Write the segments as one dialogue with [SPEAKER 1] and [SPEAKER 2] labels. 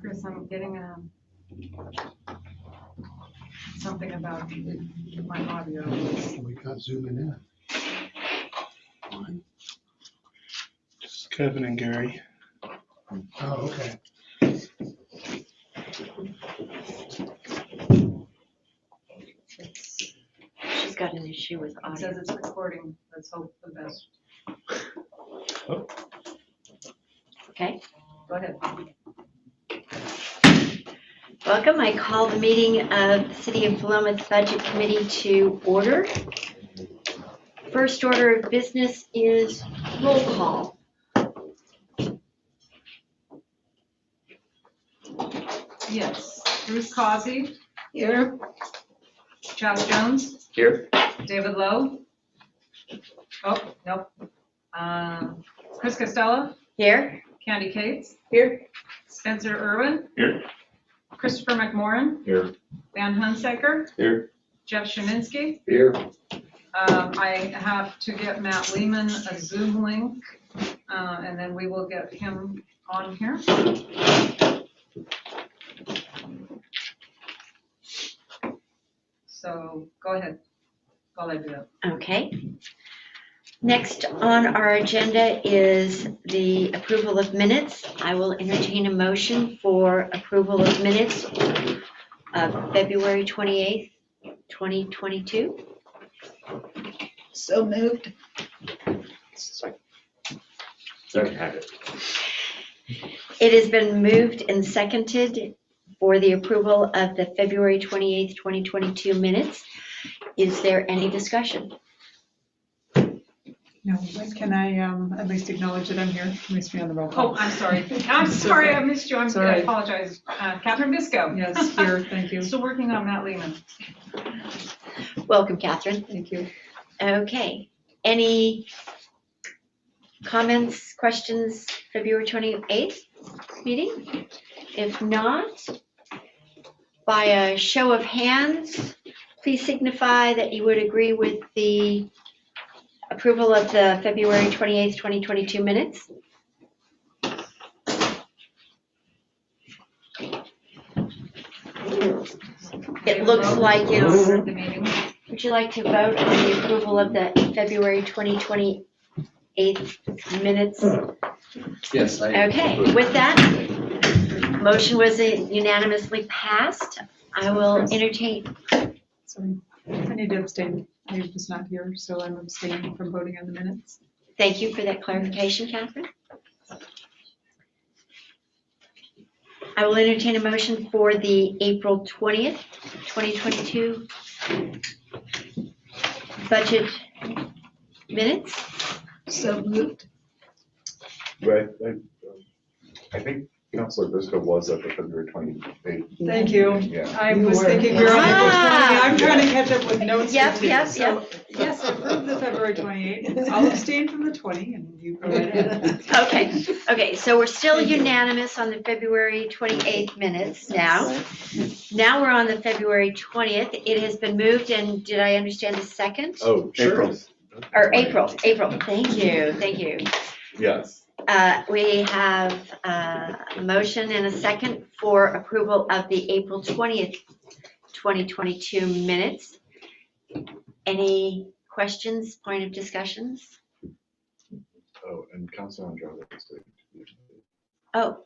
[SPEAKER 1] Chris, I'm getting something about my audio.
[SPEAKER 2] We got zooming in.
[SPEAKER 3] Just Kevin and Gary.
[SPEAKER 2] Oh, okay.
[SPEAKER 4] She's got an issue with
[SPEAKER 1] It
[SPEAKER 4] audio.
[SPEAKER 1] says it's recording. Let's hope the best.
[SPEAKER 3] Oh.
[SPEAKER 4] Okay.
[SPEAKER 1] Go ahead.
[SPEAKER 4] Welcome. I call the meeting of the City of Philomath Budget Committee to order. First order of business is roll call.
[SPEAKER 1] Yes. Bruce Causey,
[SPEAKER 4] Here.
[SPEAKER 1] Chaz Jones,
[SPEAKER 3] Here.
[SPEAKER 1] David Lowe. Oh, nope. Chris Costello,
[SPEAKER 4] Here.
[SPEAKER 1] Candy Cates,
[SPEAKER 4] Here.
[SPEAKER 1] Spencer Irwin,
[SPEAKER 3] Here.
[SPEAKER 1] Christopher McMorrin,
[SPEAKER 3] Here.
[SPEAKER 1] Van Hunsaker,
[SPEAKER 3] Here.
[SPEAKER 1] Jeff Sheminsky.
[SPEAKER 3] Here.
[SPEAKER 1] I have to get Matt Lehman a Zoom link, and then we will get him on here. So go ahead, while I do that.
[SPEAKER 4] Okay. Next on our agenda is the approval of minutes. I will entertain a motion for approval of minutes of February 28th, 2022.
[SPEAKER 5] So moved.
[SPEAKER 3] Second have it.
[SPEAKER 4] It has been moved and seconded for the approval of the February 28th, 2022 minutes. Is there any discussion?
[SPEAKER 5] No, but can I at least acknowledge that I'm here? Missed me on the roll
[SPEAKER 1] Oh,
[SPEAKER 5] call.
[SPEAKER 1] I'm sorry. I'm sorry I missed you. I
[SPEAKER 5] Sorry.
[SPEAKER 1] apologize. Catherine Bisco.
[SPEAKER 5] Yes, here, thank you.
[SPEAKER 1] Still working on Matt Lehman.
[SPEAKER 4] Welcome, Catherine.
[SPEAKER 5] Thank you.
[SPEAKER 4] Okay. Any comments, questions, February 28th meeting? If not, by a show of hands, please signify that you would agree with the approval of the February 28th, 2022 minutes. It looks like it's,
[SPEAKER 1] The meeting.
[SPEAKER 4] would you like to vote on the approval of the February 2028 minutes?
[SPEAKER 3] Yes,
[SPEAKER 4] Okay, with that, motion was unanimously passed. I will entertain,
[SPEAKER 5] Sorry, I need to abstain. I was not here, so I'm abstaining from voting on the minutes.
[SPEAKER 4] thank you for that clarification, Catherine. I will entertain a motion for the April 20th, 2022 budget minutes.
[SPEAKER 5] So moved.
[SPEAKER 6] Right, I think Councilor Briscoe was at the February 28th.
[SPEAKER 5] Thank you.
[SPEAKER 6] Yeah.
[SPEAKER 5] I was thinking you're on April 20.
[SPEAKER 4] Ah.
[SPEAKER 5] I'm trying to catch up with notes.
[SPEAKER 4] Yep,
[SPEAKER 5] for two.
[SPEAKER 4] yep,
[SPEAKER 5] So, yes, approve the February 28th. I'll abstain from the 20 and you go right ahead.
[SPEAKER 4] Okay, so we're still unanimous on the February 28th minutes now. Now we're on the February 20th. It has been moved, and did I understand the second?
[SPEAKER 6] Oh, April.
[SPEAKER 4] Or April, thank you.
[SPEAKER 6] Yes.
[SPEAKER 4] We have a motion and a second for approval of the April 20th, 2022 minutes. Any questions, point of discussions?
[SPEAKER 6] Oh, and Councilor Andrade.
[SPEAKER 4] Oh,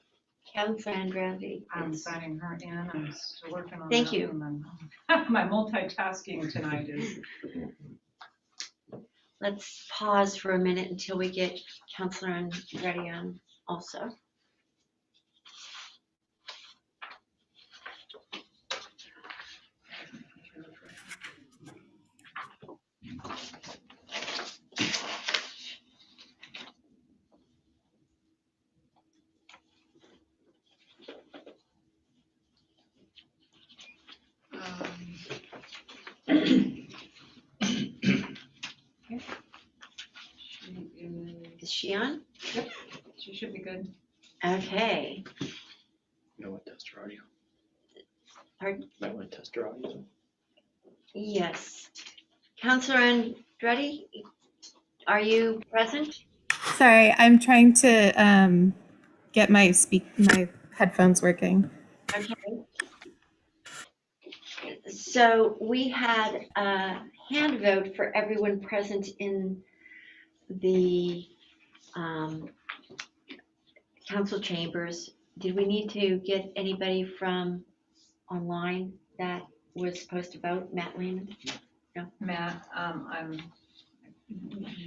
[SPEAKER 4] Councilor Andrade.
[SPEAKER 1] I'm signing her in. I'm still working on
[SPEAKER 4] Thank
[SPEAKER 1] Matt
[SPEAKER 4] you.
[SPEAKER 1] Lehman. My multitasking tonight is.
[SPEAKER 4] Let's pause for a minute until we get Councilor Andrade on also.
[SPEAKER 1] She is
[SPEAKER 4] Is she on?
[SPEAKER 1] She should be good.
[SPEAKER 4] Okay.
[SPEAKER 3] No one test her audio.
[SPEAKER 4] Pardon?
[SPEAKER 3] Might want to test her audio.
[SPEAKER 4] Yes. Counselor Andretti, are you present?
[SPEAKER 7] Sorry, I'm trying to get my headphones working.
[SPEAKER 4] Okay. So we had a hand vote for everyone present in the council chambers. Did we need to get anybody from online that was supposed to vote? Matt Lehman?
[SPEAKER 1] Matt,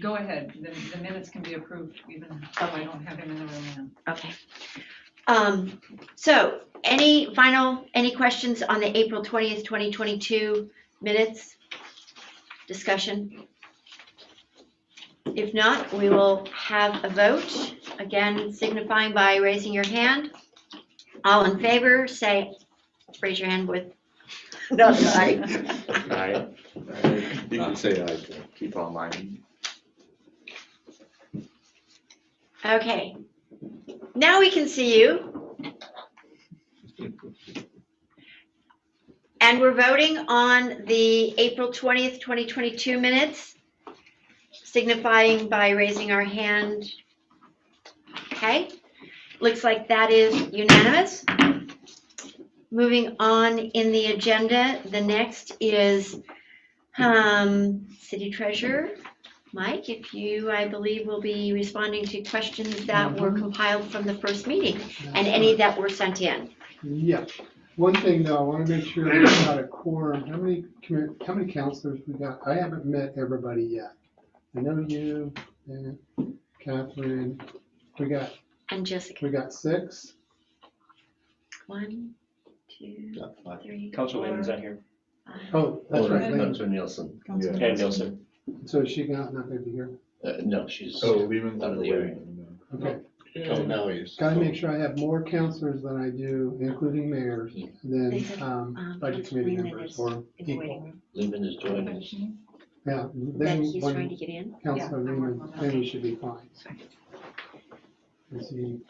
[SPEAKER 1] go ahead. The minutes can be approved even though I don't have him in the room now.
[SPEAKER 4] Okay. So any questions on the April 20th, 2022 minutes discussion? If not, we will have a vote, again signifying by raising your hand. All in favor, raise your hand with not aye.
[SPEAKER 3] Aye.
[SPEAKER 6] You can say I to keep all mine.
[SPEAKER 4] Okay, now we can see you. And we're voting on the April 20th, 2022 minutes, signifying by raising our hand. Okay, looks like that is unanimous. Moving on in the agenda, the next is City Treasurer. Mike, if you, I believe, will be responding to questions that were compiled from the first meeting and any that were sent in.
[SPEAKER 2] Yeah. One thing though, I want to make sure we've got a quorum. How many counselors we got? I haven't met everybody yet. I know you, and Catherine.
[SPEAKER 4] And Jessica.
[SPEAKER 2] We got 6.
[SPEAKER 4] 1, 2, 3,
[SPEAKER 3] Council
[SPEAKER 4] 4,
[SPEAKER 3] Lehman's not here.
[SPEAKER 4] 5.
[SPEAKER 2] Oh, that's right. Lynn.
[SPEAKER 3] Councilor Nielsen.
[SPEAKER 5] Councilor
[SPEAKER 6] Yeah.
[SPEAKER 3] And Nielsen.
[SPEAKER 2] So is she not going to be here?
[SPEAKER 3] No, she's.
[SPEAKER 6] Oh, Lehman's
[SPEAKER 3] Out
[SPEAKER 6] on
[SPEAKER 3] of
[SPEAKER 6] the
[SPEAKER 3] the
[SPEAKER 6] way.
[SPEAKER 3] area.
[SPEAKER 2] Okay.
[SPEAKER 3] Oh, now he's.
[SPEAKER 2] Gotta make sure I have more counselors than I do, including mayors,
[SPEAKER 4] They
[SPEAKER 2] than
[SPEAKER 4] said,
[SPEAKER 2] budget committee
[SPEAKER 4] Lehman
[SPEAKER 2] members
[SPEAKER 4] is
[SPEAKER 2] or
[SPEAKER 4] in the waiting
[SPEAKER 2] equal.
[SPEAKER 4] room.
[SPEAKER 3] Lehman is joining us.
[SPEAKER 2] Yeah,
[SPEAKER 4] That
[SPEAKER 2] then
[SPEAKER 4] he's trying to
[SPEAKER 2] when
[SPEAKER 4] get in.
[SPEAKER 2] Councilor
[SPEAKER 1] Yeah, I'm
[SPEAKER 2] Lehman,
[SPEAKER 1] working on
[SPEAKER 2] then we should be fine. Is he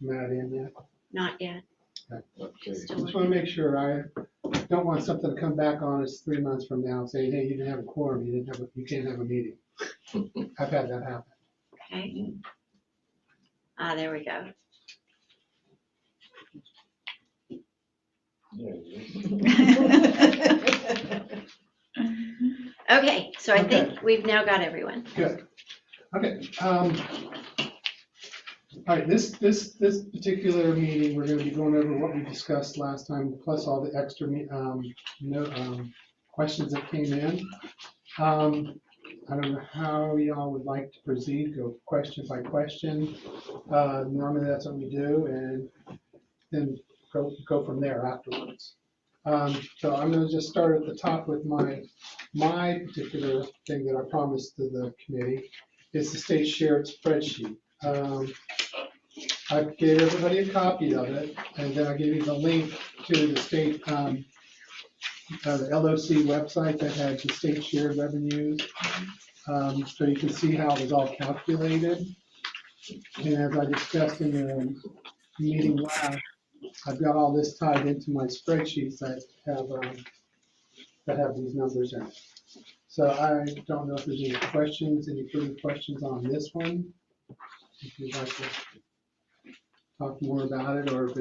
[SPEAKER 2] Matt in yet?
[SPEAKER 4] Not yet.
[SPEAKER 6] Okay.
[SPEAKER 4] Still
[SPEAKER 2] Just wanna make sure, I don't want something to come back on us 3 months from now saying, hey, you didn't have a quorum, you can't have a meeting. I've had that happen.
[SPEAKER 4] Okay. There we go. Okay, so I think we've now got everyone.
[SPEAKER 2] Good. Okay, all right, this particular meeting, we're gonna be going over what we discussed last time, plus all the extra, questions that came in. I don't know how y'all would like to proceed, go question by question. Normally that's what we do, and then go from there afterwards. So I'm gonna just start at the top with my particular thing that I promised to the committee. It's the state shared spreadsheet. I gave everybody a copy of it, and then I gave you the link to the state, the LOC website that had the state shared revenues. So you can see how it was all calculated. And as I discussed in the meeting last, I've got all this tied into my spreadsheets that have these numbers in it. So I don't know if there's any further questions on this one. If you'd like to talk more about it, or if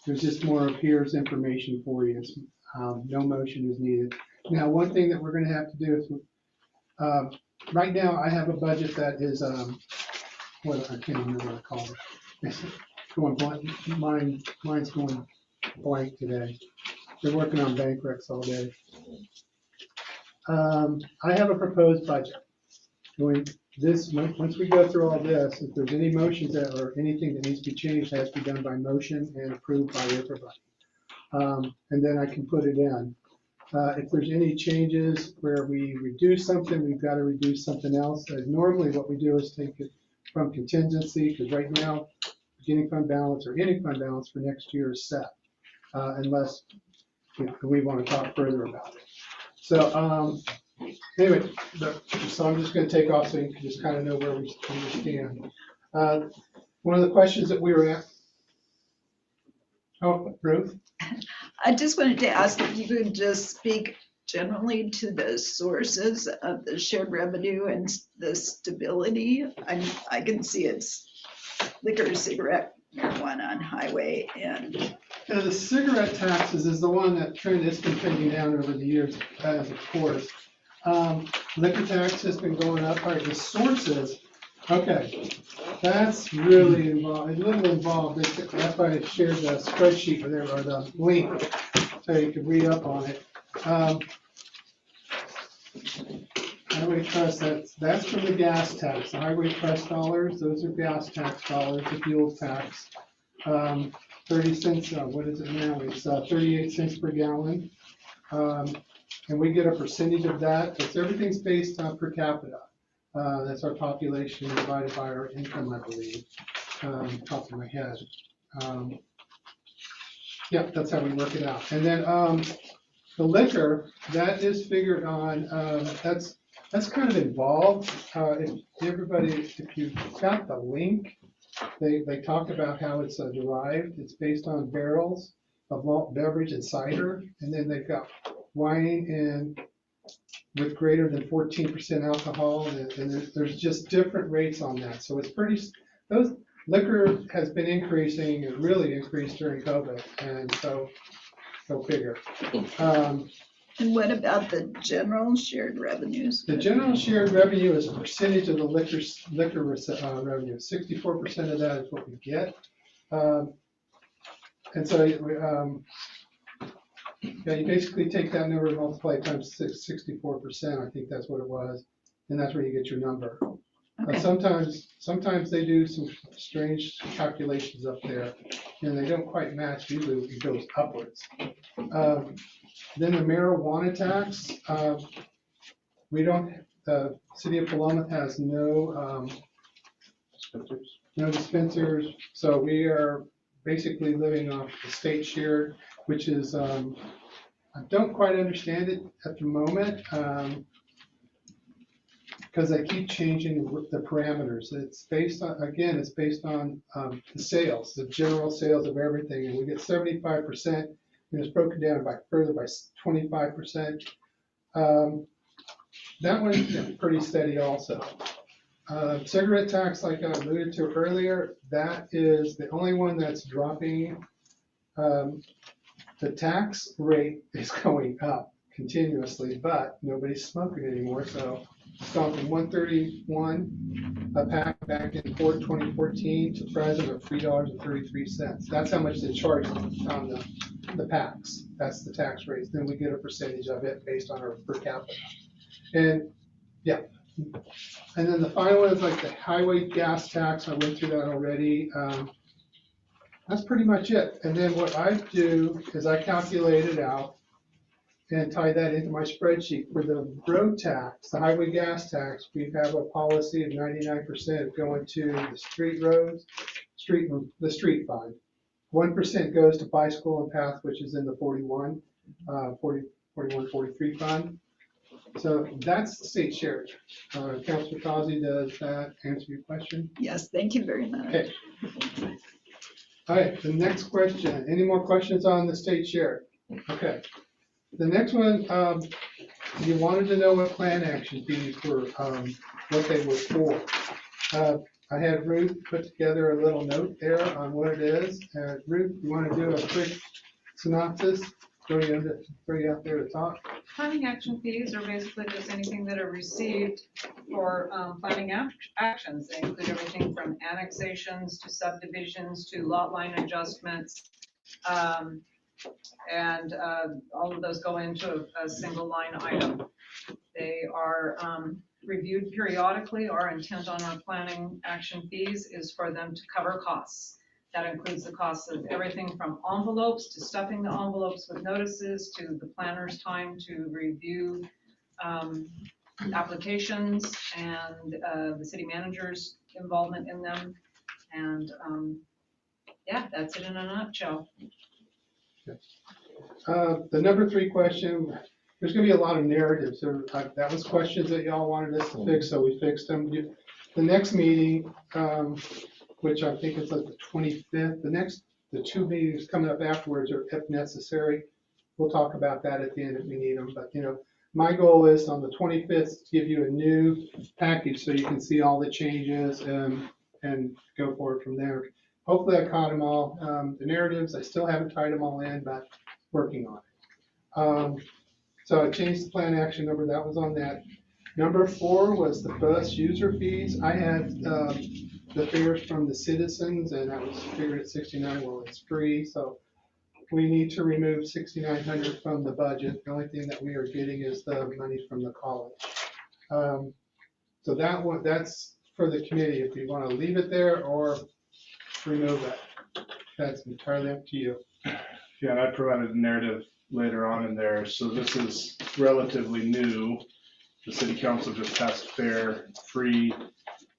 [SPEAKER 2] there's just more of here's information for you. No motion is needed. Now, one thing that we're gonna have to do is, right now I have a budget that is, I can't remember what I call it. It's going blank, mine's going blank today. They're working on bank recs all day. I have a proposed budget. Once we go through all this, if there's any motions or anything that needs to be changed, it has to be done by motion and approved by everybody. And then I can put it in. If there's any changes where we reduce something, we've got to reduce something else. Normally what we do is take it from contingency, because right now, beginning fund balance or any fund balance for next year is set, unless we want to talk further about it. So Anyway, so I'm just gonna take off so you can just kind of know where we stand. One of the questions that we were at. Oh, Ruth?
[SPEAKER 8] I just wanted to ask if you could just speak generally to the sources of the shared revenue and the stability. I can see it's liquor, cigarette, marijuana on highway and
[SPEAKER 2] Yeah, the cigarette taxes is the one that trend has been trending down over the years, as of course. Liquor tax has been going up. All right, the sources, okay, that's really involved, a little involved. That's why I shared the spreadsheet or the link, so you can read up on it. Highway trust, that's from the gas tax. The highway trust dollars, those are gas tax dollars, the fuel tax. 30 cents, what is it now? It's 38 cents per gallon. And we get a percentage of that. Everything's based on per capita. That's our population divided by our income, I believe, top of my head. Yeah, that's how we work it out. And then the liquor, that is figured on, that's kind of involved. If you've got the link, they talk about how it's derived. It's based on barrels of malt beverage and cider, and then they've got wine and with greater than 14% alcohol, and there's just different rates on that. So it's those liquor has been increasing, it really increased during COVID, and so go figure.
[SPEAKER 8] and what about the general shared revenues?
[SPEAKER 2] The general shared revenue is a percentage of the liquor revenue. 64% of that is what we get. And so yeah, you basically take that number and multiply it times 64%, I think that's what it was, and that's where you get your number.
[SPEAKER 8] Okay.
[SPEAKER 2] Sometimes they do some strange calculations up there, and they don't quite match. Usually it goes upwards. Then the marijuana tax, the city of Philomath has no dispensers, so we are basically living off the state share, which is, I don't quite understand it at the moment, because they keep changing the parameters. It's based on the sales, the general sales of everything, and we get 75%, and it's broken down further by 25%. That one's pretty steady also. Cigarette tax, like I alluded to earlier, that is the only one that's dropping. The tax rate is going up continuously, but nobody's smoking anymore, so it's gone from $1.31 a pack back in 2014 to present of $3.33. That's how much they charge on the packs. That's the tax rate. Then we get a percentage of it based on our per capita. And yeah. And then the final one is like the highway gas tax. I went through that already. That's pretty much it. And then what I do is I calculate it out and tie that into my spreadsheet. For the road tax, the highway gas tax, we have a policy of 99% going to the street roads, the street fund. 1% goes to bicycle and path, which is in the 41, 43 fund. So that's the state share. Councilor Causey, does that answer your question?
[SPEAKER 8] Yes, thank you very much.
[SPEAKER 2] Okay. All right, the next question. Any more questions on the state share? Okay. The next one, you wanted to know what plan action fees were, what they were for. I had Ruth put together a little note there on what it is. Ruth, you want to do a quick synopsis? Throw you out there to talk.
[SPEAKER 1] Planning action fees are basically just anything that are received for planning actions. They include everything from annexations to subdivisions to lot line adjustments. And all of those go into a single line item. They are reviewed periodically. Our intent on our planning action fees is for them to cover costs. That includes the costs of everything from envelopes to stuffing the envelopes with notices to the planner's time to review applications and the city manager's involvement in them. And yeah, that's it in a nutshell.
[SPEAKER 2] The number 3 question, there's gonna be a lot of narratives. That was questions that y'all wanted us to fix, so we fixed them. The next meeting, which I think is like the 25th, the two meetings coming up afterwards are if necessary. We'll talk about that at the end if we need them, but my goal is on the 25th to give you a new package so you can see all the changes and go forward from there. Hopefully I caught them all. The narratives, I still haven't tied them all in, but working on it. So I changed the plan action number, that was on that. Number 4 was the bus user fees. I had the fares from the citizens and that was figured at $69. Well, it's free, so we need to remove $6,900 from the budget. The only thing that we are getting is the money from the college. So that's for the committee, if you want to leave it there or remove it. That's entirely up to you.
[SPEAKER 9] Yeah, and I provided a narrative later on in there. So this is relatively new. The city council just passed fare-free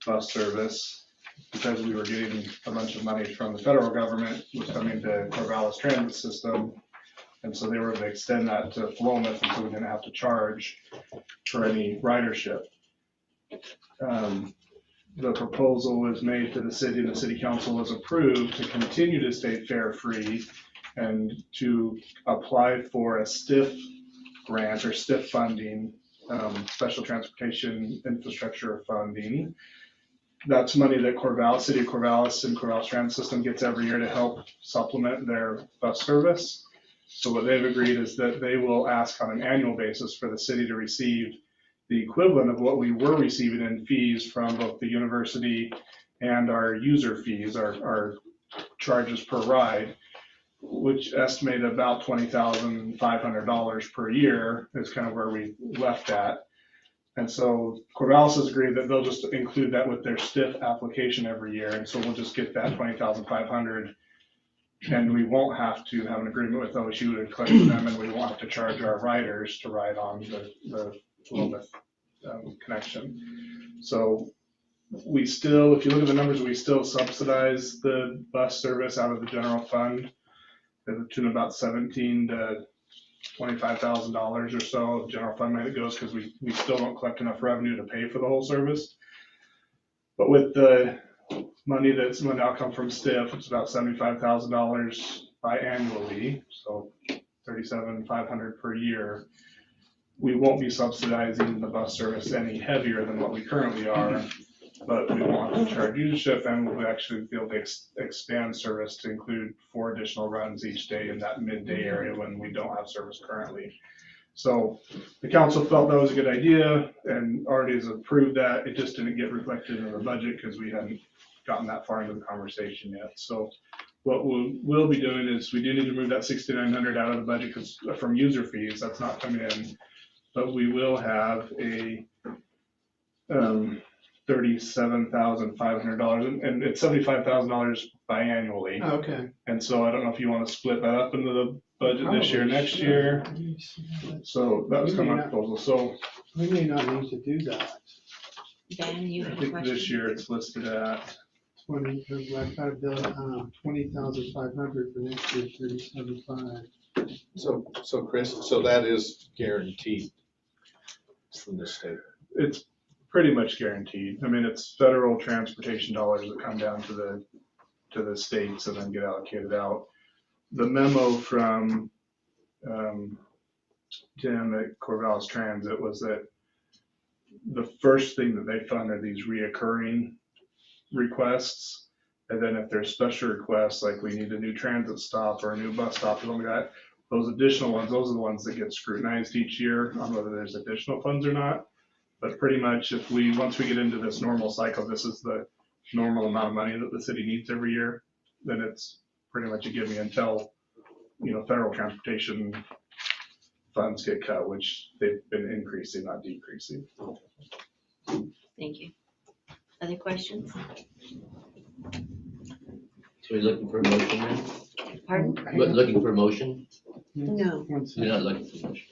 [SPEAKER 9] bus service because we were getting a bunch of money from the federal government was coming to Corvallis transit system. And so they were going to extend that to Philomath, and so we didn't have to charge for any ridership. The proposal was made to the city and the city council was approved to continue to stay fare-free and to apply for a STIF grant or STIF funding, Special Transportation Infrastructure Funding. That's money that City of Corvallis and Corvallis Transit System gets every year to help supplement their bus service. So what they've agreed is that they will ask on an annual basis for the city to receive the equivalent of what we were receiving in fees from both the university and our user fees, our charges per ride, which estimate about $20,500 per year is kind of where we left at. And so Corvallis has agreed that they'll just include that with their STIF application every year. And so we'll just get that $20,500 and we won't have to have an agreement with OSU to collect them, and we won't have to charge our riders to ride on the Philomath connection. So we still, if you look at the numbers, we still subsidize the bus service out of the general fund to the tune of about $17,000 to $25,000 or so of general fund money that goes, because we still don't collect enough revenue to pay for the whole service. But with the money that's going to now come from STIF, it's about $75,000 biannually, so $37,500 per year. We won't be subsidizing the bus service any heavier than what we currently are, but we won't have to charge usership, and we'll actually be able to expand service to include 4 additional runs each day in that midday area when we don't have service currently. So the council felt that was a good idea and already has approved that. It just didn't get reflected in the budget because we hadn't gotten that far into the conversation yet. So what we'll be doing is we do need to move that $6,900 out of the budget because from user fees, that's not coming in. But we will have a $37,500, and it's $75,000 biannually.
[SPEAKER 2] Okay.
[SPEAKER 9] And so I don't know if you want to split that up into the budget this year, next year. So that was kind of my proposal. So
[SPEAKER 2] we may not need to do that.
[SPEAKER 4] Ben, you
[SPEAKER 9] I
[SPEAKER 4] have a
[SPEAKER 9] think
[SPEAKER 4] question?
[SPEAKER 9] this year it's listed at
[SPEAKER 2] 20, I've got to build 20,500 for next year, 37.5.
[SPEAKER 3] So Chris, so that is guaranteed from the state.
[SPEAKER 9] it's pretty much guaranteed. I mean, it's federal transportation dollars that come down to the states and then get allocated out. The memo from Jim at Corvallis Transit was that the first thing that they fund are these reoccurring requests. And then if there's special requests, like we need a new transit stop or a new bus stop or something like that, those additional ones, those are the ones that get scrutinized each year on whether there's additional funds or not. But pretty much once we get into this normal cycle, this is the normal amount of money that the city needs every year, then it's pretty much a gimme until, federal transportation funds get cut, which they've been increasing, not decreasing.
[SPEAKER 4] Thank you. Other questions?
[SPEAKER 10] So we're looking for a motion then?
[SPEAKER 4] Pardon?
[SPEAKER 10] Looking for a motion?
[SPEAKER 4] No,
[SPEAKER 2] One
[SPEAKER 10] You're
[SPEAKER 2] second.
[SPEAKER 10] not looking for a motion?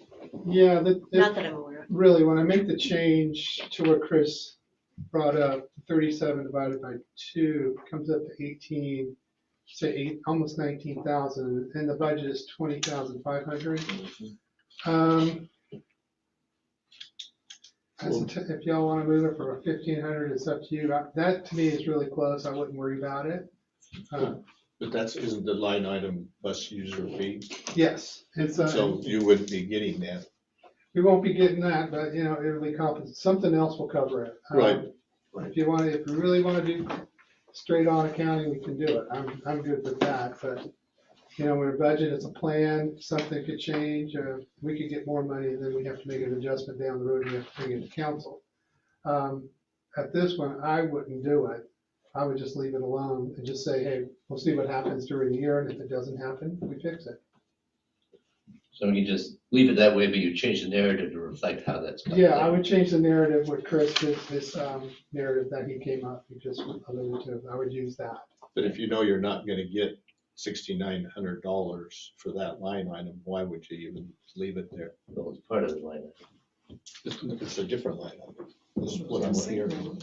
[SPEAKER 2] Yeah,
[SPEAKER 4] not that I'm aware of.
[SPEAKER 2] really, when I make the change to what Chris brought up, 37 divided by 2 comes up to 18, say almost 19,000, and the budget is 20,500. If y'all want to move it from 1,500, it's up to you. That to me is really close. I wouldn't worry about it.
[SPEAKER 3] But isn't the line item bus user fee?
[SPEAKER 2] Yes, it's,
[SPEAKER 3] So you wouldn't be getting that.
[SPEAKER 2] we won't be getting that, but you know, it'll be compensated. Something else will cover it.
[SPEAKER 3] Right.
[SPEAKER 2] If you really want to do straight on accounting, we can do it. I'm good with that, but you know, when a budget is a plan, something could change. We could get more money, and then we have to make an adjustment down the road, and we have to bring it to council. At this one, I wouldn't do it. I would just leave it alone and just say, hey, we'll see what happens during the year, and if it doesn't happen, we fix it.
[SPEAKER 10] So you just leave it that way, but you change the narrative to reflect how that's.
[SPEAKER 2] Yeah, I would change the narrative with Chris, this narrative that he came up, he just alluded to. I would use that.
[SPEAKER 3] But if you know you're not gonna get $6,900 for that line item, why would you even leave it there?
[SPEAKER 10] Well, it's part of the line.
[SPEAKER 3] It's a different line item. This is what I'm hearing.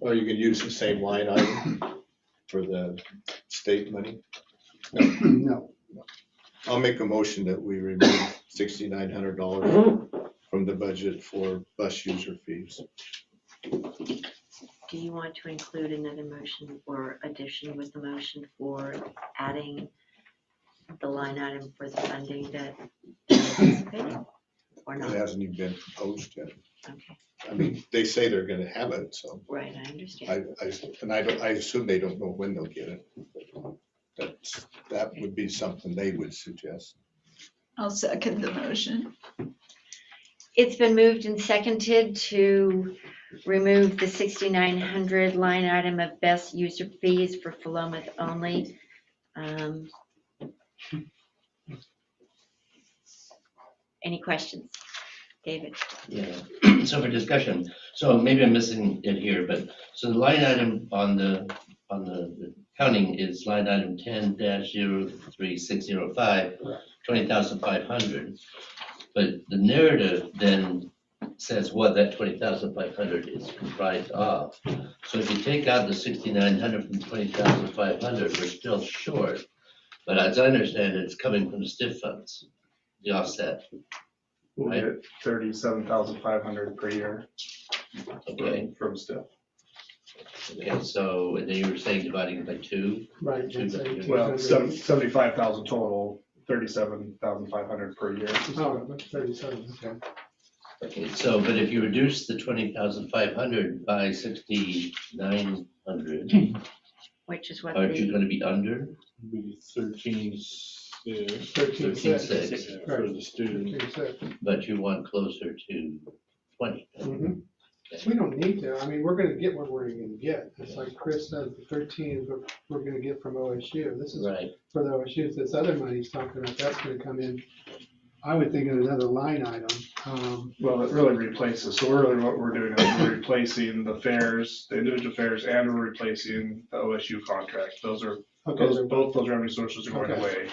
[SPEAKER 3] Or you can use the same line item for the state money.
[SPEAKER 2] No.
[SPEAKER 3] I'll make a motion that we remove $6,900 from the budget for bus user fees.
[SPEAKER 4] Do you want to include another motion or addition with the motion for adding the line item for the funding that anticipated or
[SPEAKER 3] It
[SPEAKER 4] not?
[SPEAKER 3] hasn't even been proposed yet.
[SPEAKER 4] Okay,
[SPEAKER 3] I mean, they say they're gonna have it, so
[SPEAKER 4] right, I understand.
[SPEAKER 3] I assume they don't know when they'll get it. That would be something they would suggest.
[SPEAKER 8] I'll second the motion.
[SPEAKER 4] It's been moved and seconded to remove the 6,900 line item of best user fees for Philomath only. Any questions? David?
[SPEAKER 10] Yeah, so for discussion, so maybe I'm missing it here, but, so the line item on the counting is line item 10-03605, 20,500. But the narrative then says what that 20,500 is comprised of. So if you take out the 6,900 from 20,500, we're still short. But as I understand it, it's coming from the STIF funds, the offset.
[SPEAKER 9] We'll
[SPEAKER 10] Right.
[SPEAKER 9] get 37,500 per year
[SPEAKER 10] Okay,
[SPEAKER 9] from STIF.
[SPEAKER 10] okay, so and then you were saying dividing it by two?
[SPEAKER 2] Right. that's it.
[SPEAKER 9] Well, 75,000 total, 37,500 per year.
[SPEAKER 2] Oh, 37, okay.
[SPEAKER 10] Okay, so, but if you reduce the 20,500 by 6,900,
[SPEAKER 4] Which is what
[SPEAKER 10] aren't you
[SPEAKER 4] the,
[SPEAKER 10] gonna be under?
[SPEAKER 3] Be 13,600
[SPEAKER 2] 13.6.
[SPEAKER 3] for the student.
[SPEAKER 2] 13.6.
[SPEAKER 10] But you want closer to 20.
[SPEAKER 2] Mhm. We don't need to. I mean, we're gonna get what we're gonna get. It's like Chris said, the 13 is what we're gonna get from OSU. This is
[SPEAKER 10] Right,
[SPEAKER 2] for the OSUs. This other money he's talking about, that's gonna come in, I would think, in another line item.
[SPEAKER 9] Well, it really replaces, so really what we're doing is we're replacing the fairs, the individual fairs, and we're replacing the OSU contract. Those are,
[SPEAKER 2] Okay,
[SPEAKER 9] both those revenue sources are going
[SPEAKER 2] Okay.
[SPEAKER 9] away.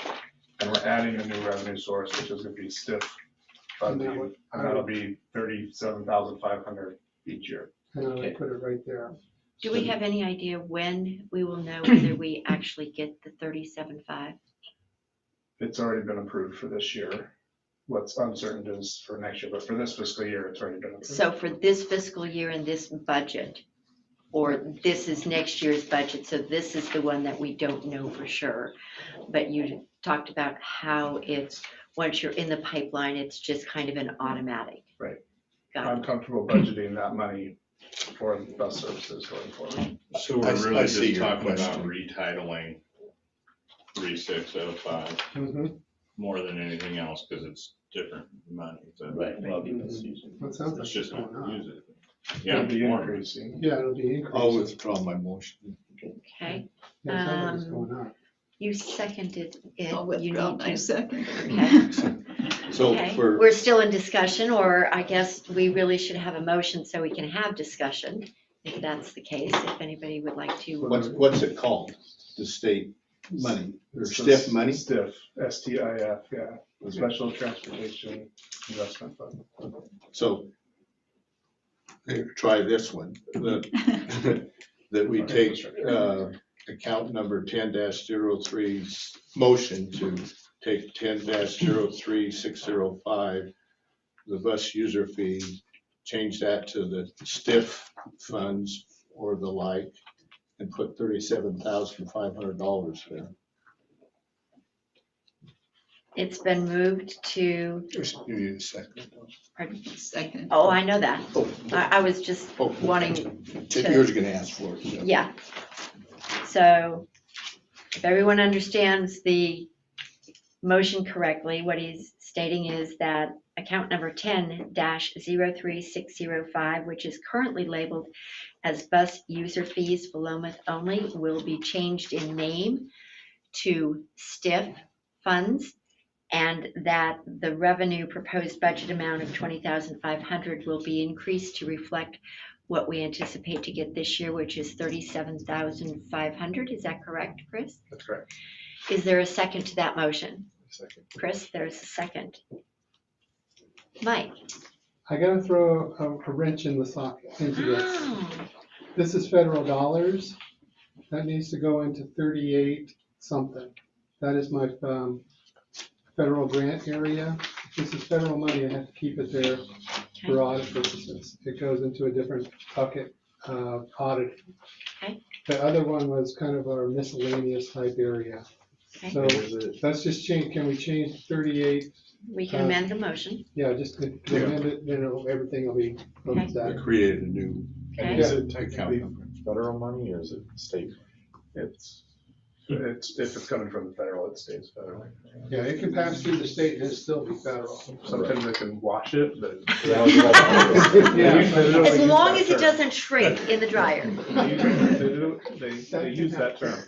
[SPEAKER 9] And we're adding a new revenue source, which is gonna be STIF
[SPEAKER 2] And that
[SPEAKER 9] funding,
[SPEAKER 2] would-
[SPEAKER 9] and that'll be 37,500 each year.
[SPEAKER 2] and I
[SPEAKER 10] Okay.
[SPEAKER 2] would put it right there.
[SPEAKER 4] do we have any idea when we will know whether we actually get the 37.5?
[SPEAKER 9] It's already been approved for this year. What's uncertain is for next year, but for this fiscal year, it's already been approved.
[SPEAKER 4] So for this fiscal year and this budget, or this is next year's budget, so this is the one that we don't know for sure. But you talked about how it's, once you're in the pipeline, it's just kind of an automatic.
[SPEAKER 9] Right.
[SPEAKER 4] Got
[SPEAKER 9] I'm
[SPEAKER 4] it.
[SPEAKER 9] comfortable budgeting that money for bus services going forward.
[SPEAKER 11] So
[SPEAKER 3] I
[SPEAKER 11] we're
[SPEAKER 3] see
[SPEAKER 11] really just
[SPEAKER 3] your
[SPEAKER 11] talking about
[SPEAKER 3] question.
[SPEAKER 11] retitling 3605
[SPEAKER 2] Mhm.
[SPEAKER 11] more than anything else, because it's different money. So
[SPEAKER 10] right. Well, because you-
[SPEAKER 2] That sounds like
[SPEAKER 11] it's just
[SPEAKER 2] it's going
[SPEAKER 11] not
[SPEAKER 2] up.
[SPEAKER 11] use it.
[SPEAKER 9] It'll
[SPEAKER 11] Yeah,
[SPEAKER 9] be
[SPEAKER 11] more.
[SPEAKER 9] increasing.
[SPEAKER 2] Yeah, it'll be
[SPEAKER 3] I'll
[SPEAKER 2] increasing.
[SPEAKER 3] withdraw my motion.
[SPEAKER 4] Okay,
[SPEAKER 2] Yeah, it sounds like it's going up.
[SPEAKER 4] you seconded it.
[SPEAKER 8] I'll
[SPEAKER 4] You
[SPEAKER 8] withdraw
[SPEAKER 4] need
[SPEAKER 8] my
[SPEAKER 4] to-
[SPEAKER 8] second.
[SPEAKER 4] Okay.
[SPEAKER 3] So
[SPEAKER 4] Okay,
[SPEAKER 3] for,
[SPEAKER 4] we're still in discussion, or I guess we really should have a motion so we can have discussion, if that's the case, if anybody would like to.
[SPEAKER 3] what's it called? The state money, or
[SPEAKER 9] It's
[SPEAKER 3] STIF money?
[SPEAKER 9] STIF, STIF, yeah, the Special Transportation Investment Fund.
[SPEAKER 3] So here, try this one, that we take account number 10-03's motion to take 10-03605 the bus user fee, change that to the STIF funds or the like, and put $37,500 there.
[SPEAKER 4] It's been moved to,
[SPEAKER 3] Just give you a second.
[SPEAKER 8] Second.
[SPEAKER 4] oh, I know that.
[SPEAKER 3] Oh,
[SPEAKER 4] I was just
[SPEAKER 3] oh,
[SPEAKER 4] wanting to.
[SPEAKER 3] Yours gonna ask for it. So.
[SPEAKER 4] Yeah. So if everyone understands the motion correctly, what he's stating is that account number 10-03605, which is currently labeled as bus user fees Philomath only, will be changed in name to STIF funds, and that the revenue proposed budget amount of $20,500 will be increased to reflect what we anticipate to get this year, which is $37,500. Is that correct, Chris?
[SPEAKER 6] That's correct.
[SPEAKER 4] Is there a second to that motion?
[SPEAKER 6] Second.
[SPEAKER 4] Chris, there's a second. Mike?
[SPEAKER 2] I gotta throw a wrench in the socket into this.
[SPEAKER 4] Oh,
[SPEAKER 2] This is federal dollars. That needs to go into 38 something. That is my federal grant area. This is federal money. I have to keep it there for audit purposes. It goes into a different bucket audit.
[SPEAKER 4] Okay.
[SPEAKER 2] The other one was kind of our miscellaneous type area.
[SPEAKER 4] Okay.
[SPEAKER 2] So let's just change, can we change 38?
[SPEAKER 4] we can amend the motion.
[SPEAKER 2] Yeah, just to amend it, everything will be
[SPEAKER 4] Okay.
[SPEAKER 2] looked at.
[SPEAKER 3] We created a new
[SPEAKER 4] Okay.
[SPEAKER 6] Is it
[SPEAKER 3] account
[SPEAKER 6] technically
[SPEAKER 3] number.
[SPEAKER 6] federal money or is it state?
[SPEAKER 9] It's, if it's coming from the federal, it stays federal.
[SPEAKER 2] Yeah, it can pass through the state and still be federal.
[SPEAKER 9] Sometimes they can wash it, but.
[SPEAKER 2] Yeah.
[SPEAKER 4] As long as it doesn't shrink in the dryer.
[SPEAKER 9] They use that term.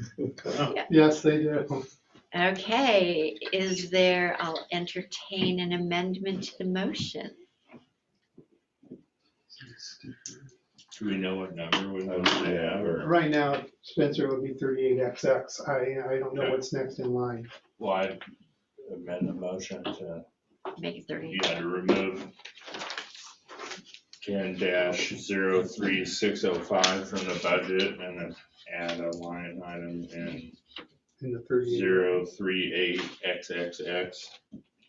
[SPEAKER 2] Yes, they do.
[SPEAKER 4] Okay, I'll entertain an amendment to the motion.
[SPEAKER 11] Do we know what number we want to have, or?
[SPEAKER 2] Right now, Spencer would be 38XX. I don't know what's next in line.
[SPEAKER 11] Well, I'd amend the motion to,
[SPEAKER 4] Make it 30.
[SPEAKER 11] to remove 10-03605 from the budget and then add a line item in
[SPEAKER 2] In the 38.
[SPEAKER 11] 038XXX.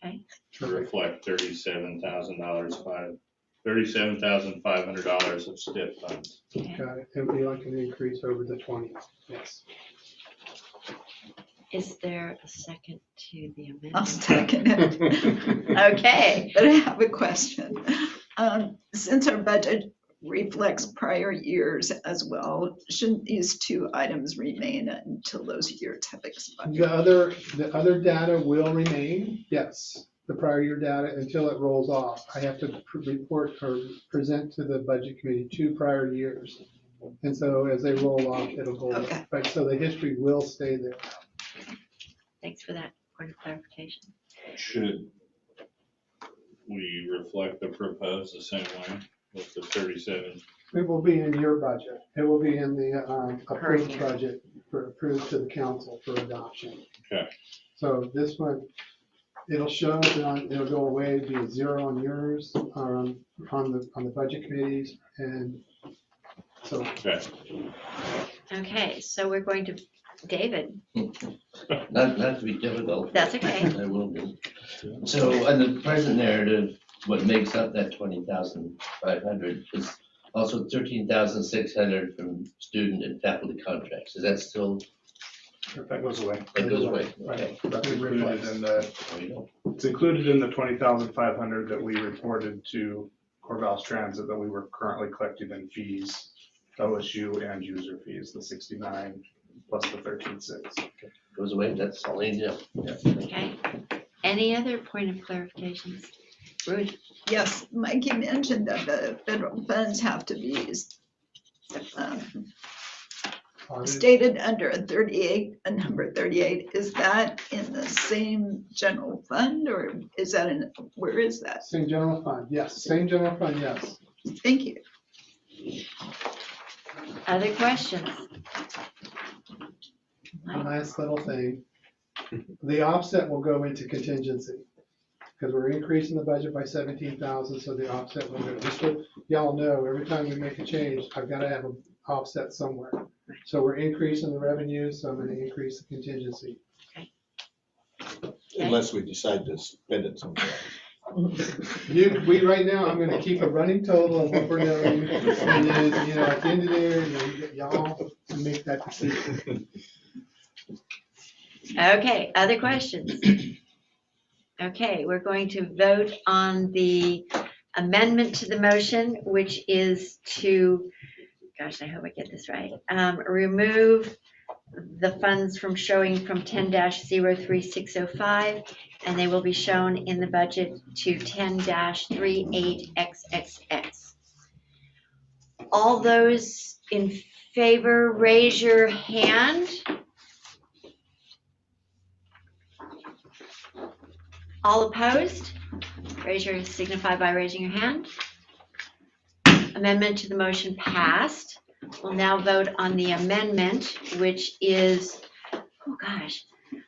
[SPEAKER 4] Okay.
[SPEAKER 11] To reflect $37,500 of STIP funds.
[SPEAKER 2] Got it. It would be like an increase over the 20. Yes.
[SPEAKER 4] Is there a second to the
[SPEAKER 8] I'll
[SPEAKER 4] amendment?
[SPEAKER 8] second it.
[SPEAKER 4] Okay.
[SPEAKER 8] But I have a question. Since our budget reflects prior years as well, shouldn't these two items remain until those years have expired?
[SPEAKER 2] The other data will remain, yes. The prior year data until it rolls off. I have to report or present to the budget committee 2 prior years. And so as they roll off, it'll go,
[SPEAKER 8] Okay.
[SPEAKER 2] right, so the history will stay there.
[SPEAKER 4] Thanks for that point of clarification.
[SPEAKER 11] Should we reflect the proposed the same way with the 37?
[SPEAKER 2] It will be in your budget. It will be in the approved
[SPEAKER 4] year.
[SPEAKER 2] budget approved to the council for adoption.
[SPEAKER 11] Okay.
[SPEAKER 2] So this one, it'll show, it'll go away, be a 0 on yours, or on the budget committees, and so.
[SPEAKER 11] Okay.
[SPEAKER 4] Okay, so we're going to, David,
[SPEAKER 10] Not to be difficult.
[SPEAKER 4] That's okay.
[SPEAKER 10] I will be. So on the present narrative, what makes up that 20,500 is also 13,600 from student and faculty contracts. Is that still,
[SPEAKER 9] That goes away.
[SPEAKER 10] that goes away?
[SPEAKER 2] Right.
[SPEAKER 10] Okay.
[SPEAKER 9] That's included in
[SPEAKER 10] There we go.
[SPEAKER 9] it's included in the 20,500 that we reported to Corvallis Transit that we were currently collecting in fees, OSU and user fees, the 69 plus the 13.6.
[SPEAKER 10] Goes away, that's all I need to know.
[SPEAKER 4] okay. Any other point of clarifications? Ruth?
[SPEAKER 8] Yes, Mike, you mentioned that the federal funds have to be stated under a 38, a number 38. Is that in the same general fund or is that where is that?
[SPEAKER 2] Same general fund, yes. Same general fund, yes.
[SPEAKER 8] Thank you.
[SPEAKER 4] Other questions?
[SPEAKER 2] One last little thing. The offset will go into contingency because we're increasing the budget by 17,000, so the offset will go. Just so y'all know, every time we make a change, I've got to have an offset somewhere. So we're increasing the revenue, so I'm going to increase the contingency.
[SPEAKER 3] Unless we decide to spend it somewhere.
[SPEAKER 2] Right now, I'm gonna keep a running total of what we're doing. And then, you know, at the end of the year, you know, you get y'all to make that decision.
[SPEAKER 4] Okay, other questions? Okay, we're going to vote on the amendment to the motion, which is to, gosh, I hope I get this right, remove the funds from showing from 10-03605, and they will be shown in the budget to 10-38XXX. All those in favor, raise your hand. All opposed? Signify by raising your hand. Amendment to the motion passed. We'll now vote on the amendment, which is, oh gosh.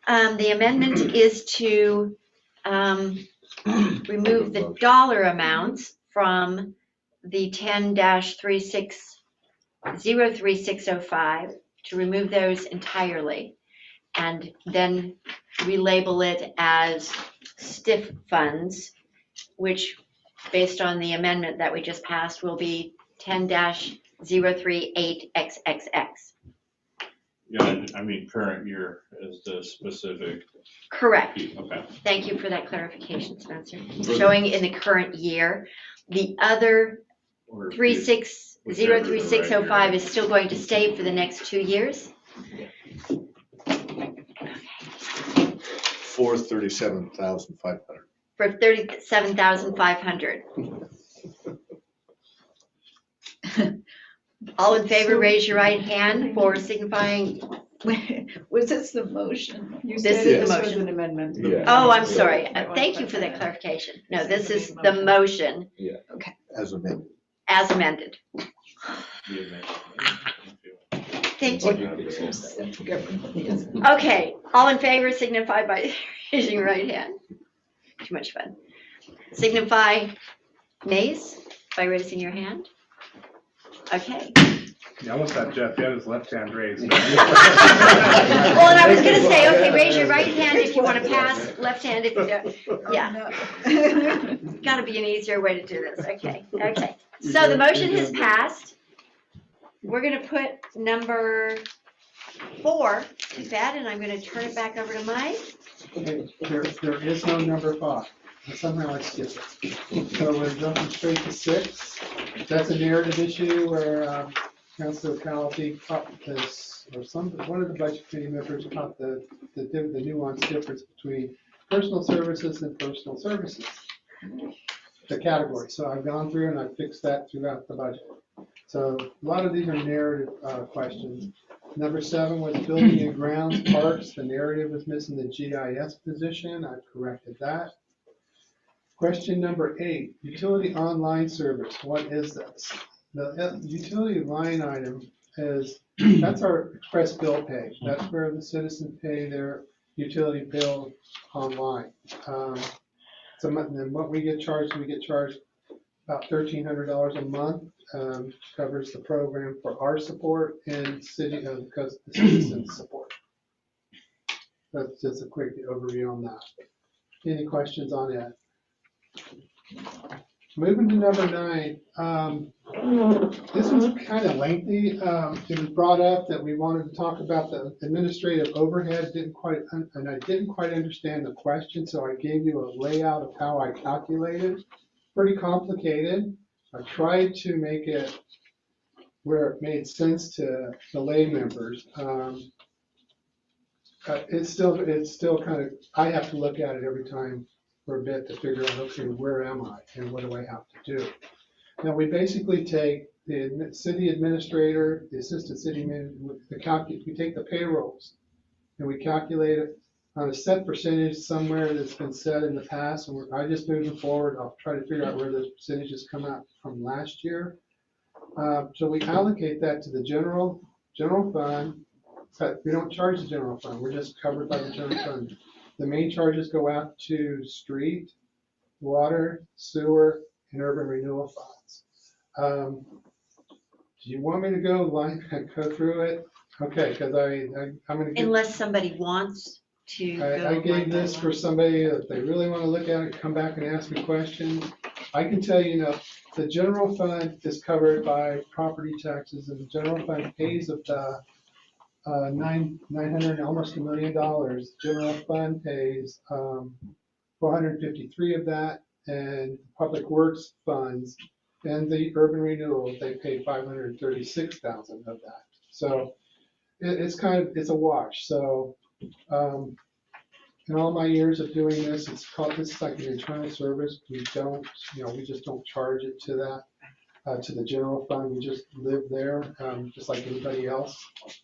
[SPEAKER 4] The amendment is to remove the dollar amounts from the 10-03605, to remove those entirely, and then relabel it as STIF funds, which, based on the amendment that we just passed, will be 10-038XXX.
[SPEAKER 11] Yeah, I mean, current year is the specific.
[SPEAKER 4] Correct.
[SPEAKER 11] Okay.
[SPEAKER 4] Thank you for that clarification, Spencer. Showing in the current year. The other 03605 is still going to stay for the next 2 years.
[SPEAKER 3] For 37,500.
[SPEAKER 4] For 37,500. All in favor, raise your right hand for signifying.
[SPEAKER 8] Was this the motion?
[SPEAKER 5] You
[SPEAKER 4] This
[SPEAKER 5] said
[SPEAKER 4] is the
[SPEAKER 5] this was
[SPEAKER 4] motion.
[SPEAKER 5] an amendment.
[SPEAKER 6] Yeah.
[SPEAKER 4] Oh, I'm sorry. Thank you for that clarification. No, this is the motion
[SPEAKER 3] As amended.
[SPEAKER 4] as amended. Thank you. Okay, all in favor signify by raising your right hand. Too much fun. Signify nays by raising your hand. Okay.
[SPEAKER 9] You almost had Jeff, he had his left hand raised.
[SPEAKER 4] Well, and I was gonna say, okay, raise your right hand if you want to pass, left hand if you don't. Yeah, gotta be an easier way to do this. Okay, okay. So the motion has passed. We're gonna put number 4 to bed, and I'm gonna turn it back over to Mike.
[SPEAKER 2] Okay, there is no number 5. And somehow I skipped it. So we're jumping straight to 6. That's a narrative issue where Councilor Calvi caught this, or one of the budget committee members caught the nuanced difference between personal services and personal services, the category. So I've gone through and I've fixed that throughout the budget. So a lot of these are narrative questions. Number 7 was building and grounds parks. The narrative was missing the GIS position. I've corrected that. Question number 8, utility online service. What is this? The utility line item is, that's our express bill pay. That's where the citizens pay their utility bill online. So then what we get charged about $1,300 a month. Covers the program for our support and because the citizens support. That's just a quick overview on that. Any questions on that? Moving to number 9, this was kind of lengthy. It was brought up that we wanted to talk about the administrative overhead. And I didn't quite understand the question, so I gave you a layout of how I calculated. Pretty complicated. I tried to make it where it made sense to the lay members. It's still kind of, I have to look at it every time for a bit to figure out, okay, where am I and what do I have to do? Now, we basically take the city administrator, the assistant city manager, we take the payrolls and we calculate it on a set percentage somewhere that's been set in the past. And I just moving forward, I'll try to figure out where those percentages come out from last year. So we allocate that to the general fund. But we don't charge the general fund. We're just covered by the general fund. The main charges go out to street, water, sewer, and urban renewal funds. Do you want me to go through it? Okay, because I'm going to
[SPEAKER 4] Unless somebody wants to go
[SPEAKER 2] I gave
[SPEAKER 4] line by
[SPEAKER 2] this for
[SPEAKER 4] line?
[SPEAKER 2] somebody, if they really want to look at it, come back and ask me questions. I can tell you, the general fund is covered by property taxes, and the general fund pays of the 900, almost $1 million. General fund pays 453 of that, and public works funds and the urban renewal, they pay 536,000 of that. So it's it's a wash. So in all my years of doing this, this is like an internal service. We don't, we just don't charge it to that, to the general fund. We just live there, just like anybody else.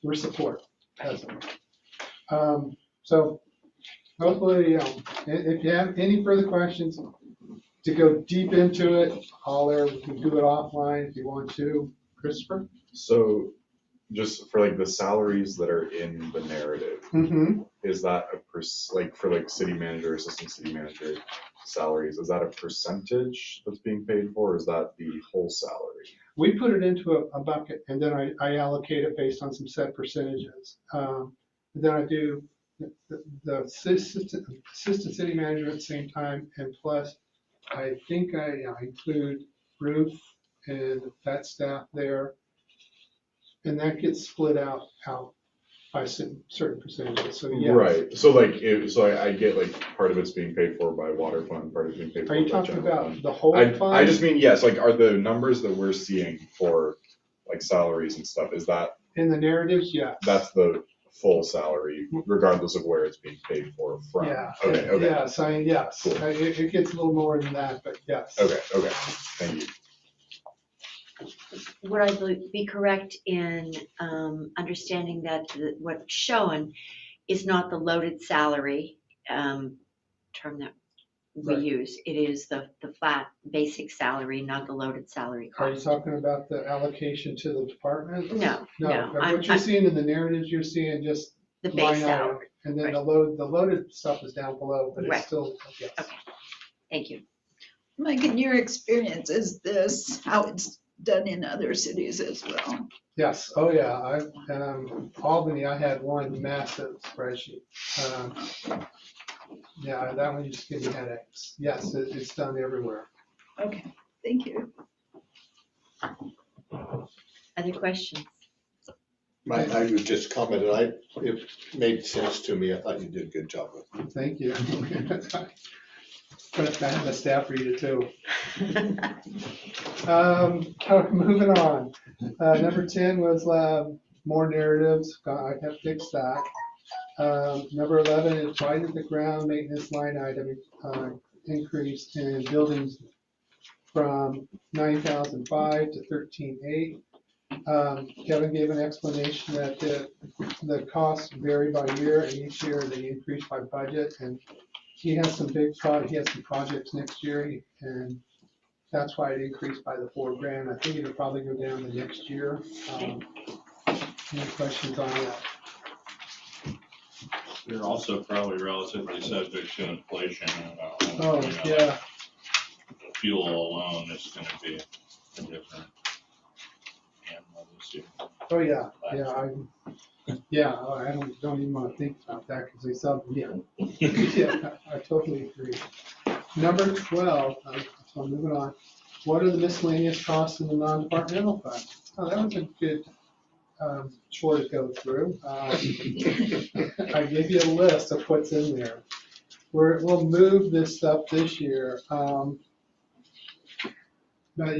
[SPEAKER 2] We're support. So hopefully, if you have any further questions, to go deep into it, holler. We can do it offline if you want to. Christopher?
[SPEAKER 6] So just for like the salaries that are in the narrative,
[SPEAKER 2] Mm-hmm.
[SPEAKER 6] is that like for like city manager, assistant city manager salaries, is that a percentage that's being paid for, or is that the whole salary?
[SPEAKER 2] We put it into a bucket, and then I allocate it based on some set percentages. Then I do the assistant city manager at the same time, and plus, I think I include Ruth and that staff there, and that gets split out by certain percentages. So yes.
[SPEAKER 6] Right, so like, I get like part of it's being paid for by water fund, part of it's being paid for
[SPEAKER 2] Are
[SPEAKER 6] by
[SPEAKER 2] you talking
[SPEAKER 6] general
[SPEAKER 2] about
[SPEAKER 6] fund.
[SPEAKER 2] the whole fund?
[SPEAKER 6] I just mean, yes, like, are the numbers that we're seeing for like salaries and stuff, is that,
[SPEAKER 2] In the narratives, yes.
[SPEAKER 6] that's the full salary, regardless of where it's being paid for from?
[SPEAKER 2] Yeah.
[SPEAKER 6] Okay,
[SPEAKER 2] Yes, yes.
[SPEAKER 6] Cool.
[SPEAKER 2] It gets a little more than that, but yes.
[SPEAKER 6] Okay, thank you.
[SPEAKER 4] Would I be correct in understanding that what's shown is not the loaded salary term that we
[SPEAKER 2] Right.
[SPEAKER 4] use? It is the flat basic salary, not the loaded salary
[SPEAKER 2] Are you
[SPEAKER 4] cost?
[SPEAKER 2] talking about the allocation to the department?
[SPEAKER 4] No, no.
[SPEAKER 2] What you're seeing in the narratives, you're seeing just
[SPEAKER 4] The
[SPEAKER 2] line
[SPEAKER 4] base
[SPEAKER 2] item,
[SPEAKER 4] salary.
[SPEAKER 2] and then
[SPEAKER 4] Right.
[SPEAKER 2] the loaded stuff is down below, but
[SPEAKER 4] Right.
[SPEAKER 2] it's still, yes.
[SPEAKER 4] Okay. Thank you.
[SPEAKER 8] Mike, in your experience, is this how it's done in other cities as well?
[SPEAKER 2] Yes, oh yeah, Albany, I had one massive spreadsheet. Yeah, that one used to give me headaches. Yes, it's done everywhere.
[SPEAKER 8] Okay, thank you.
[SPEAKER 4] Other questions?
[SPEAKER 3] I would just comment, it made sense to me. I thought you did a good job with it.
[SPEAKER 2] Thank you. But I have a staff read it too. Moving on. Number 10 was more narratives. I have fixed that. Number 11 is why did the ground maintenance line item increase in buildings from 9,005 to 13,800? Kevin gave an explanation that the costs vary by year, and each year they increase by budget. And he has some he has some projects next year, and that's why it increased by the $4,000. I think it'll probably go down the next year. Any questions on that?
[SPEAKER 11] They're also probably relatively subject to inflation.
[SPEAKER 2] Oh, yeah.
[SPEAKER 11] Fuel alone is gonna be a different animal this year.
[SPEAKER 2] Oh, yeah, I don't even want to think about that because they sub, yeah. Yeah, I totally agree. Number 12, so moving on. What are the miscellaneous costs in the non-departmental fund? Oh, that was a good chore to go through. I gave you a list of what's in there. We'll move this stuff this year. But,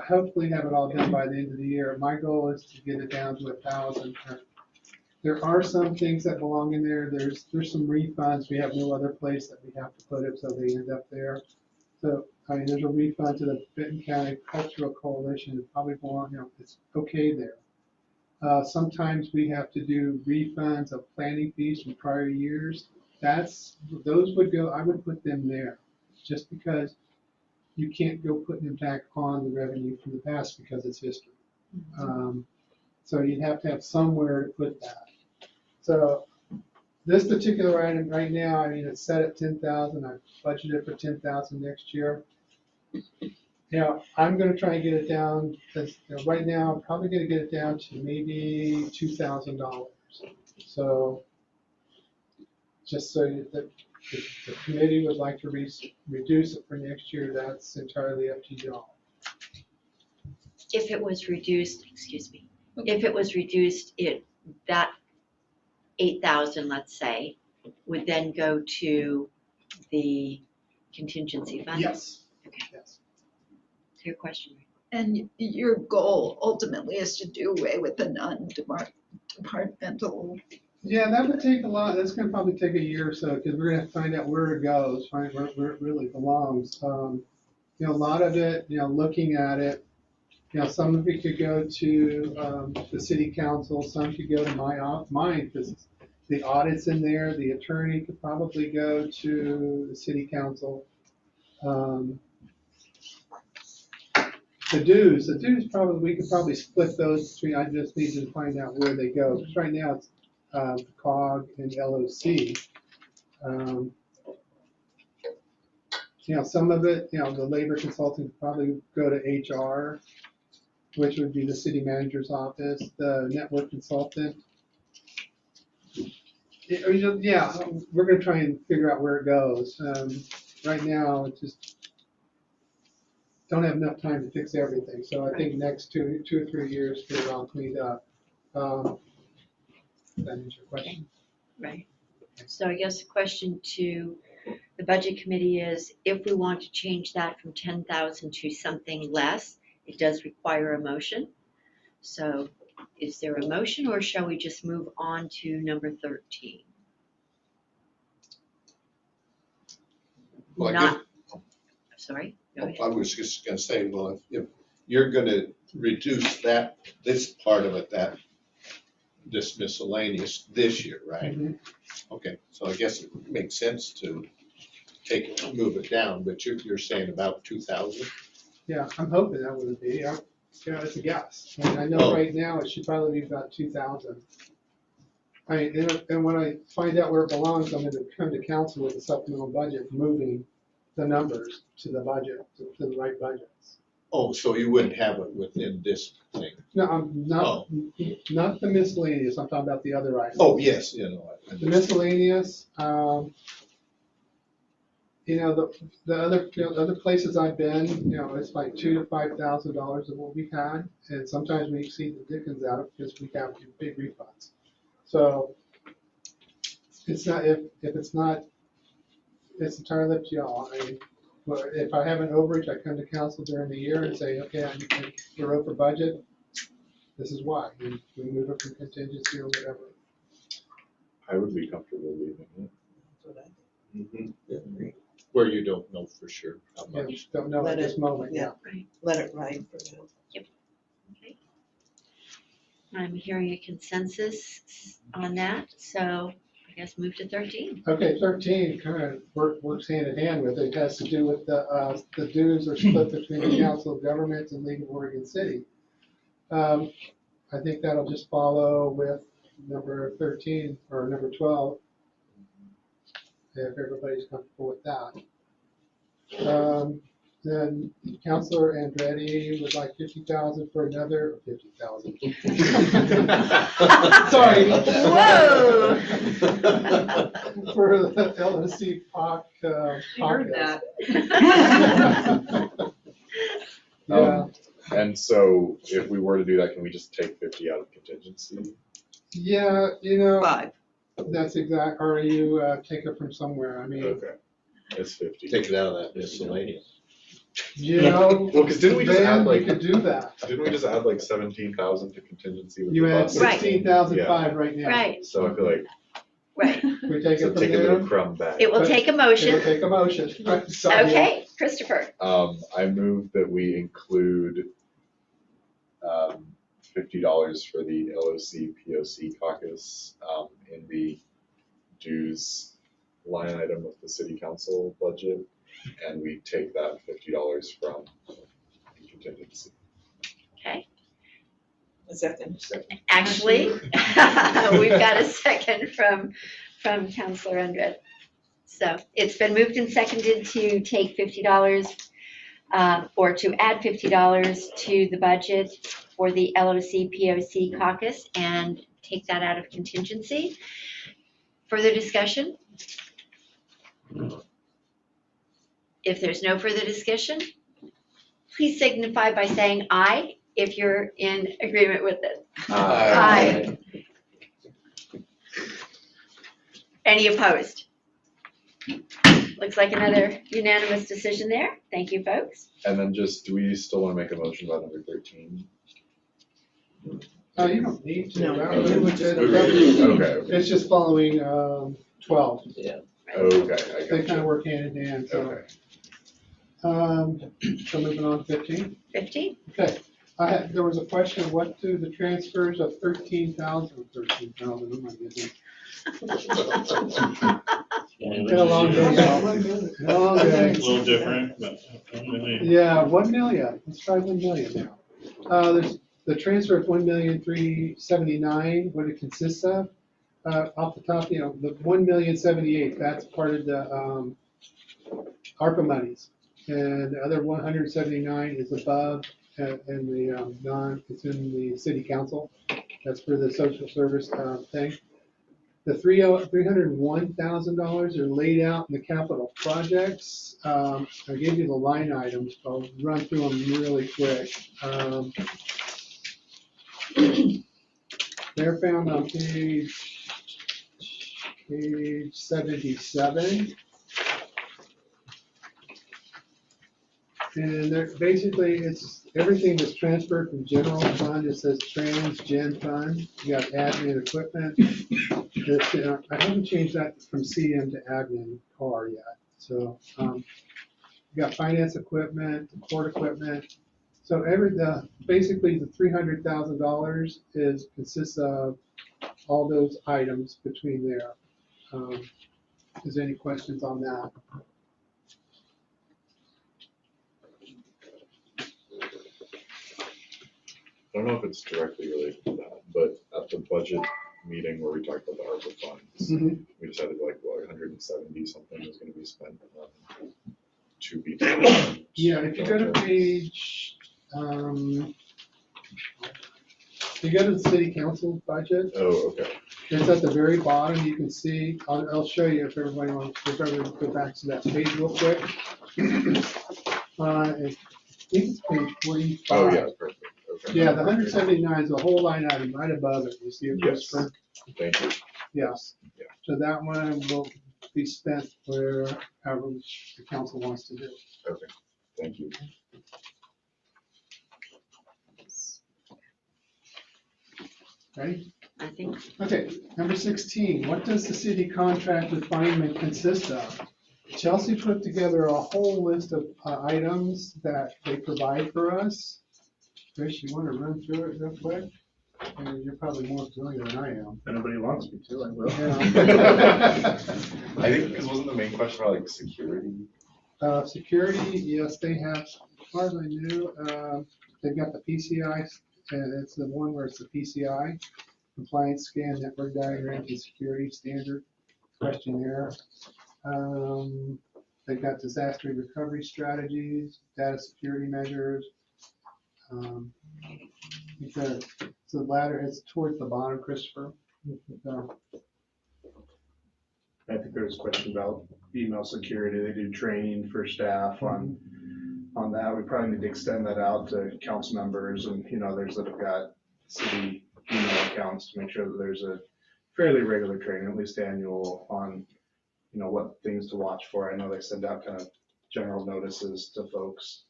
[SPEAKER 2] hopefully have it all done by the end of the year. My goal is to get it down to 1,000. There are some things that belong in there. There's some refunds. We have no other place that we have to put it, so they end up there. So, there's a refund to the Benton County Cultural Coalition. It probably belongs, it's okay there. Sometimes we have to do refunds of planning fees from prior years. Those would go, I would put them there, just because you can't go putting them back on the revenue from the past because it's history. So you'd have to have somewhere to put that. So this particular item right now, it's set at 10,000. I budgeted for 10,000 next year. I'm going to try and get it down, because right now I'm probably going to get it down to maybe $2,000. So just so that if the committee would like to reduce it for next year, that's entirely up to y'all.
[SPEAKER 4] If it was reduced, excuse me, if it was reduced, that 8,000, let's say, would then go to the contingency fund?
[SPEAKER 2] Yes.
[SPEAKER 4] Okay.
[SPEAKER 2] Yes.
[SPEAKER 4] To your question.
[SPEAKER 8] And your goal ultimately is to do away with the non-departmental.
[SPEAKER 2] Yeah, that would take a lot. That's gonna probably take a year or so, because we're gonna find out where it goes, find where it really belongs. You know, a lot of it, you know, looking at it, you know, some of it could go to the city council, some could go to mine, because the audit's in there. The attorney could probably go to the city council. The dues probably, we could probably split those between, I just need to find out where they go. Because right now it's COG and LOC. You know, some of it, you know, the labor consultant could probably go to HR, which would be the city manager's office, the network consultant. Yeah, we're gonna try and figure out where it goes. Right now, it's just don't have enough time to fix everything. So I think next two or 3 years, get it all cleaned up. That answers your question.
[SPEAKER 4] Right. So I guess the question to the budget committee is, if we want to change that from 10,000 to something less, it does require a motion. So is there a motion, or shall we just move on to number 13?
[SPEAKER 3] Well, I
[SPEAKER 4] Not, sorry, go ahead.
[SPEAKER 3] I was just gonna say, well, if you're gonna reduce this part of it, this miscellaneous this year, right?
[SPEAKER 2] Mhm.
[SPEAKER 3] Okay, so I guess it makes sense to move it down, but you're saying about 2,000?
[SPEAKER 2] Yeah, I'm hoping that would be. It's a guess. I mean, I know
[SPEAKER 3] Oh.
[SPEAKER 2] right now it should probably be about 2,000. I mean, and when I find out where it belongs, I'm gonna come to council with a supplemental budget, moving the numbers to the budget, to the right budgets.
[SPEAKER 3] Oh, so you wouldn't have it within this thing?
[SPEAKER 2] No, I'm not the miscellaneous, I'm talking about the other items.
[SPEAKER 3] Oh, yes, you know.
[SPEAKER 2] The miscellaneous, you know, the other places I've been, you know, it's like $2,000 to $5,000 of what we've had, and sometimes we exceed the dickens out of it because we have big refunds. So it's not, if it's not, it's entirely up to y'all. I mean, if I have an overage, I come to council during the year and say, okay, we're over budget. This is why. We move it from contingency or whatever.
[SPEAKER 6] I would be comfortable leaving it.
[SPEAKER 3] Mhm. Where you don't know for sure how
[SPEAKER 2] Yeah,
[SPEAKER 3] much.
[SPEAKER 2] just don't know at this moment.
[SPEAKER 12] Yeah,
[SPEAKER 4] Right.
[SPEAKER 12] let it ride for now.
[SPEAKER 4] Okay. I'm hearing a consensus on that, so I guess move to 13.
[SPEAKER 2] Okay, 13 kind of works hand in hand with it. It has to do with the dues are split between the Council of Governments and League of Oregon City. I think that'll just follow with number 13 or number 12, if everybody's comfortable with that. Then Councilor Andretti would like 50,000 for another 50,000. Sorry.
[SPEAKER 4] Whoa.
[SPEAKER 2] For the LOC POC.
[SPEAKER 1] I heard that.
[SPEAKER 2] Yeah.
[SPEAKER 6] And so if we were to do that, can we just take 50 out of contingency?
[SPEAKER 2] Yeah, you know,
[SPEAKER 8] 5.
[SPEAKER 2] that's exact, or you take it from somewhere, I mean,
[SPEAKER 6] Okay, it's 50.
[SPEAKER 3] Take it out of that miscellaneous.
[SPEAKER 2] you know.
[SPEAKER 6] Well, 'cause didn't we just
[SPEAKER 2] then
[SPEAKER 6] add, like-
[SPEAKER 2] You could do that.
[SPEAKER 6] Didn't we just add like 17,000 to contingency with
[SPEAKER 2] You
[SPEAKER 6] the
[SPEAKER 2] add
[SPEAKER 6] bus?
[SPEAKER 4] Right.
[SPEAKER 2] 16,005 right now.
[SPEAKER 4] Right,
[SPEAKER 6] So I feel like,
[SPEAKER 4] right.
[SPEAKER 2] We take
[SPEAKER 6] so
[SPEAKER 2] it from
[SPEAKER 6] take a little
[SPEAKER 2] there.
[SPEAKER 6] crumb back.
[SPEAKER 4] It will take a
[SPEAKER 2] It will
[SPEAKER 4] motion.
[SPEAKER 2] take a motion. Sorry.
[SPEAKER 4] Okay, Christopher.
[SPEAKER 6] I move that we include $50 for the LOC POC caucus in the dues line item of the city council budget, and we take that $50 from the contingency.
[SPEAKER 4] Okay,
[SPEAKER 12] A second.
[SPEAKER 4] actually, we've got a second from Councilor Undred. So it's been moved and seconded to take $50 or to add $50 to the budget for the LOC POC caucus and take that out of contingency. Further discussion? If there's no further discussion, please signify by saying aye if you're in agreement with it. Aye. Any opposed? Looks like another unanimous decision there. Thank you, folks.
[SPEAKER 6] And then just, do we still want to make a motion about number 13?
[SPEAKER 2] You don't need to.
[SPEAKER 12] No.
[SPEAKER 6] Okay.
[SPEAKER 2] It's just following 12.
[SPEAKER 6] Okay, I
[SPEAKER 2] They
[SPEAKER 6] got
[SPEAKER 2] kind of
[SPEAKER 6] you.
[SPEAKER 2] work hand in hand, so.
[SPEAKER 6] Okay.
[SPEAKER 2] So moving on to 15.
[SPEAKER 4] 15?
[SPEAKER 2] Okay, there was a question, what do the transfers of 13,000, oh my goodness. Been a long day, y'all. Long
[SPEAKER 11] A
[SPEAKER 2] day.
[SPEAKER 11] little different, but.
[SPEAKER 2] Yeah, 1 million, let's try 1 million now. There's the transfer of 1,379,000, what it consists of. Off the top, the 1,078,000, that's part of the ARPA monies. And the other 179 is above in the it's in the city council. That's for the social service thing. The $301,000 are laid out in the capital projects. I gave you the line items, I'll run through them really quick. They're found on page 77. And they're basically, it's everything that's transferred from general fund. It says gen fund. You got admin equipment. I haven't changed that from CM to admin car yet. So you got finance equipment, court equipment. So basically the $300,000 consists of all those items between there. Is there any questions on that?
[SPEAKER 6] I don't know if it's directly related to that, but at the budget meeting where we talked about the ARPA funds, we decided like, 170 something was gonna be spent on to be done.
[SPEAKER 2] Yeah, if you go to page, if you go to the city council budget,
[SPEAKER 6] Oh, okay.
[SPEAKER 2] it's at the very bottom, you can see, I'll show you if everybody wants, if everybody go back to that page real quick. I think it's page 45.
[SPEAKER 6] Oh, yeah, perfect. Okay.
[SPEAKER 2] Yeah, the 179 is a whole line item right above it, you see it?
[SPEAKER 6] Yes. Thank you.
[SPEAKER 2] Yes.
[SPEAKER 6] Yeah.
[SPEAKER 2] So that one will be spent wherever the council wants to do.
[SPEAKER 6] Okay, thank you.
[SPEAKER 2] Ready?
[SPEAKER 4] I think.
[SPEAKER 2] Okay, number 16, what does the city contract refinement consist of? Chelsea put together a whole list of items that they provide for us. Chris, you want to run through it real quick? And you're probably more familiar than I am.
[SPEAKER 9] If anybody wants me to, I will.
[SPEAKER 2] Yeah.
[SPEAKER 6] I think, because wasn't the main question about like security?
[SPEAKER 2] Security, yes, they have, as far as I knew, they've got the PCI, and it's the one where it's the PCI, compliance scan, network diagram, and security standard questionnaire. They've got disaster recovery strategies, data security measures. It's the latter, it's towards the bottom, Christopher.
[SPEAKER 9] I think there was a question about email security. They do training for staff on that. We probably need to extend that out to council members and, others that have got city email accounts to make sure that there's a fairly regular training, at least annual, on, what things to watch for. I know they send out kind of general notices to folks.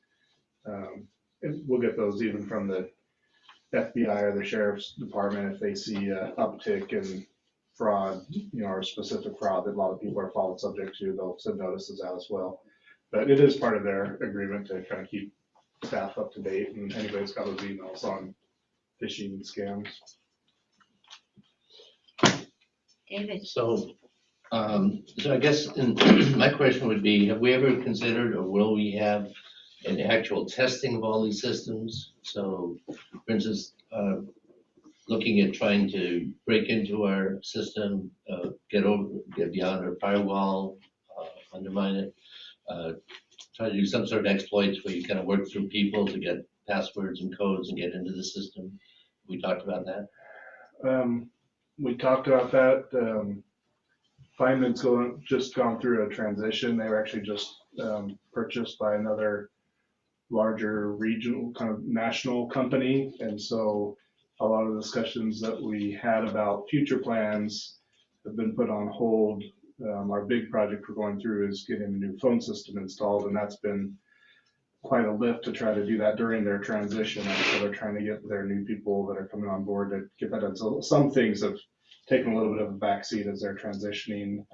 [SPEAKER 9] And we'll get those even from the FBI or the sheriff's department if they see an uptick in fraud, or specific fraud that a lot of people are falling subject to, they'll send notices out as well. But it is part of their agreement to kind of keep staff up to date, and anybody's got those emails on phishing scams.
[SPEAKER 4] David?
[SPEAKER 10] So I guess my question would be, have we ever considered or will we have an actual testing of all these systems? So for instance, looking at trying to break into our system, get beyond our firewall, undermine it, try to do some sort of exploits where you kind of work through people to get passwords and codes and get into the system. We talked about that.
[SPEAKER 9] We talked about that. Feynman's just gone through a transition. They were actually just purchased by another larger regional, kind of national company. And so a lot of discussions that we had about future plans have been put on hold. Our big project we're going through is getting a new phone system installed, and that's been quite a lift to try to do that during their transition. And so they're trying to get their new people that are coming on board to get that done. So some things have taken a little bit of a backseat as they're transitioning.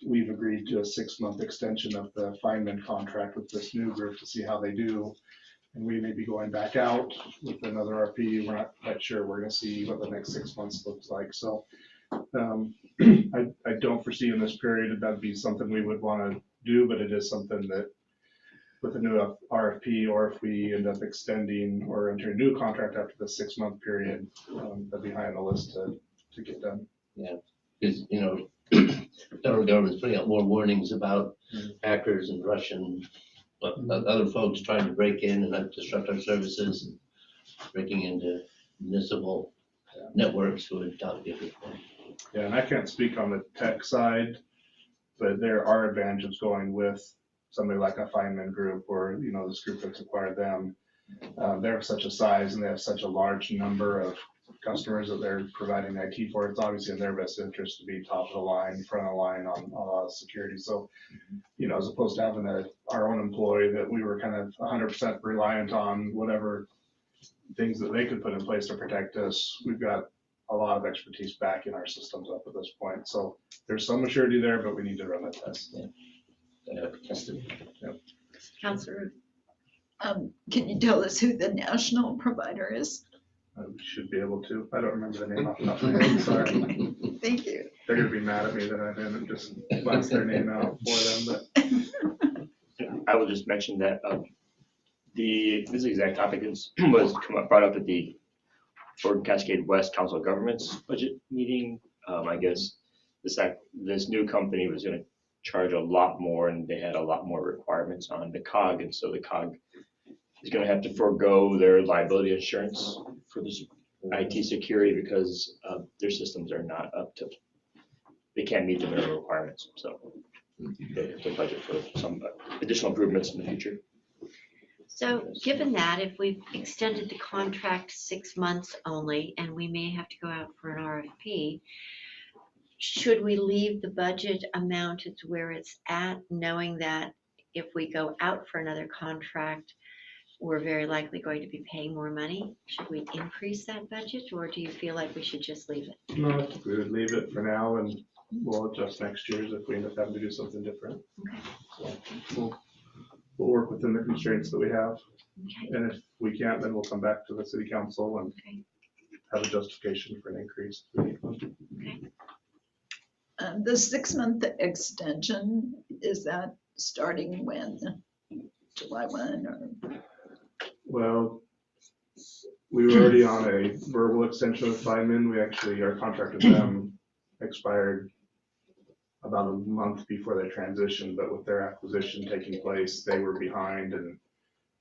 [SPEAKER 9] We've agreed to a 6-month extension of the Feynman contract with this new group to see how they do. And we may be going back out with another RP. We're not quite sure. We're gonna see what the next 6 months looks like. So I don't foresee in this period that'd be something we would wanna do, but it is something that with a new RFP, or if we end up extending or entering a new contract after the 6-month period, that'd be high on the list to get done.
[SPEAKER 10] Yeah, because, federal government's putting out more warnings about hackers and Russian, other folks trying to break in and disrupt our services, and breaking into municipal networks who would not be a good thing.
[SPEAKER 9] Yeah, and I can't speak on the tech side, but there are advantages going with somebody like a Feynman group, or, this group that's acquired them. They're such a size and they have such a large number of customers that they're providing IT for. It's obviously in their best interest to be top of the line, front of the line on security. So, as opposed to having our own employee that we were kind of 100% reliant on whatever things that they could put in place to protect us, we've got a lot of expertise back in our systems up at this point. So there's some maturity there, but we need to run a test.
[SPEAKER 10] Tested.
[SPEAKER 4] Counselor,
[SPEAKER 8] Can you tell us who the national provider is?
[SPEAKER 9] I should be able to. I don't remember the name off the top of my head, sorry.
[SPEAKER 8] Thank you.
[SPEAKER 9] They're gonna be mad at me that I didn't just blast their name out for them, but
[SPEAKER 13] I will just mention that this exact topic was brought up at the Fort Cascade West Council of Governments budget meeting. I guess this new company was gonna charge a lot more, and they had a lot more requirements on the COG, and so the COG is gonna have to forego their liability insurance for this IT security because their systems are not they can't meet the minimum requirements, so they have to budget for some additional improvements in the future.
[SPEAKER 4] so given that, if we've extended the contract 6 months only, and we may have to go out for an RFP, should we leave the budget amount at where it's at, knowing that if we go out for another contract, we're very likely going to be paying more money? Should we increase that budget, or do you feel like we should just leave it?
[SPEAKER 9] no, I think we would leave it for now, and we'll adjust next year's if we end up having to do something different.
[SPEAKER 4] Okay.
[SPEAKER 9] So we'll work within the constraints that we have,
[SPEAKER 4] Okay.
[SPEAKER 9] and if we can't, then we'll come back to the city council and
[SPEAKER 4] Okay.
[SPEAKER 9] have a justification for an increase. if we need one.
[SPEAKER 4] Okay.
[SPEAKER 8] The 6-month extension, is that starting when? July 1 or?
[SPEAKER 9] Well, we were already on a verbal extension with Feynman. Our contract with them expired about a month before they transitioned, but with their acquisition taking place, they were behind and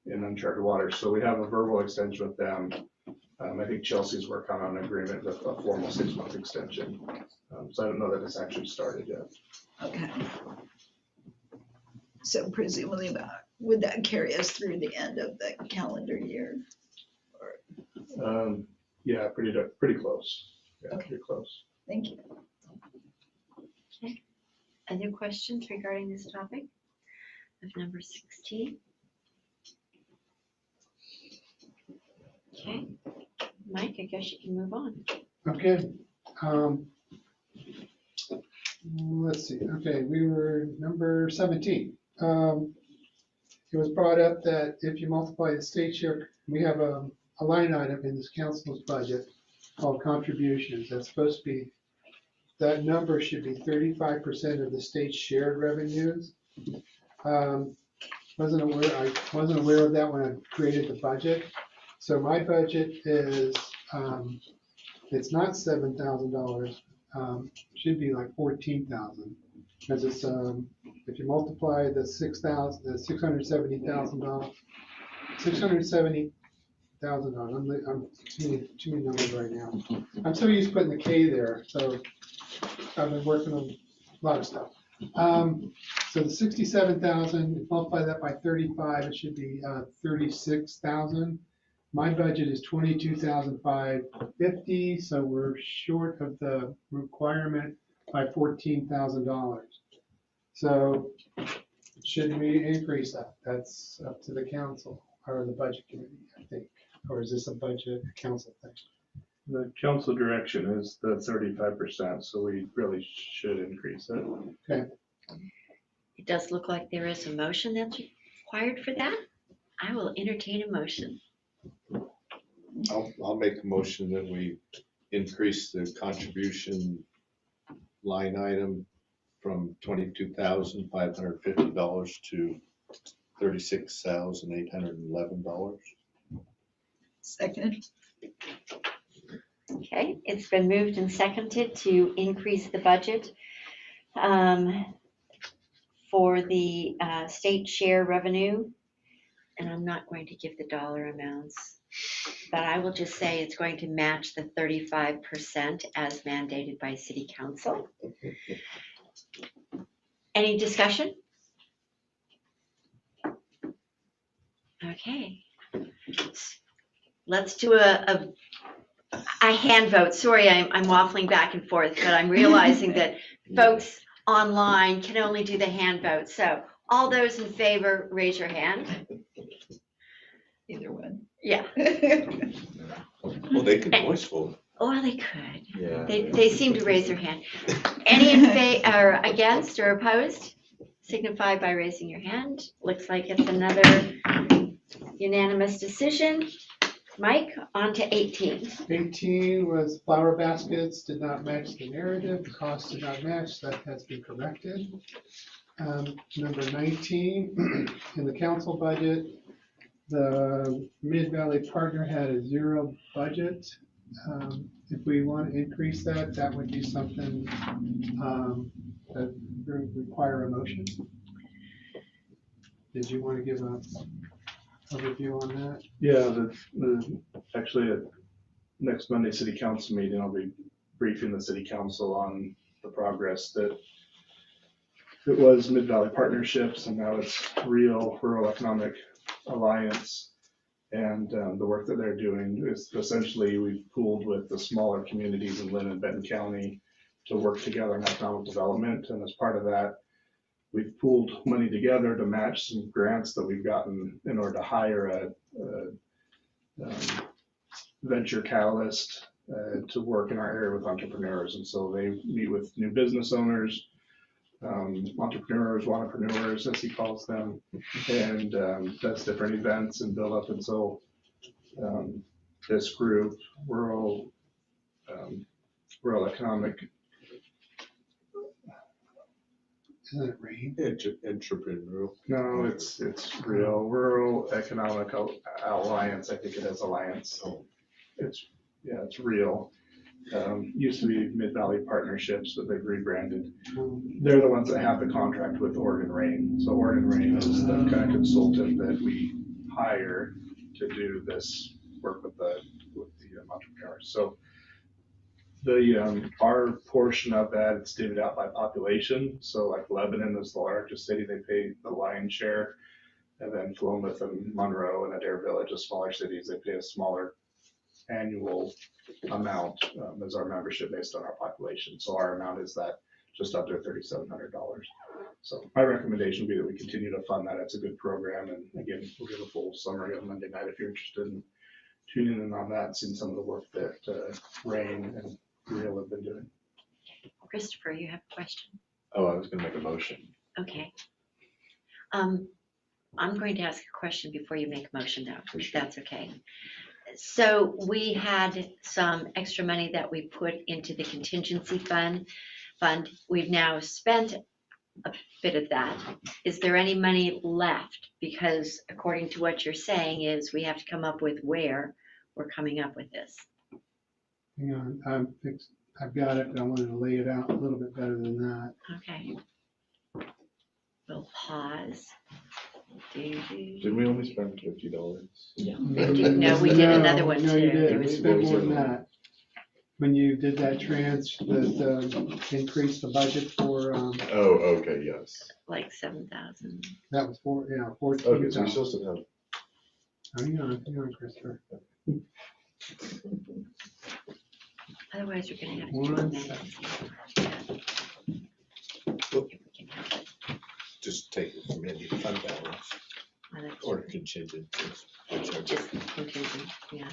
[SPEAKER 9] in uncharted waters. So we have a verbal extension with them. I think Chelsea's working on an agreement with a formal 6-month extension. So I don't know that it's actually started yet.
[SPEAKER 8] Okay. So presumably, would that carry us through the end of the calendar year?
[SPEAKER 9] Yeah, pretty close. Yeah,
[SPEAKER 8] Okay.
[SPEAKER 9] pretty close.
[SPEAKER 8] Thank you.
[SPEAKER 4] Okay. Other questions regarding this topic of number 16? Okay, Mike, I guess you can move on.
[SPEAKER 2] Okay. Let's see. Okay, we were number 17. It was brought up that if you multiply the state share, we have a line item in this council's budget called contributions. That's supposed to be, that number should be 35% of the state's shared revenues. I wasn't aware of that when I created the budget. So my budget is, it's not $7,000, should be like $14,000. Because it's, if you multiply the $670,000, I'm seeing too many numbers right now. I'm so used to putting the K there, so I've been working on a lot of stuff. So the 67,000, multiply that by 35, it should be 36,000. My budget is 22,550, so we're short of the requirement by $14,000. So should we increase that? That's up to the council or the budget committee, I think. Or is this a budget council thing?
[SPEAKER 9] The council direction is the 35%, so we really should increase it.
[SPEAKER 2] Okay.
[SPEAKER 4] It does look like there is a motion that's required for that. I will entertain a motion.
[SPEAKER 3] I'll make a motion that we increase the contribution line item from $22,550 to $36,811.
[SPEAKER 8] Second.
[SPEAKER 4] Okay, it's been moved and seconded to increase the budget for the state share revenue. And I'm not going to give the dollar amounts, but I will just say it's going to match the 35% as mandated by city council. Any discussion? Okay. Let's do a hand vote. Sorry, I'm waffling back and forth, but I'm realizing that folks online can only do the hand vote. So all those in favor, raise your hand.
[SPEAKER 8] Either one.
[SPEAKER 4] Yeah.
[SPEAKER 3] Well, they can voice vote.
[SPEAKER 4] Or they could.
[SPEAKER 6] Yeah.
[SPEAKER 4] They seem to raise their hand. Any in favor or against or opposed? Signify by raising your hand. Looks like it's another unanimous decision. Mike, on to 18.
[SPEAKER 2] 18 was flower baskets, did not match the narrative, the cost did not match, that has been corrected. Number 19, in the council budget, the Mid-Valley Partner had a 0 budget. If we want to increase that, that would be something that would require a motion. Did you want to give a overview on that?
[SPEAKER 9] Yeah, actually at next Monday city council meeting, I'll be briefing the city council on the progress that it was Mid-Valley Partnerships and now it's Real Rural Economic Alliance. And the work that they're doing is essentially we've pooled with the smaller communities in Lynn and Benton County to work together on economic development. And as part of that, we've pooled money together to match some grants that we've gotten in order to hire a venture catalyst to work in our area with entrepreneurs. And so they meet with new business owners, entrepreneurs, as he calls them, and does different events and build up. And so this group, Rural Economic.
[SPEAKER 2] Isn't it rain?
[SPEAKER 3] Entrepreneurial.
[SPEAKER 9] No, it's Real Rural Economic Alliance. I think it has Alliance. It's Real. Used to be Mid-Valley Partnerships, but they've rebranded. They're the ones that have the contract with Oregon Rain. So Oregon Rain is the kind of consultant that we hire to do this work with the entrepreneurs. So our portion of that, it's divvied out by population. So like Lebanon is the largest city, they pay the lion's share. And then Philomath and Monroe and Adair Village, the smaller cities, they pay a smaller annual amount as our membership based on our population. So our amount is that just under $3,700. So my recommendation would be that we continue to fund that. It's a good program. And again, we'll give a full summary on Monday night if you're interested in tuning in on that and seeing some of the work that Rain and Real have been doing.
[SPEAKER 4] Christopher, you have a question?
[SPEAKER 6] Oh, I was gonna make a motion.
[SPEAKER 4] Okay. I'm going to ask a question before you make a motion though, if that's okay. So we had some extra money that we put into the contingency fund. We've now spent a bit of that. Is there any money left? Because according to what you're saying is we have to come up with where we're coming up with this.
[SPEAKER 2] Hang on, I've got it, but I wanted to lay it out a little bit better than that.
[SPEAKER 4] Okay. We'll pause.
[SPEAKER 6] Did we only spend $50?
[SPEAKER 4] No, we did another one
[SPEAKER 2] No,
[SPEAKER 4] too.
[SPEAKER 2] you
[SPEAKER 4] There
[SPEAKER 2] did, we
[SPEAKER 4] was-
[SPEAKER 2] spent more than that. when you did that increase the budget for,
[SPEAKER 6] Oh, okay, yes.
[SPEAKER 4] Like 7,000.
[SPEAKER 2] that was for, yeah,
[SPEAKER 6] Okay,
[SPEAKER 2] 14,000.
[SPEAKER 6] so we still should have,
[SPEAKER 2] Hang on, Christopher.
[SPEAKER 4] Otherwise, you're gonna have to.
[SPEAKER 2] One
[SPEAKER 4] amend.
[SPEAKER 3] Just take it from any fund balance
[SPEAKER 4] Well, that's
[SPEAKER 3] or contingencies, whichever.
[SPEAKER 4] just contingent, yeah.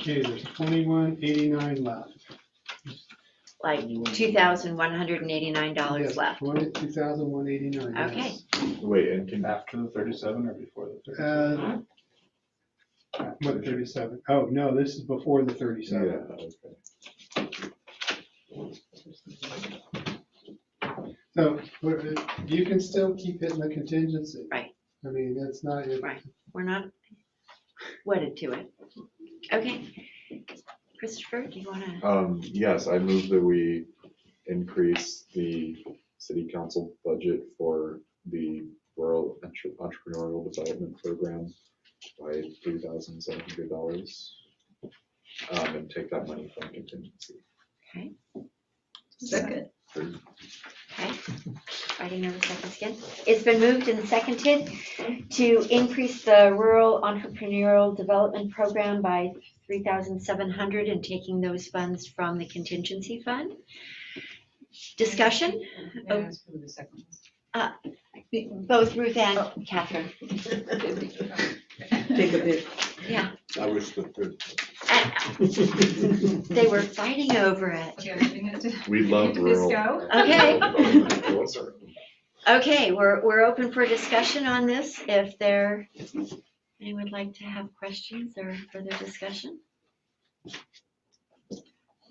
[SPEAKER 2] Okay, there's 2189 left.
[SPEAKER 4] Like $2,189
[SPEAKER 2] Yes,
[SPEAKER 4] left.
[SPEAKER 2] 2,189.
[SPEAKER 4] Okay.
[SPEAKER 6] wait, and can,
[SPEAKER 9] After the 37 or before the 37?
[SPEAKER 2] What, 37? Oh, no, this is before the 37.
[SPEAKER 6] yeah, okay.
[SPEAKER 2] So you can still keep hitting the contingency.
[SPEAKER 4] Right.
[SPEAKER 2] I mean, it's not.
[SPEAKER 4] Right. We're not wedded to it. Okay. Christopher, do you wanna?
[SPEAKER 6] Yes, I move that we increase the city council budget for the rural entrepreneurial development program by $3,700. And take that money from contingency.
[SPEAKER 4] Okay.
[SPEAKER 8] Second.
[SPEAKER 4] Okay, writing down the seconds again. It's been moved and seconded to increase the rural entrepreneurial development program by $3,700 and taking those funds from the contingency fund. Discussion?
[SPEAKER 1] Yeah, it's for the second one.
[SPEAKER 4] Both Ruth and Catherine.
[SPEAKER 12] Take a bit.
[SPEAKER 4] Yeah,
[SPEAKER 3] I wish the third.
[SPEAKER 4] they were fighting over it.
[SPEAKER 1] Okay, leaving it to.
[SPEAKER 6] We love
[SPEAKER 1] Let's
[SPEAKER 6] rural.
[SPEAKER 1] go.
[SPEAKER 4] Okay.
[SPEAKER 6] Development.
[SPEAKER 4] Okay, we're open for discussion on this. If anyone would like to have questions or further discussion?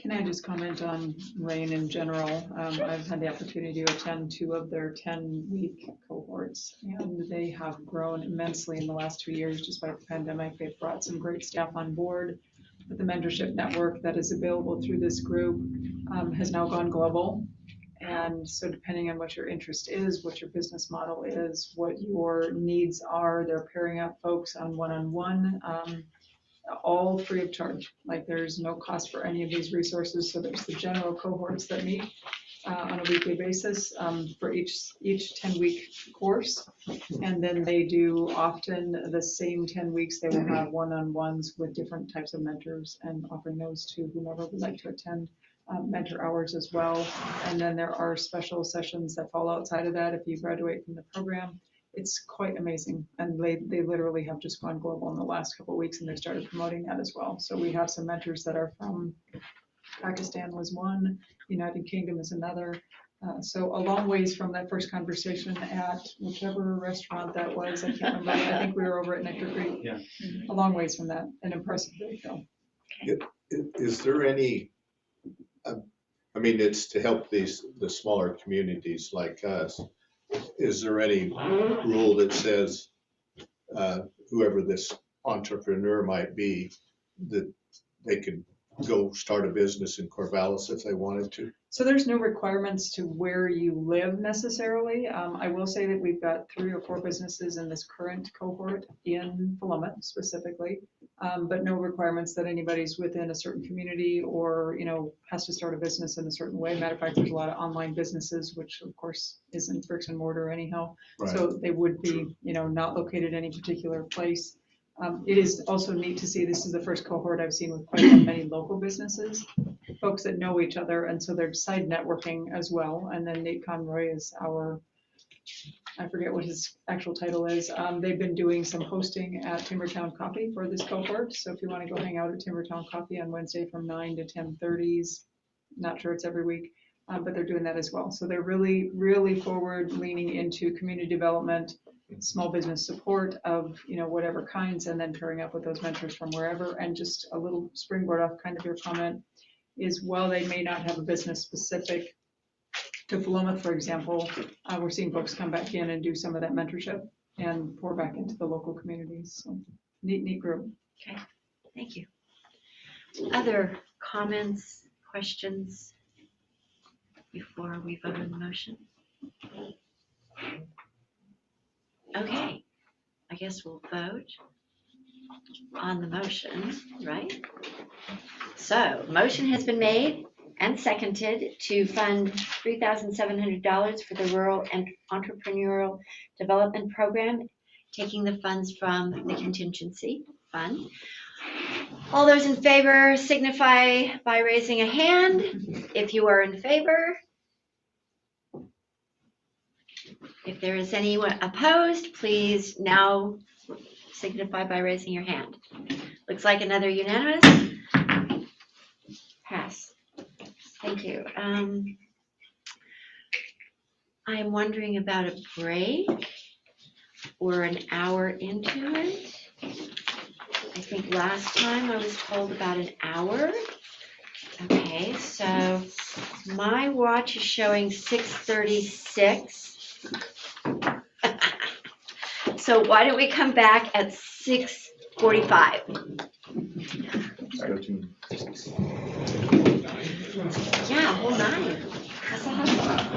[SPEAKER 5] Can I just comment on RAIN in general? I've had the opportunity to attend 2 of their 10-week cohorts, and they have grown immensely in the last 2 years despite the pandemic. They've brought some great staff on board. But the mentorship network that is available through this group has now gone global. And so depending on what your interest is, what your business model is, what your needs are, they're pairing up folks on one-on-one, all free of charge. Like there's no cost for any of these resources. So there's the general cohorts that meet on a weekly basis for each 10-week course. And then they do often the same 10 weeks, they will have one-on-ones with different types of mentors and offering those to whomever would like to attend. Mentor hours as well. And then there are special sessions that fall outside of that if you graduate from the program. It's quite amazing. And they literally have just gone global in the last couple of weeks and they started promoting that as well. So we have some mentors that are from Pakistan was one, United Kingdom is another. So a long ways from that first conversation at whichever restaurant that was, I can't remember. I think we were over at Nectar Creek.
[SPEAKER 9] Yeah.
[SPEAKER 5] A long ways from that, an impressive day though.
[SPEAKER 3] Is there any, I mean, it's to help the smaller communities like us. Is there any rule that says whoever this entrepreneur might be, that they could go start a business in Corvallis if they wanted to?
[SPEAKER 5] So there's no requirements to where you live necessarily. I will say that we've got 3 or 4 businesses in this current cohort in Philomath specifically, but no requirements that anybody's within a certain community or, has to start a business in a certain way. Matter of fact, there's a lot of online businesses, which of course isn't bricks and mortar anyhow.
[SPEAKER 3] Right.
[SPEAKER 5] So they would be, not located in any particular place. It is also neat to see, this is the first cohort I've seen with quite many local businesses, folks that know each other, and so they're side networking as well. And then Nate Conroy is I forget what his actual title is. They've been doing some hosting at Timbertown Coffee for this cohort. So if you want to go hang out at Timbertown Coffee on Wednesday from 9 to 10:30, not sure it's every week, but they're doing that as well. So they're really, really forward leaning into community development, small business support of whatever kinds, and then pairing up with those mentors from wherever. And just a little springboard off kind of your comment is, while they may not have a business specific to Philomath, for example, we're seeing folks come back in and do some of that mentorship and pour back into the local communities. So neat group.
[SPEAKER 4] Okay, thank you. Other comments, questions before we vote on the motion? Okay, I guess we'll vote on the motion, right? So, motion has been made and seconded to fund $3,700 for the Rural and Entrepreneurial Development Program, taking the funds from the contingency fund. All those in favor signify by raising a hand. If you are in favor. If there is anyone opposed, please now signify by raising your hand. Looks like another unanimous. Pass. Thank you. I am wondering about a break or an hour into it. I think last time I was told about an hour. Okay, so my watch is showing 6:36. So why don't we come back at 6:45? Yeah, whole nine. That's a hustle.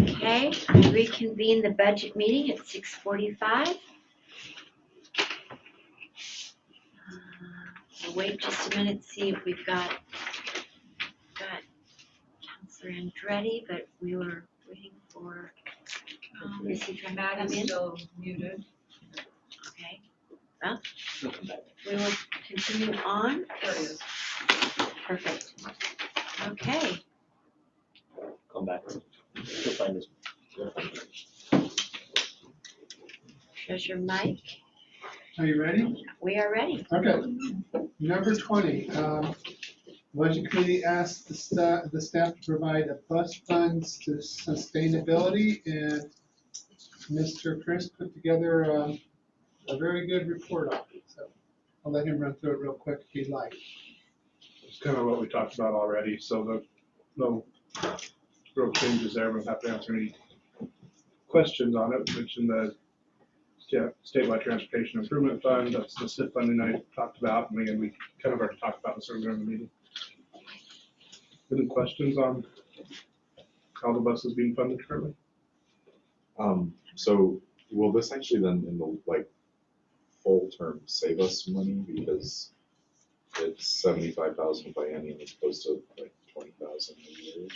[SPEAKER 4] Okay, we reconvene the budget meeting at 6:45. We'll wait just a minute, see if we've got Counselor Andretti, but we were waiting for, is he trying to
[SPEAKER 1] Matt
[SPEAKER 4] come
[SPEAKER 1] is
[SPEAKER 4] in?
[SPEAKER 1] still muted.
[SPEAKER 4] Okay, well, we will continue on.
[SPEAKER 1] There he is.
[SPEAKER 4] Perfect. Okay,
[SPEAKER 13] Come back. You'll find this.
[SPEAKER 4] Treasurer Mike,
[SPEAKER 2] Are you ready?
[SPEAKER 4] we are ready.
[SPEAKER 2] Okay. Number 20, Budget Committee asked the staff to provide a bus funds to sustainability, and Mr. Chris put together a very good report on it. So I'll let him run through it real quick if he'd like.
[SPEAKER 9] It's kind of what we talked about already, so no real changes there. We'll have to answer any questions on it. Mentioned the Statewide Transportation Improvement Fund, that's the SIF funding I talked about, and again, we kind of already talked about this earlier in the meeting. Any questions on how the bus is being funded currently?
[SPEAKER 6] So will this actually then in the full term save us money because it's 75,000 biennium as opposed to 20,000 a year?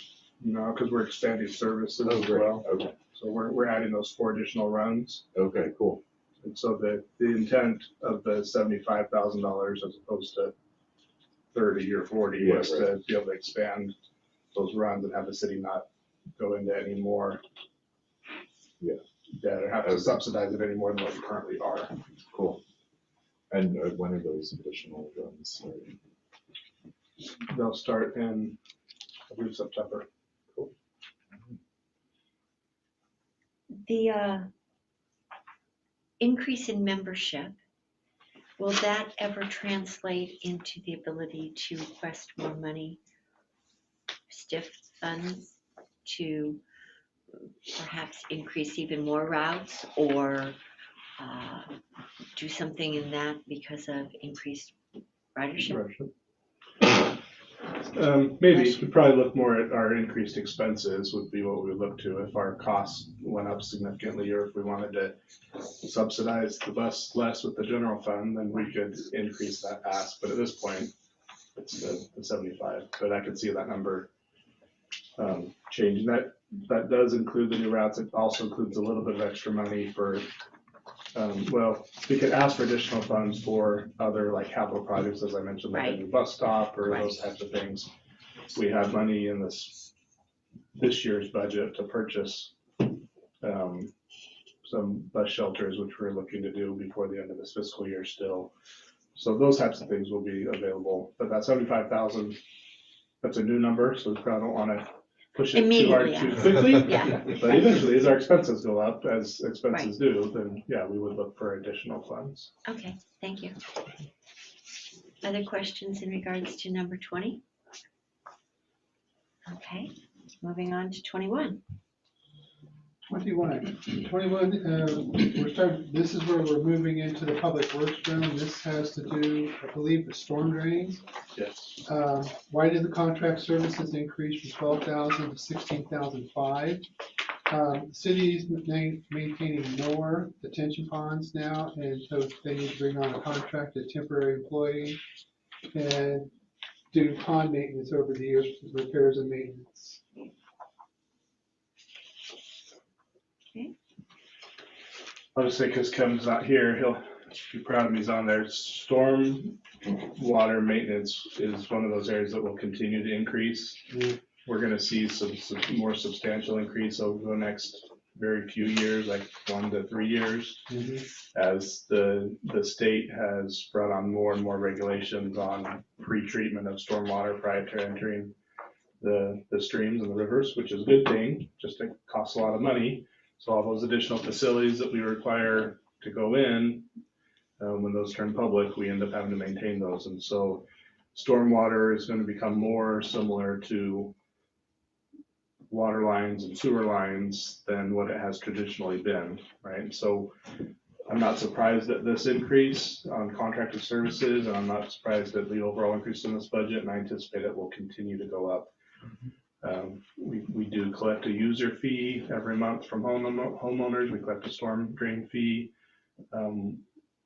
[SPEAKER 9] No, because we're expanding services as
[SPEAKER 6] great.
[SPEAKER 9] well.
[SPEAKER 6] Okay.
[SPEAKER 9] So we're adding those 4 additional runs.
[SPEAKER 6] Okay, cool.
[SPEAKER 9] And so the intent of the $75,000 as opposed to 30 or 40
[SPEAKER 6] Yeah,
[SPEAKER 9] was to be able to expand those runs and have the city not go into any more.
[SPEAKER 6] Yeah.
[SPEAKER 9] Or have to subsidize it any more than what we currently are.
[SPEAKER 6] Cool. And when are those additional runs starting?
[SPEAKER 9] They'll start in, I believe, September.
[SPEAKER 4] The increase in membership, will that ever translate into the ability to request more money, STIF funds, to perhaps increase even more routes or do something in that because of increased ridership?
[SPEAKER 9] Maybe, we'd probably look more at our increased expenses would be what we would look to if our costs went up significantly, or if we wanted to subsidize the bus less with the general fund, then we could increase that ask, but at this point, it's the 75, but I could see that number changing. That does include the new routes. It also includes a little bit of extra money for we could ask for additional funds for other capital projects, as I mentioned, like a new bus stop or those types of things. We have money in this year's budget to purchase some bus shelters, which we're looking to do before the end of this fiscal year still. So those types of things will be available, but that 75,000, that's a new number, so we probably don't want to push it too hard too quickly.
[SPEAKER 4] Yeah.
[SPEAKER 9] But eventually, as our expenses go up, as expenses do, then yeah, we would look for additional funds.
[SPEAKER 4] Okay, thank you. Other questions in regards to number 20? Okay, moving on to 21.
[SPEAKER 2] 21, this is where we're moving into the public works realm. This has to do, I believe, with storm drains.
[SPEAKER 9] Yes.
[SPEAKER 2] Why did the contract services increase from 12,000 to 16,005? The city's maintaining more detention ponds now, and so they need to bring on a contracted temporary employee and do pond maintenance over the years, repairs and maintenance.
[SPEAKER 9] I'll just say, because Kevin's not here, he'll be proud of me, he's on there. Storm water maintenance is one of those areas that will continue to increase. We're gonna see some more substantial increase over the next very few years, like 1 to 3 years, as the state has brought on more and more regulations on pre-treatment of stormwater prior to entering the streams and the rivers, which is a good thing, just it costs a lot of money. So all those additional facilities that we require to go in, when those turn public, we end up having to maintain those. And so stormwater is going to become more similar to water lines and sewer lines than what it has traditionally been, right? So I'm not surprised at this increase on contracted services, and I'm not surprised at the overall increase in this budget, and I anticipate it will continue to go up. We do collect a user fee every month from homeowners. We collect a storm drain fee.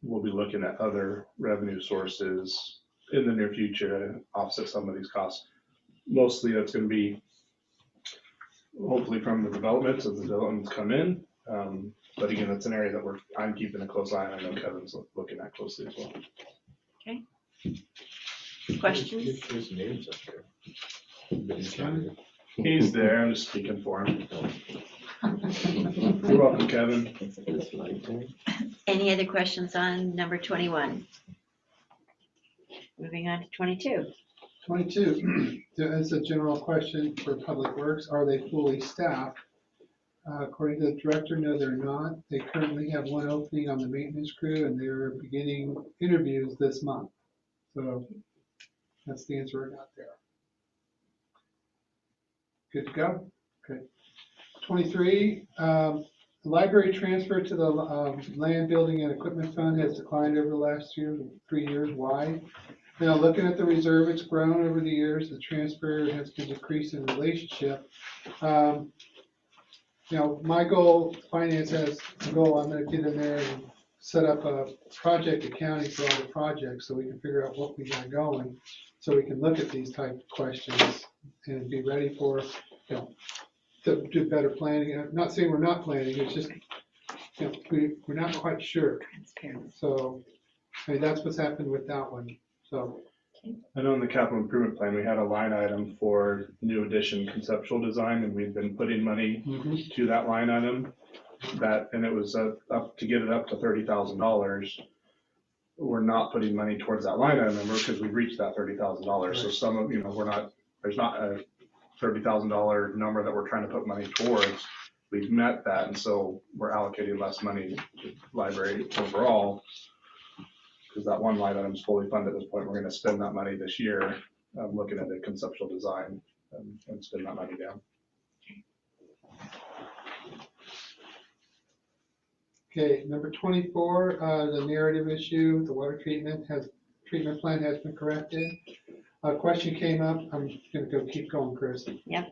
[SPEAKER 9] We'll be looking at other revenue sources in the near future to offset some of these costs. Mostly that's going to be hopefully from the developments as the developments come in. But again, it's an area that I'm keeping a close eye on. I know Kevin's looking at closely as well.
[SPEAKER 4] Questions?
[SPEAKER 3] His name's up there.
[SPEAKER 9] He's there. I'm just speaking for him. You're welcome, Kevin.
[SPEAKER 4] Any other questions on number 21? Moving on to 22.
[SPEAKER 2] 22, as a general question for Public Works, are they fully staffed? According to the director, no, they're not. They currently have one opening on the maintenance crew and they're beginning interviews this month. So that's the answer I got there. Good to go? Okay. 23, the library transfer to the land, building, and equipment fund has declined over the last 3 years. Why? Now, looking at the reserve, it's grown over the years. The transfer has been decreasing in relationship. My goal, finance has a goal, I'm going to get in there and set up a project accounting for all the projects so we can figure out what we got going, so we can look at these type of questions and be ready for, to do better planning. I'm not saying we're not planning, it's just, we're not quite sure. So, that's what's happened with that one. So,
[SPEAKER 9] I know in the capital improvement plan, we had a line item for new addition conceptual design, and we've been putting money to that line item. And it was up to get it up to $30,000. We're not putting money towards that line item number because we've reached that $30,000. So some of, there's not a $30,000 number that we're trying to put money towards. We've met that, and so we're allocating less money to library overall. Because that one line item is fully funded at this point. We're going to spend that money this year, looking at the conceptual design and spend that money down.
[SPEAKER 2] okay, number 24, the narrative issue, the water treatment plan has been corrected. A question came up. I'm going to keep going, Chris.
[SPEAKER 4] Yep.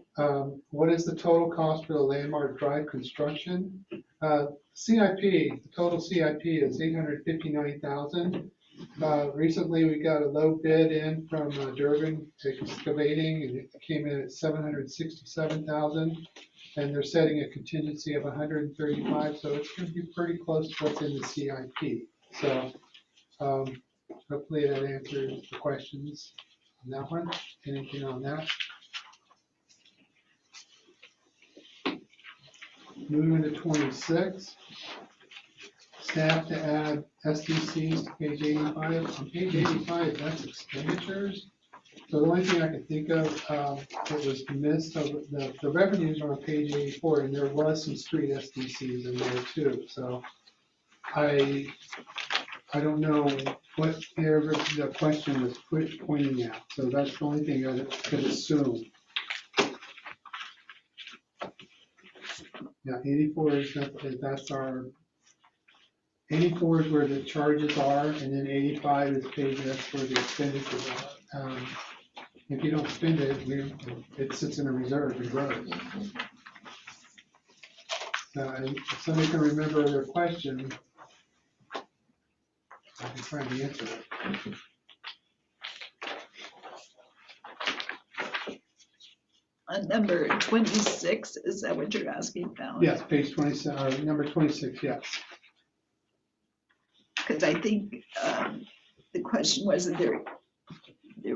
[SPEAKER 2] What is the total cost for the Landmark Drive construction? CIP, the total CIP is $859,000. Recently, we got a low bid in from Durban Excavating, and it came in at $767,000, and they're setting a contingency of $135,000, so it's going to be pretty close to what's in the CIP. So hopefully that answers the questions on that one. Anything on that? Moving to 26. Staff to add SDCs to page 85. On page 85, that's expenditures. So the only thing I can think of that was missed, so the revenues are on page 84, and there was some street SDCs in there too. So I don't know what the question was pointing at. So that's the only thing I could assume. Yeah, 84 that's our. 84 is where the charges are, and then 85 is page, that's where the expenditures are. If you don't spend it, it sits in a reserve and grows. And if somebody can remember their question, I can try and answer it.
[SPEAKER 8] On number 26, is that what you're asking about?
[SPEAKER 2] Yes, page 27, number 26, yes.
[SPEAKER 8] Because I think the question was that there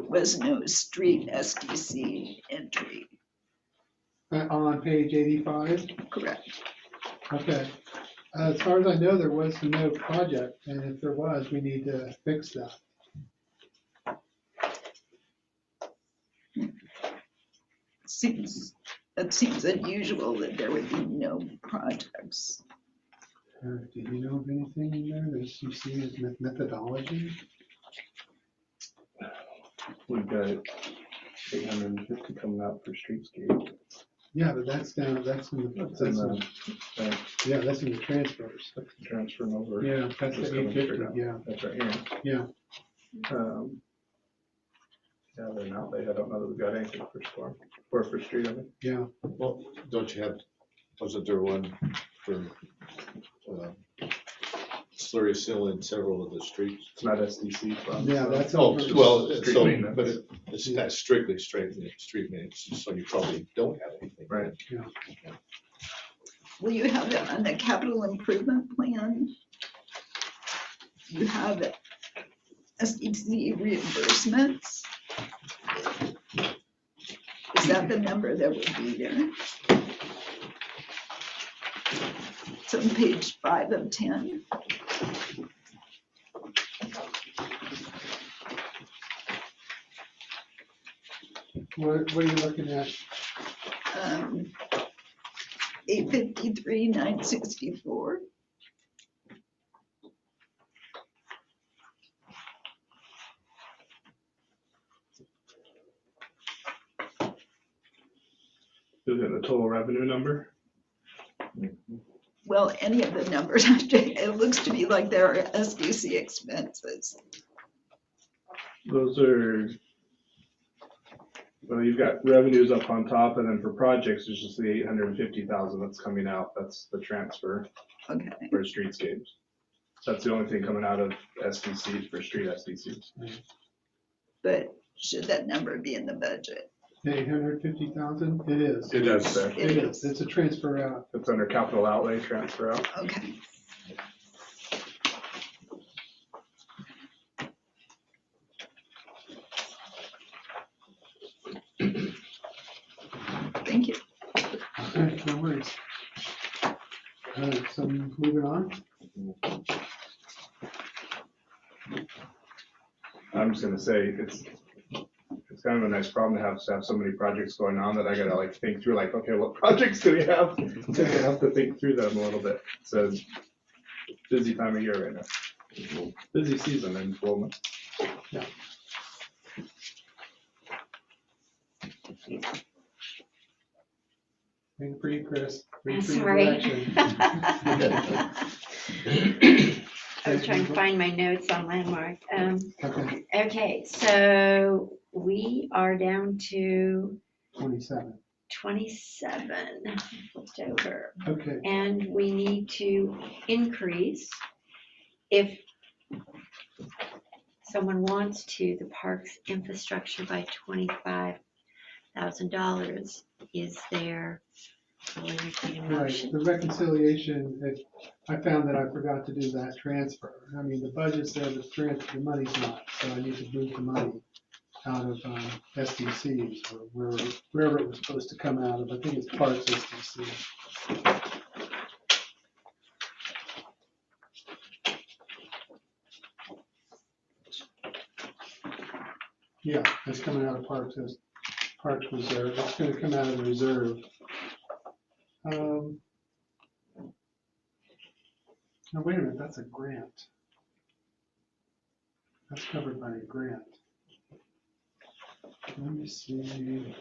[SPEAKER 8] was no street SDC entry.
[SPEAKER 2] On page 85?
[SPEAKER 8] Correct.
[SPEAKER 2] Okay. As far as I know, there was no project, and if there was, we need to fix that.
[SPEAKER 8] That seems unusual that there would be no projects.
[SPEAKER 2] Do you know of anything in there that you see as methodology?
[SPEAKER 9] We've got 850 coming out for streetscape.
[SPEAKER 2] Yeah, but that's down, that's in the, yeah, that's in the transfers.
[SPEAKER 9] That's transferring over.
[SPEAKER 2] Yeah, that's the
[SPEAKER 9] Just coming
[SPEAKER 2] 850,
[SPEAKER 9] straight out.
[SPEAKER 2] yeah,
[SPEAKER 9] That's right here.
[SPEAKER 2] yeah.
[SPEAKER 9] Yeah, they're not, I don't know that we've got anything for storm, or for street, I mean.
[SPEAKER 2] Yeah,
[SPEAKER 3] Well, don't you have, wasn't there one for slurry seal in several of the streets?
[SPEAKER 9] It's not SDC funds.
[SPEAKER 2] yeah,
[SPEAKER 9] so-
[SPEAKER 2] that's
[SPEAKER 3] Oh,
[SPEAKER 2] all.
[SPEAKER 3] well,
[SPEAKER 9] Street
[SPEAKER 3] so,
[SPEAKER 9] maintenance.
[SPEAKER 3] but it's not strictly straight, street maintenance, so you probably don't have anything.
[SPEAKER 9] Right.
[SPEAKER 8] Will you have it on the capital improvement plan? You have SDC reimbursements? Is that the number that would be there? It's on page 5 of 10.
[SPEAKER 2] What are you looking at?
[SPEAKER 8] 853, 964.
[SPEAKER 9] Is it the total revenue number?
[SPEAKER 8] Well, any of the numbers, it looks to me like there are SDC expenses.
[SPEAKER 9] Those are, well, you've got revenues up on top, and then for projects, it's just the 850,000 that's coming out. That's the transfer
[SPEAKER 8] Okay,
[SPEAKER 9] for streetscapes. That's the only thing coming out of SDCs for street SDCs.
[SPEAKER 8] but should that number be in the budget?
[SPEAKER 2] 850,000? It is.
[SPEAKER 3] It does.
[SPEAKER 9] There.
[SPEAKER 2] It is. It's a transfer out.
[SPEAKER 9] It's under capital outlay transfer out.
[SPEAKER 8] Okay. Thank you.
[SPEAKER 2] Okay, no worries. So moving on.
[SPEAKER 9] I'm just gonna say, it's kind of a nice problem to have so many projects going on that I gotta like think through, like, okay, what projects do we have? I have to think through them a little bit. So busy time of year right now. Busy season in Philomath.
[SPEAKER 2] Waiting for you, Chris. Waiting for your
[SPEAKER 4] Sorry.
[SPEAKER 2] direction.
[SPEAKER 4] I was trying to find my notes on landmark.
[SPEAKER 2] Okay,
[SPEAKER 4] Okay, so we are down to
[SPEAKER 2] 27.
[SPEAKER 4] 27, flipped over.
[SPEAKER 2] Okay,
[SPEAKER 4] And we need to increase, if someone wants to, the parks infrastructure by $25,000. Is there, I'll entertain a
[SPEAKER 2] right.
[SPEAKER 4] motion.
[SPEAKER 2] The reconciliation, I found that I forgot to do that transfer. I mean, the budget's there, but the money's not. So I need to move the money out of SDCs or wherever it was supposed to come out of. I think it's parks SDC. Yeah, it's coming out of parks reserve. It's gonna come out of the reserve. Now, wait a minute, that's a grant. That's covered by a grant. Let me see.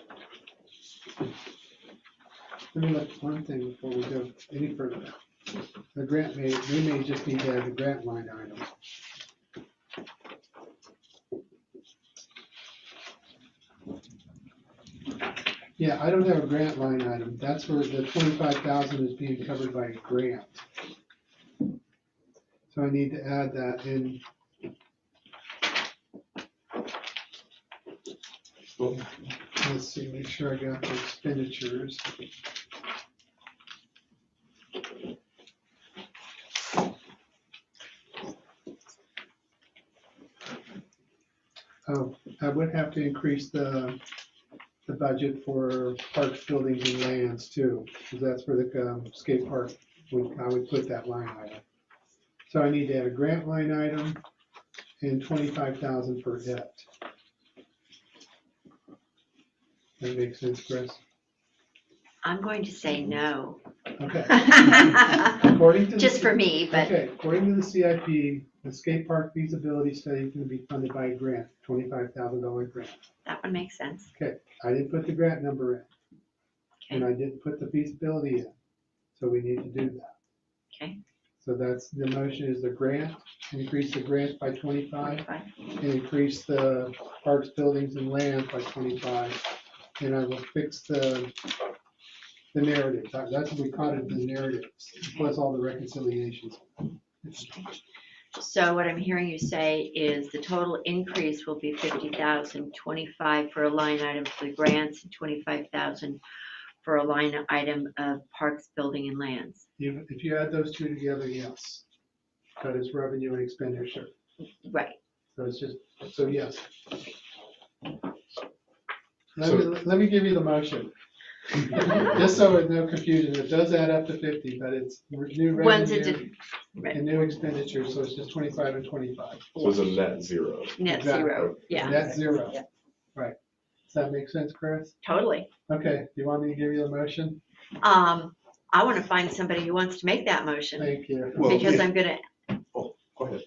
[SPEAKER 2] Let me look one thing before we go any further. The grant we may just need to add the grant line item. Yeah, I don't have a grant line item. That's where the 25,000 is being covered by a grant. So I need to add that in. Let's see, make sure I got the expenditures. Oh, I would have to increase the budget for parks, buildings, and lands too, because that's where the skate park, I would put that line item. So I need to add a grant line item and 25,000 for it. That makes sense, Chris?
[SPEAKER 4] I'm going to say no.
[SPEAKER 2] Okay. According to the
[SPEAKER 4] Just for me, but
[SPEAKER 2] Okay, according to the CIP, the skate park feasibility study is gonna be funded by a grant, $25,000 grant.
[SPEAKER 4] that one makes sense.
[SPEAKER 2] Okay, I didn't put the grant number in. And I didn't put the feasibility in, so we need to do that.
[SPEAKER 4] Okay.
[SPEAKER 2] So that's, the motion is the grant, increase the grant by 25, and increase the parks, buildings, and land by 25. And I will fix the narrative. That's what we caught it, the narratives, plus all the reconciliations.
[SPEAKER 4] So what I'm hearing you say is the total increase will be 50,000, 25 for a line item for the grants, and 25,000 for a line item of parks, building, and lands.
[SPEAKER 2] If you add those two together, yes. That is revenue and expenditure.
[SPEAKER 4] Right.
[SPEAKER 2] So it's just, so yes. Let me give you the motion. Just so there's no confusion, it does add up to 50, but it's new
[SPEAKER 4] One's a
[SPEAKER 2] revenue and new expenditures, so it's just 25 and 25.
[SPEAKER 6] So it's a net zero.
[SPEAKER 4] Net
[SPEAKER 2] Exactly.
[SPEAKER 4] zero, yeah,
[SPEAKER 2] Net zero.
[SPEAKER 12] Yeah.
[SPEAKER 2] Right. Does that make sense, Chris?
[SPEAKER 4] totally.
[SPEAKER 2] Okay, do you want me to give you the motion?
[SPEAKER 4] I want to find somebody who wants to make that motion,
[SPEAKER 2] Thank you.
[SPEAKER 3] Well,
[SPEAKER 4] because
[SPEAKER 3] yeah.
[SPEAKER 4] I'm gonna,
[SPEAKER 3] Oh, go ahead.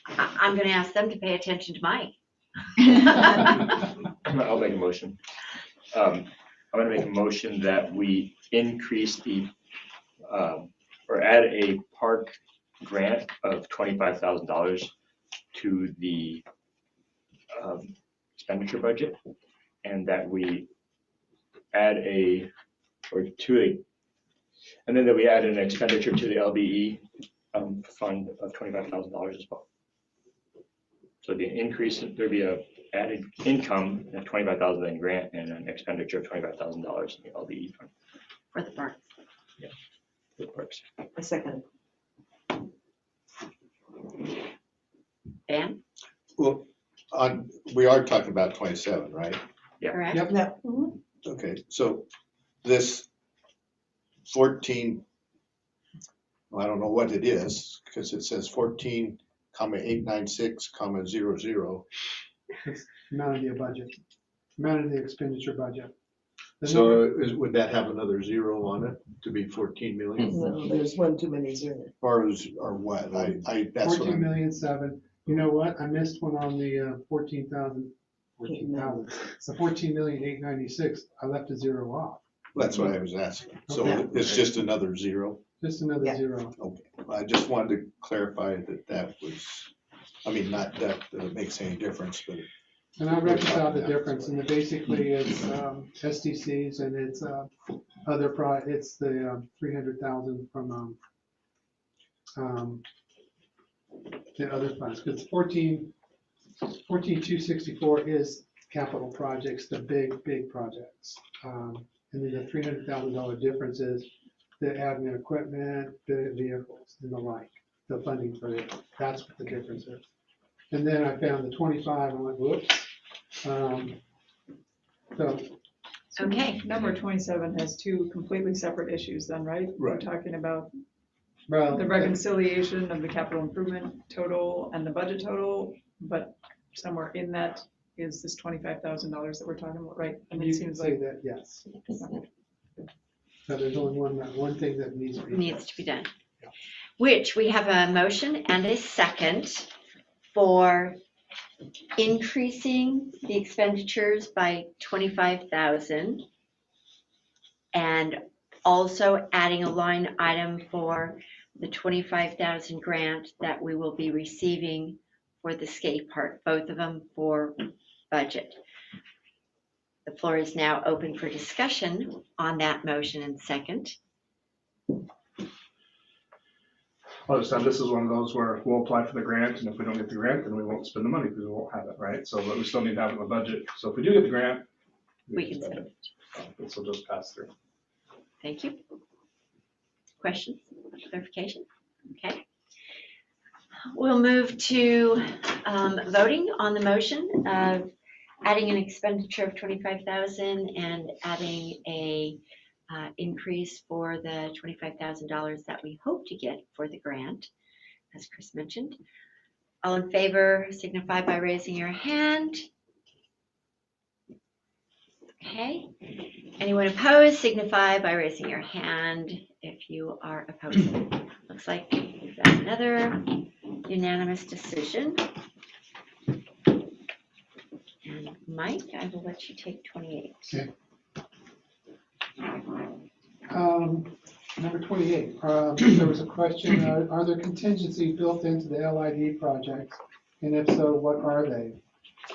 [SPEAKER 4] I'm gonna ask them to pay attention to Mike.
[SPEAKER 13] I'll make a motion. I'm gonna make a motion that we increase the, or add a park grant of $25,000 to the expenditure budget, and that we add and then that we add an expenditure to the LBE fund of $25,000 as well. So the increase, there'd be a added income of $25,000 in grant and an expenditure of $25,000 in the LBE fund
[SPEAKER 4] For the parks.
[SPEAKER 13] for the parks.
[SPEAKER 12] A second.
[SPEAKER 4] Dan,
[SPEAKER 3] Well, we are talking about 27, right?
[SPEAKER 4] correct?
[SPEAKER 2] Yep.
[SPEAKER 12] No. Mhm.
[SPEAKER 3] Okay, so this 14, well, I don't know what it is, because it says 14,896,00.
[SPEAKER 2] It's amount of the budget, amount of the expenditure budget. The number-
[SPEAKER 3] So would that have another zero on it to be 14 million?
[SPEAKER 12] No, there's one too many zeros.
[SPEAKER 3] Or what? That's what
[SPEAKER 2] 14,000,007. You know what? I missed one on the 14,000. The 14,896,000. I left a zero off.
[SPEAKER 3] That's what I was asking. So
[SPEAKER 2] Okay.
[SPEAKER 3] it's just another zero?
[SPEAKER 2] Just another
[SPEAKER 12] Yeah.
[SPEAKER 2] zero.
[SPEAKER 3] Okay, I just wanted to clarify that was, I mean, not that it makes any difference, but
[SPEAKER 2] And I reconciled the difference, and basically it's SDCs and it's it's the 300,000 from the other funds, because 14,264 is capital projects, the big projects. And then the $300,000 difference is the admin equipment, the vehicles and the like, the funding for it. That's what the difference is. And then I found the 25 and went, whoops. So,
[SPEAKER 4] Okay,
[SPEAKER 5] Number 27 has two completely separate issues then, right? We're
[SPEAKER 3] Right.
[SPEAKER 5] talking about
[SPEAKER 2] well,
[SPEAKER 5] the reconciliation of the capital improvement total and the budget total, but somewhere in that is this $25,000 that we're talking about, right? And
[SPEAKER 2] you
[SPEAKER 5] it
[SPEAKER 2] can
[SPEAKER 5] seems
[SPEAKER 2] say
[SPEAKER 5] like,
[SPEAKER 2] that, yes. So there's only one thing that needs to be.
[SPEAKER 4] needs to be done. Which we have a motion and a second for increasing the expenditures by 25,000 and also adding a line item for the 25,000 grant that we will be receiving for the skate park, both of them for budget. The floor is now open for discussion on that motion and second.
[SPEAKER 9] I'll just add, this is one of those where we'll apply for the grant, and if we don't get the grant, then we won't spend the money because we won't have it, right? So, but we still need to have it in the budget. So if we do get the grant,
[SPEAKER 4] We can spend it.
[SPEAKER 9] This will just pass through.
[SPEAKER 4] Thank you. Questions, clarification? Okay. We'll move to voting on the motion of adding an expenditure of 25,000 and adding a increase for the $25,000 that we hope to get for the grant, as Chris mentioned. All in favor signify by raising your hand. Okay. Anyone opposed signify by raising your hand if you are opposing. Looks like we've got another unanimous decision. And Mike, I will let you take 28.
[SPEAKER 2] Okay. Number 28, there was a question, are there contingencies built into the LID projects? And if so, what are they?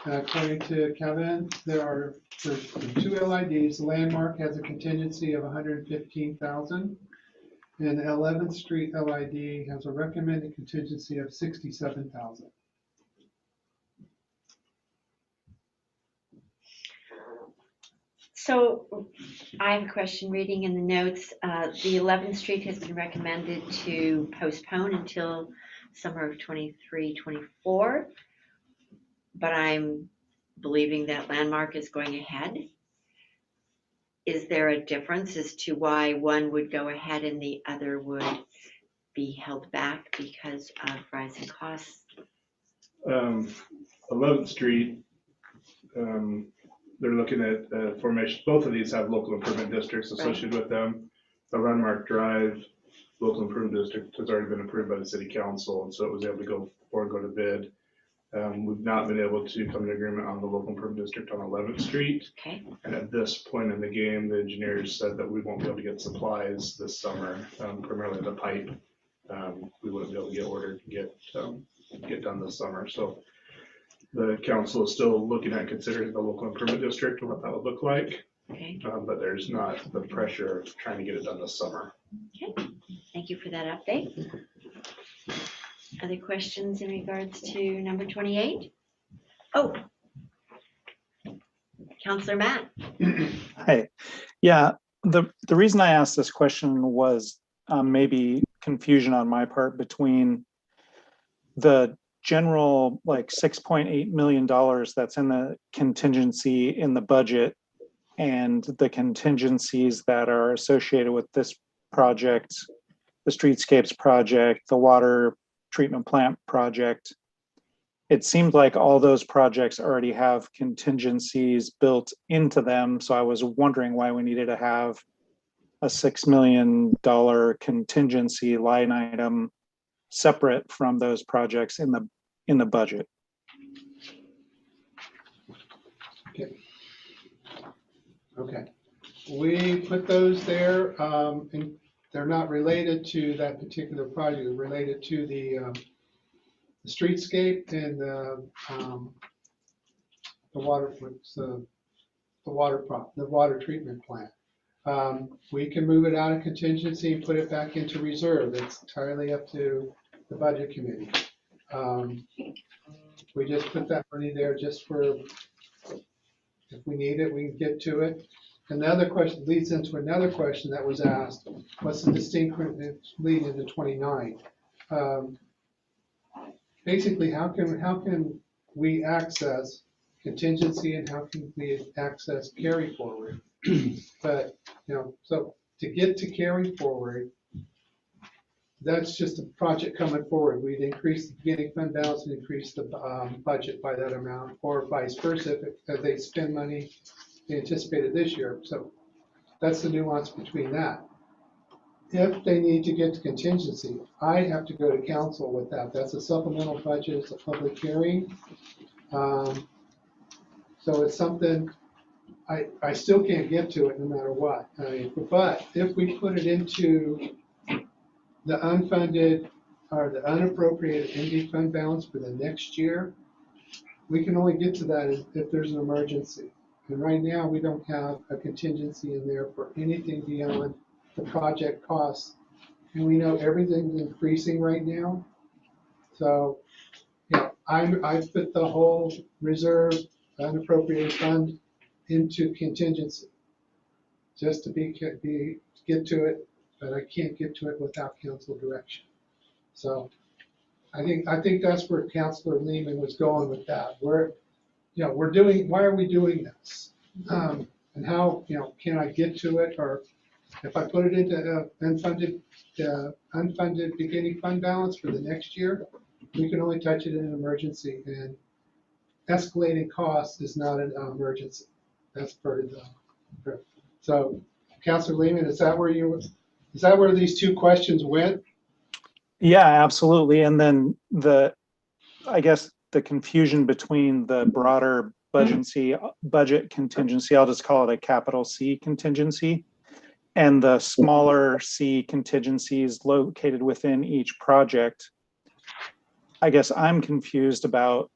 [SPEAKER 2] According to Kevin, there's 2 LIDs. Landmark has a contingency of $115,000. And 11th Street LID has a recommended contingency of $67,000.
[SPEAKER 4] So I have a question reading in the notes. The 11th Street has been recommended to postpone until summer of 23-24. But I'm believing that Landmark is going ahead. Is there a difference as to why one would go ahead and the other would be held back because of rising costs?
[SPEAKER 9] 11th Street, they're looking at formation. Both of these have local improvement districts associated with them. The Landmark Drive local improvement district has already been approved by the city council, and so it was able to go forward, go to bid. We've not been able to come to agreement on the local improvement district on 11th Street.
[SPEAKER 4] Okay.
[SPEAKER 9] And at this point in the game, the engineers said that we won't be able to get supplies this summer, primarily the pipe. We wouldn't be able to get ordered to get done this summer. So the council is still looking at considering the local improvement district and what that would look like.
[SPEAKER 4] Okay.
[SPEAKER 9] But there's not the pressure of trying to get it done this summer.
[SPEAKER 4] Okay. Thank you for that update. Other questions in regards to number 28? Oh, Councillor Matt.
[SPEAKER 14] Hey, yeah, the reason I asked this question was maybe confusion on my part between the general like $6.8 million that's in the contingency in the budget and the contingencies that are associated with this project, the streetscapes project, the water treatment plant project. It seemed like all those projects already have contingencies built into them. So I was wondering why we needed to have a $6 million contingency line item separate from those projects in the budget.
[SPEAKER 2] Okay. We put those there, and they're not related to that particular project. They're related to the streetscape and the water treatment plant. We can move it out of contingency and put it back into reserve. It's entirely up to the budget committee. We just put that money there just for, if we need it, we can get to it. Another question leads into another question that was asked. What's the distinction leading into 29? Basically, how can we access contingency and how can we access carry forward? But, so to get to carry forward, that's just a project coming forward. We'd increase the beginning fund balance and increase the budget by that amount, or vice versa if they spend money they anticipated this year. So that's the nuance between that. If they need to get to contingency, I have to go to council with that. That's a supplemental budget, it's a public hearing. So it's something I still can't get to it no matter what. But if we put it into the unfunded or the unappropriated ending fund balance for the next year, we can only get to that if there's an emergency. And right now, we don't have a contingency in there for anything beyond the project costs. And we know everything's increasing right now. So, I put the whole reserve unappropriated fund into contingency just to get to it, but I can't get to it without council direction. So I think that's where Councilor Lehman was going with that. Why are we doing this? And how, can I get to it? Or if I put it into unfunded beginning fund balance for the next year, we can only touch it in an emergency, and escalating costs is not an emergency. That's part of the. So, Councilor Lehman, is that where these two questions went?
[SPEAKER 14] Yeah, absolutely. And then I guess the confusion between the broader budget contingency, I'll just call it a capital C contingency, and the smaller C contingencies located within each project. I guess I'm confused about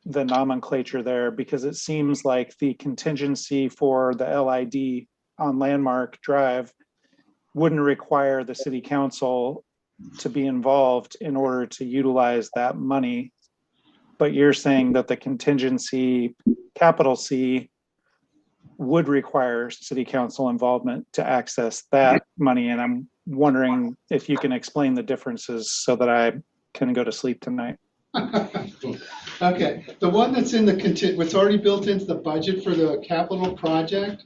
[SPEAKER 14] the nomenclature there, because it seems like the contingency for the LID on Landmark Drive wouldn't require the city council to be involved in order to utilize that money. But you're saying that the contingency, capital C, would require city council involvement to access that money. And I'm wondering if you can explain the differences so that I can go to sleep tonight.
[SPEAKER 2] Okay, the one that's in the what's already built into the budget for the capital project,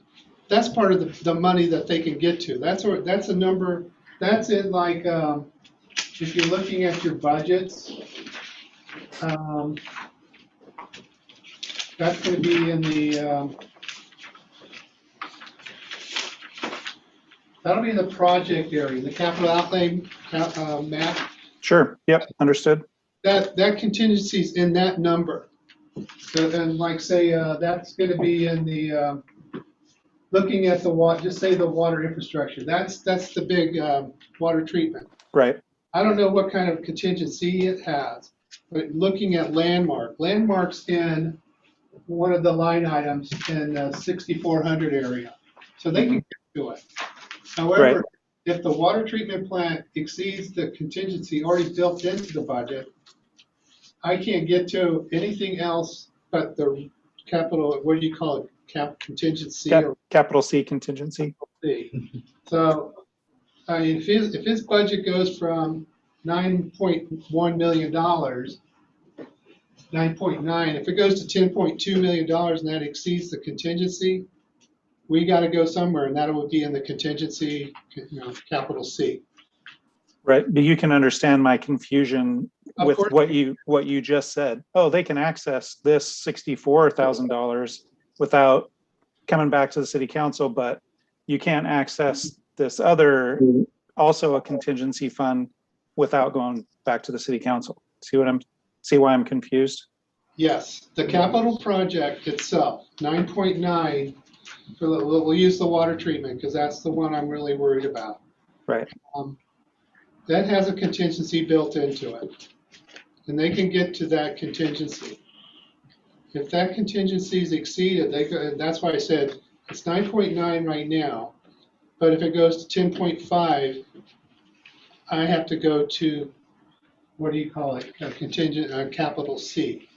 [SPEAKER 2] that's part of the money that they can get to. That's a number, that's in like, if you're looking at your budgets, that's gonna be in the, that'll be in the project area, the capital outlay map.
[SPEAKER 14] Sure, yep, understood.
[SPEAKER 2] That contingency is in that number. So, and like say, that's gonna be in the, looking at the water, just say the water infrastructure. That's the big water treatment.
[SPEAKER 14] Right.
[SPEAKER 2] I don't know what kind of contingency it has, but looking at Landmark's in one of the line items in the 6,400 area. So they can get to it. However, if the water treatment plant exceeds the contingency already built into the budget, I can't get to anything else but the capital, what do you call it? Contingency.
[SPEAKER 14] Capital C contingency.
[SPEAKER 2] So, I mean, if his budget goes from $9.1 million, 9.9, if it goes to $10.2 million and that exceeds the contingency, we got to go somewhere, and that would be in the contingency, capital C.
[SPEAKER 14] Right, but you can understand my confusion with what you just said. Oh, they can access this $64,000 without coming back to the city council, but you can't access this other, also a contingency fund, without going back to the city council. See why I'm confused?
[SPEAKER 2] Yes, the capital project itself, 9.9, we'll use the water treatment because that's the one I'm really worried about.
[SPEAKER 14] Right.
[SPEAKER 2] That has a contingency built into it, and they can get to that contingency. If that contingency is exceeded, that's why I said it's 9.9 right now, but if it goes to 10.5, I have to go to, what do you call it, a contingent, capital C.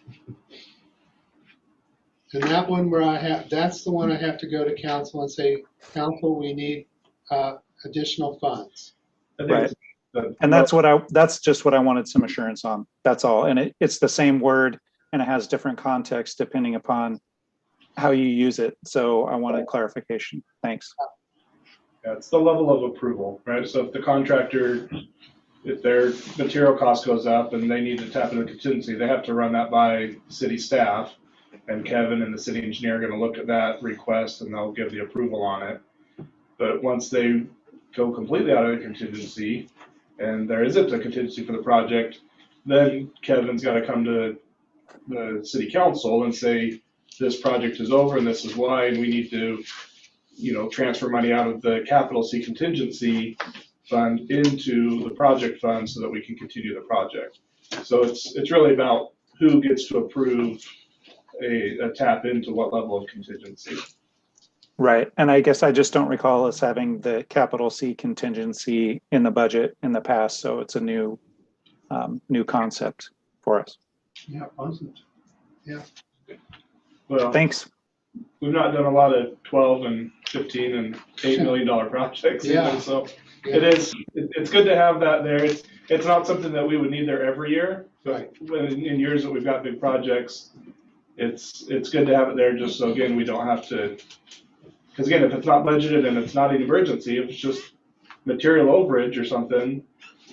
[SPEAKER 2] And that one that's the one I have to go to council and say, council, we need additional funds.
[SPEAKER 14] Right. And that's just what I wanted some assurance on. That's all. And it's the same word and it has different context depending upon how you use it. So I wanted clarification. Thanks.
[SPEAKER 9] Yeah, it's the level of approval, right? So if the contractor, if their material cost goes up and they need to tap into contingency, they have to run that by city staff. And Kevin and the city engineer are going to look at that request and they'll give the approval on it. But once they go completely out of the contingency and there isn't a contingency for the project, then Kevin's got to come to the city council and say, this project is over and this is why, and we need to, transfer money out of the capital C contingency fund into the project fund so that we can continue the project. So it's really about who gets to approve a tap into what level of contingency.
[SPEAKER 14] Right. And I guess I just don't recall us having the capital C contingency in the budget in the past. So it's a new concept for us.
[SPEAKER 2] Yeah, it wasn't. Yeah.
[SPEAKER 9] Well,
[SPEAKER 14] thanks.
[SPEAKER 9] We've not done a lot of 12 and 15 and $8 million projects.
[SPEAKER 2] Yeah.
[SPEAKER 9] So it's good to have that there. It's not something that we would need there every year.
[SPEAKER 2] Right.
[SPEAKER 9] In years that we've got big projects, it's good to have it there just so, again, we don't have to, because again, if it's not budgeted and it's not an emergency, if it's just material overage or something,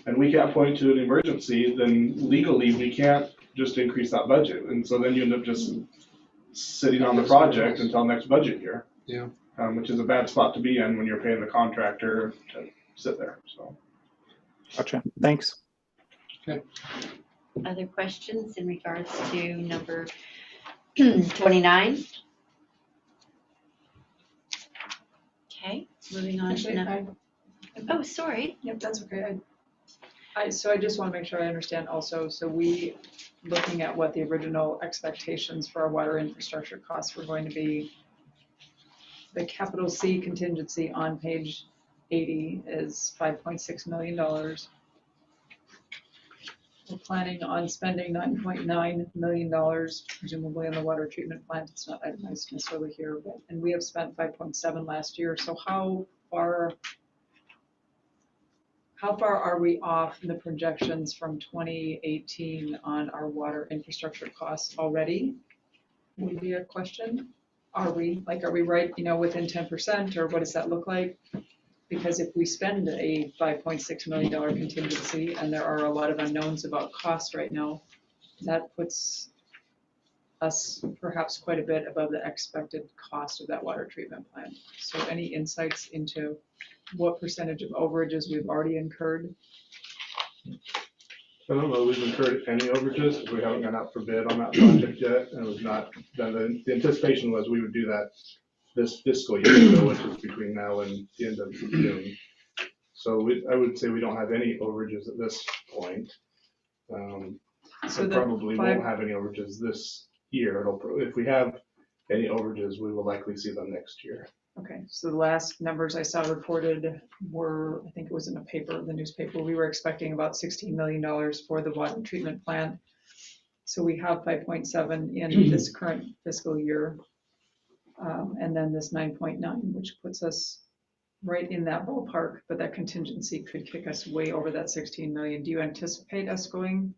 [SPEAKER 9] and we can't point to an emergency, then legally we can't just increase that budget. And so then you end up just sitting on the project until next budget year.
[SPEAKER 2] Yeah.
[SPEAKER 9] Which is a bad spot to be in when you're paying the contractor to sit there, so.
[SPEAKER 14] Gotcha. Thanks.
[SPEAKER 2] Okay.
[SPEAKER 4] Other questions in regards to number 29? Okay, moving on to
[SPEAKER 5] Actually,
[SPEAKER 4] number. Oh, sorry.
[SPEAKER 5] Yep, that's okay. So I just want to make sure I understand also, so we, looking at what the original expectations for our water infrastructure costs were going to be, the capital C contingency on page 80 is $5.6 million. We're planning on spending $9.9 million, presumably on the water treatment plant. It's not itemized necessarily here, but, and we have spent 5.7 last year. So how far are we off in the projections from 2018 on our water infrastructure costs already? Would be a question. Are we right, within 10%, or what does that look like? Because if we spend a $5.6 million contingency and there are a lot of unknowns about cost right now, that puts us perhaps quite a bit above the expected cost of that water treatment plant. So any insights into what percentage of overages we've already incurred?
[SPEAKER 9] I don't know, we've incurred any overages, because we haven't gone out for bid on that project yet, and we've not done, the anticipation was we would do that this fiscal year, which is between now and the end of June. So I would say we don't have any overages at this point.
[SPEAKER 5] So
[SPEAKER 9] We probably won't have any overages this year. If we have any overages, we will likely see them next year.
[SPEAKER 5] Okay, so the last numbers I saw reported were, I think it was in the newspaper, we were expecting about $16 million for the water treatment plant. So we have 5.7 in this current fiscal year. And then this 9.9, which puts us right in that ballpark, but that contingency could kick us way over that 16 million. Do you anticipate us going?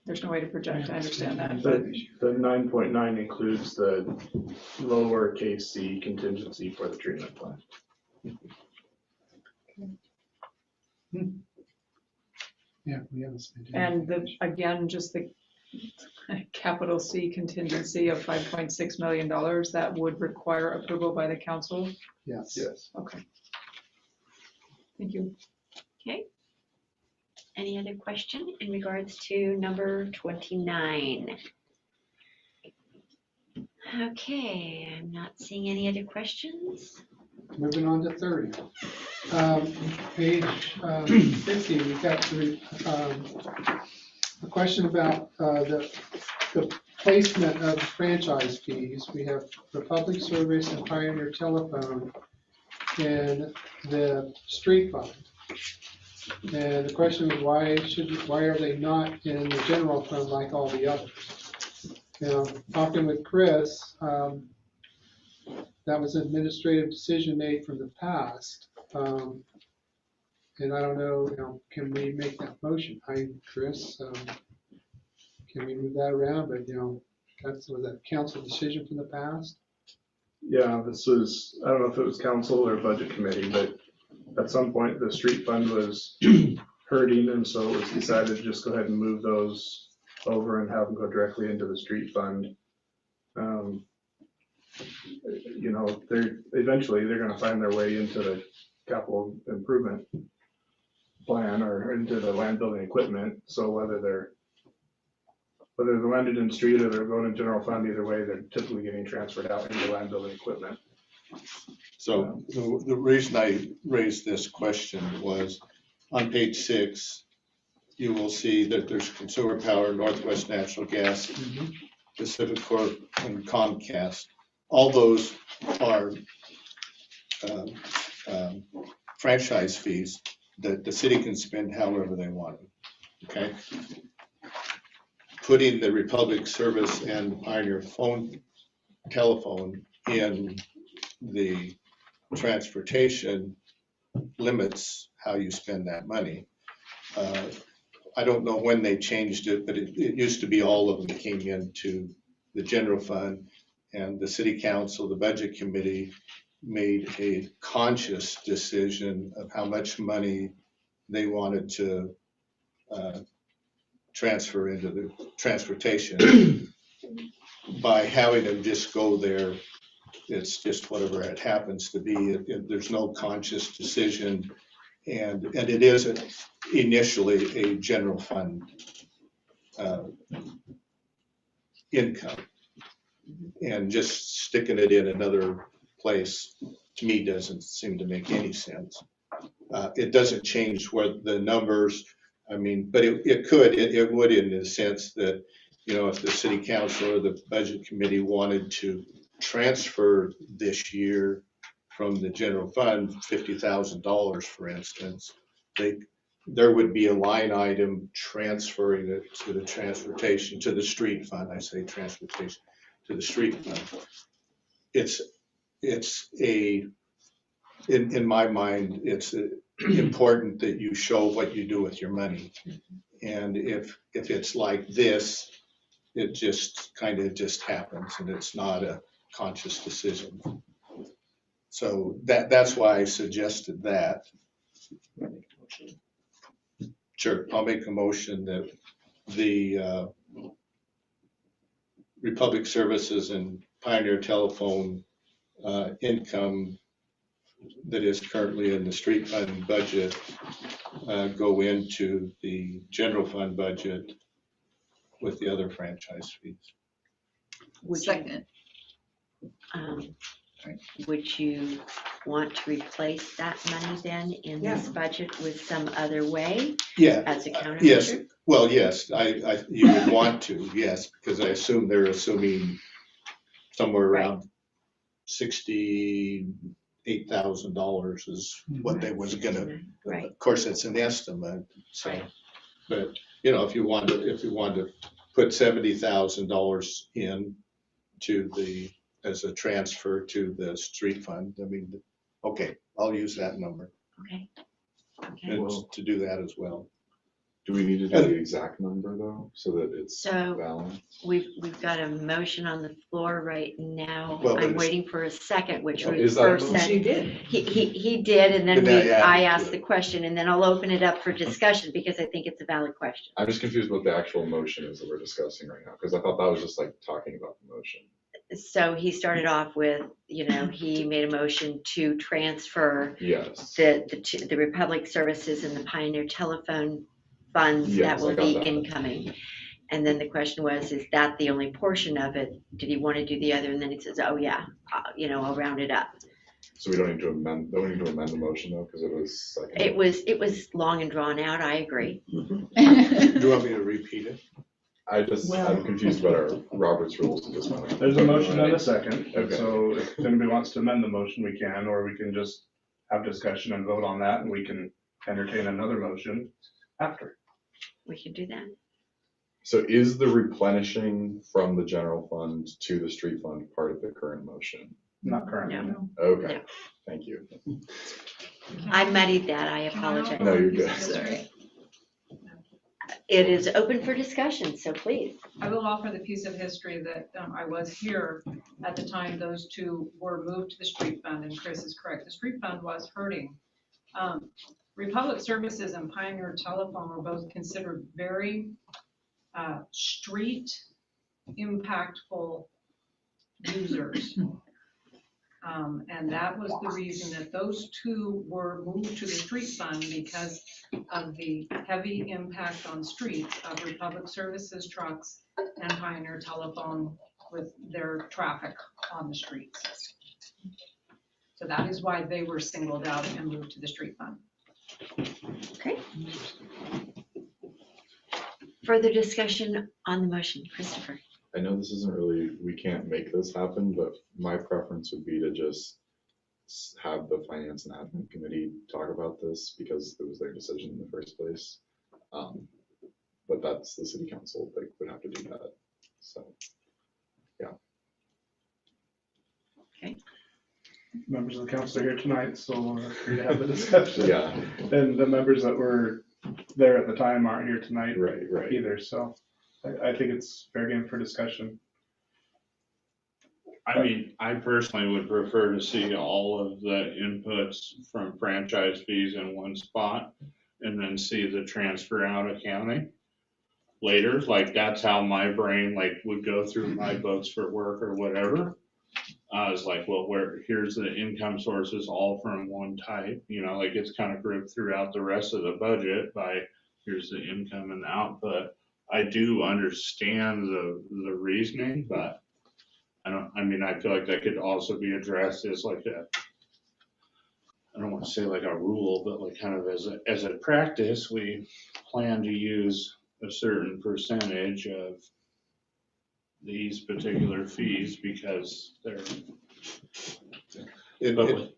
[SPEAKER 5] There's no way to project, I understand that. But
[SPEAKER 9] The 9.9 includes the lowercase c contingency for the treatment plant.
[SPEAKER 2] Yeah, we haven't spent it.
[SPEAKER 5] and again, just the capital C contingency of $5.6 million, that would require approval by the council?
[SPEAKER 2] Yes.
[SPEAKER 9] Yes.
[SPEAKER 5] Okay. Thank you.
[SPEAKER 4] Okay. Any other question in regards to number 29? Okay, I'm not seeing any other questions.
[SPEAKER 2] Moving on to 30. Page 50, we got a question about the placement of franchise fees. We have for public service and Pioneer Telephone and the street fund. And the question is why are they not in the general fund like all the others? Now, talking with Chris, that was an administrative decision made from the past. And I don't know, can we make that motion? Hi, Chris. Can we move that around? But, was a council decision from the past.
[SPEAKER 9] Yeah, this was, I don't know if it was council or budget committee, but at some point the street fund was hurting, and so it was decided to just go ahead and move those over and have them go directly into the street fund. Eventually they're gonna find their way into the capital improvement plan or into the land building equipment. So whether they're landed in street or they're going in general fund, either way, they're typically getting transferred out into land building equipment.
[SPEAKER 3] So the reason I raised this question was on page 6, you will see that there's Consumer Power, Northwest Natural Gas, Pacific Corp, and Comcast. All those are franchise fees that the city can spend however they want. Okay. Putting the Republic Service and Pioneer Telephone in the transportation limits how you spend that money. I don't know when they changed it, but it used to be all of them came into the general fund, and the city council, the budget committee made a conscious decision of how much money they wanted to transfer into the transportation. By having them just go there, it's just whatever it happens to be. There's no conscious decision, and it is initially a general fund income, and just sticking it in another place to me, doesn't seem to make any sense. It doesn't change where the numbers, I mean, but it would in the sense that, you know, if the city council or the budget committee wanted to transfer this year from the general fund, $50,000, for instance, there would be a line item transferring it to the transportation, to the street fund. I say transportation, to the street fund. In my mind, it's important that you show what you do with your money. And if it's like this, it just kind of just happens and it's not a conscious decision. So that's why I suggested that. Sure, I'll make a motion that the Republic Services and Pioneer Telephone income that is currently in the street fund budget go into the general fund budget with the other franchise fees.
[SPEAKER 8] Second.
[SPEAKER 4] Would you want to replace that money then in this budget with some other way?
[SPEAKER 3] Yeah.
[SPEAKER 4] As a countermeasure?
[SPEAKER 3] Yes, well, yes, you would want to, yes, because I assume they're assuming somewhere around $68,000 is what they was gonna,
[SPEAKER 4] right.
[SPEAKER 3] Of course, it's an estimate, so, but, you know, if you want to put $70,000 in to as a transfer to the street fund, I mean, okay, I'll use that number.
[SPEAKER 4] Okay.
[SPEAKER 3] And to do that as well.
[SPEAKER 6] Do we need to do the exact number though, so that it's
[SPEAKER 4] So
[SPEAKER 6] balanced?
[SPEAKER 4] we've got a motion on the floor right now.
[SPEAKER 3] Well,
[SPEAKER 4] I'm waiting for a second, which
[SPEAKER 6] Oh,
[SPEAKER 4] Ruth
[SPEAKER 6] is that
[SPEAKER 4] first
[SPEAKER 6] a
[SPEAKER 4] said.
[SPEAKER 12] She did.
[SPEAKER 4] He did, and then
[SPEAKER 3] And then
[SPEAKER 4] I
[SPEAKER 3] I
[SPEAKER 4] asked the question, and then I'll open it up for discussion because I think it's a valid question.
[SPEAKER 6] I'm just confused what the actual motion is that we're discussing right now, because I thought that was just like talking about the motion.
[SPEAKER 4] So he started off with, you know, he made a motion to transfer
[SPEAKER 6] Yes.
[SPEAKER 4] the Republic Services and the Pioneer Telephone funds that
[SPEAKER 6] Yes, I
[SPEAKER 4] will
[SPEAKER 6] got
[SPEAKER 4] be
[SPEAKER 6] that.
[SPEAKER 4] incoming. And then the question was, is that the only portion of it? Did he want to do the other? And then he says, oh yeah, you know, I'll round it up.
[SPEAKER 6] So we don't need to amend the motion though, because it was like.
[SPEAKER 4] It was long and drawn out, I agree.
[SPEAKER 3] Do you want me to repeat it?
[SPEAKER 6] I'm confused about our Robert's rules at this point.
[SPEAKER 9] There's a motion and a second.
[SPEAKER 6] Okay.
[SPEAKER 9] So if anybody wants to amend the motion, we can, or we can just have discussion and vote on that, and we can entertain another motion after.
[SPEAKER 4] We can do that.
[SPEAKER 6] So is the replenishing from the general fund to the street fund part of the current motion?
[SPEAKER 9] Not currently,
[SPEAKER 4] No.
[SPEAKER 9] no.
[SPEAKER 6] Okay,
[SPEAKER 4] No.
[SPEAKER 6] thank you.
[SPEAKER 4] I muddied that, I apologize.
[SPEAKER 6] No, you're good.
[SPEAKER 8] Sorry.
[SPEAKER 4] It is open for discussion, so please.
[SPEAKER 1] I will offer the piece of history that I was here at the time those two were moved to the street fund, and Chris is correct. The street fund was hurting. Republic Services and Pioneer Telephone were both considered very street impactful users. And that was the reason that those two were moved to the street fund, because of the heavy impact on streets of Republic Services trucks and Pioneer Telephone with their traffic on the streets. So that is why they were singled out and moved to the street fund.
[SPEAKER 4] Okay. Further discussion on the motion, Christopher.
[SPEAKER 6] I know this isn't really, we can't make this happen, but my preference would be to just have the finance and admin committee talk about this because it was their decision in the first place. But that's the city council, they would have to do that, so, yeah.
[SPEAKER 4] Okay.
[SPEAKER 9] Members of the council are here tonight, so we're free to have the discussion.
[SPEAKER 6] Yeah.
[SPEAKER 9] And the members that were there at the time aren't here tonight
[SPEAKER 6] Right.
[SPEAKER 9] either, so I think it's fair game for discussion.
[SPEAKER 11] I mean, I personally would prefer to see all of the inputs from franchise fees in one spot and then see the transfer out accounting later. Like that's how my brain would go through my books for work or whatever. I was like, well, here's the income sources all from one type, it's kind of grouped throughout the rest of the budget by here's the income and the output. I do understand the reasoning, but I feel like that could also be addressed as like I don't want to say like a rule, but like kind of as a practice, we plan to use a certain percentage of these particular fees because they're,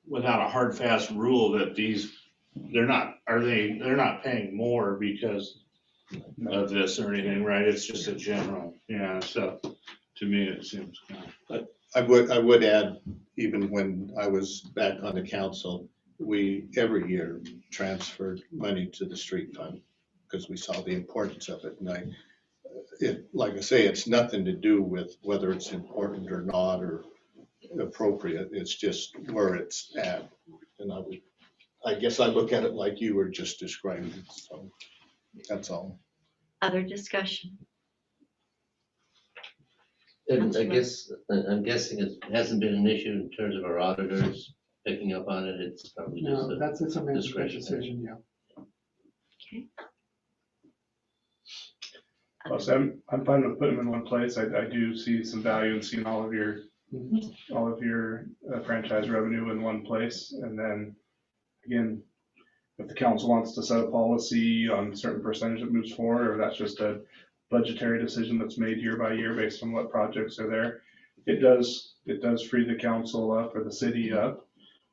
[SPEAKER 11] without a hard fast rule that they're not paying more because of this or anything, right? It's just a general, yeah, so to me, it seems kind of.
[SPEAKER 3] I would add, even when I was back on the council, we every year transferred money to the street fund because we saw the importance of it. And like I say, it's nothing to do with whether it's important or not or appropriate. It's just where it's at. And I guess I look at it like you were just describing. So that's all.
[SPEAKER 4] Other discussion?
[SPEAKER 10] And I guess, I'm guessing it hasn't been an issue in terms of our auditors picking up on it. It's probably just
[SPEAKER 2] No,
[SPEAKER 10] a
[SPEAKER 2] that's a management
[SPEAKER 10] discretionary
[SPEAKER 2] decision, yeah.
[SPEAKER 4] Okay.
[SPEAKER 9] Plus, I'm fine with putting them in one place. I do see some value in seeing all of your franchise revenue in one place. And then, again, if the council wants to set a policy on a certain percentage that moves forward, or that's just a budgetary decision that's made year by year based on what projects are there, it does free the council up or the city up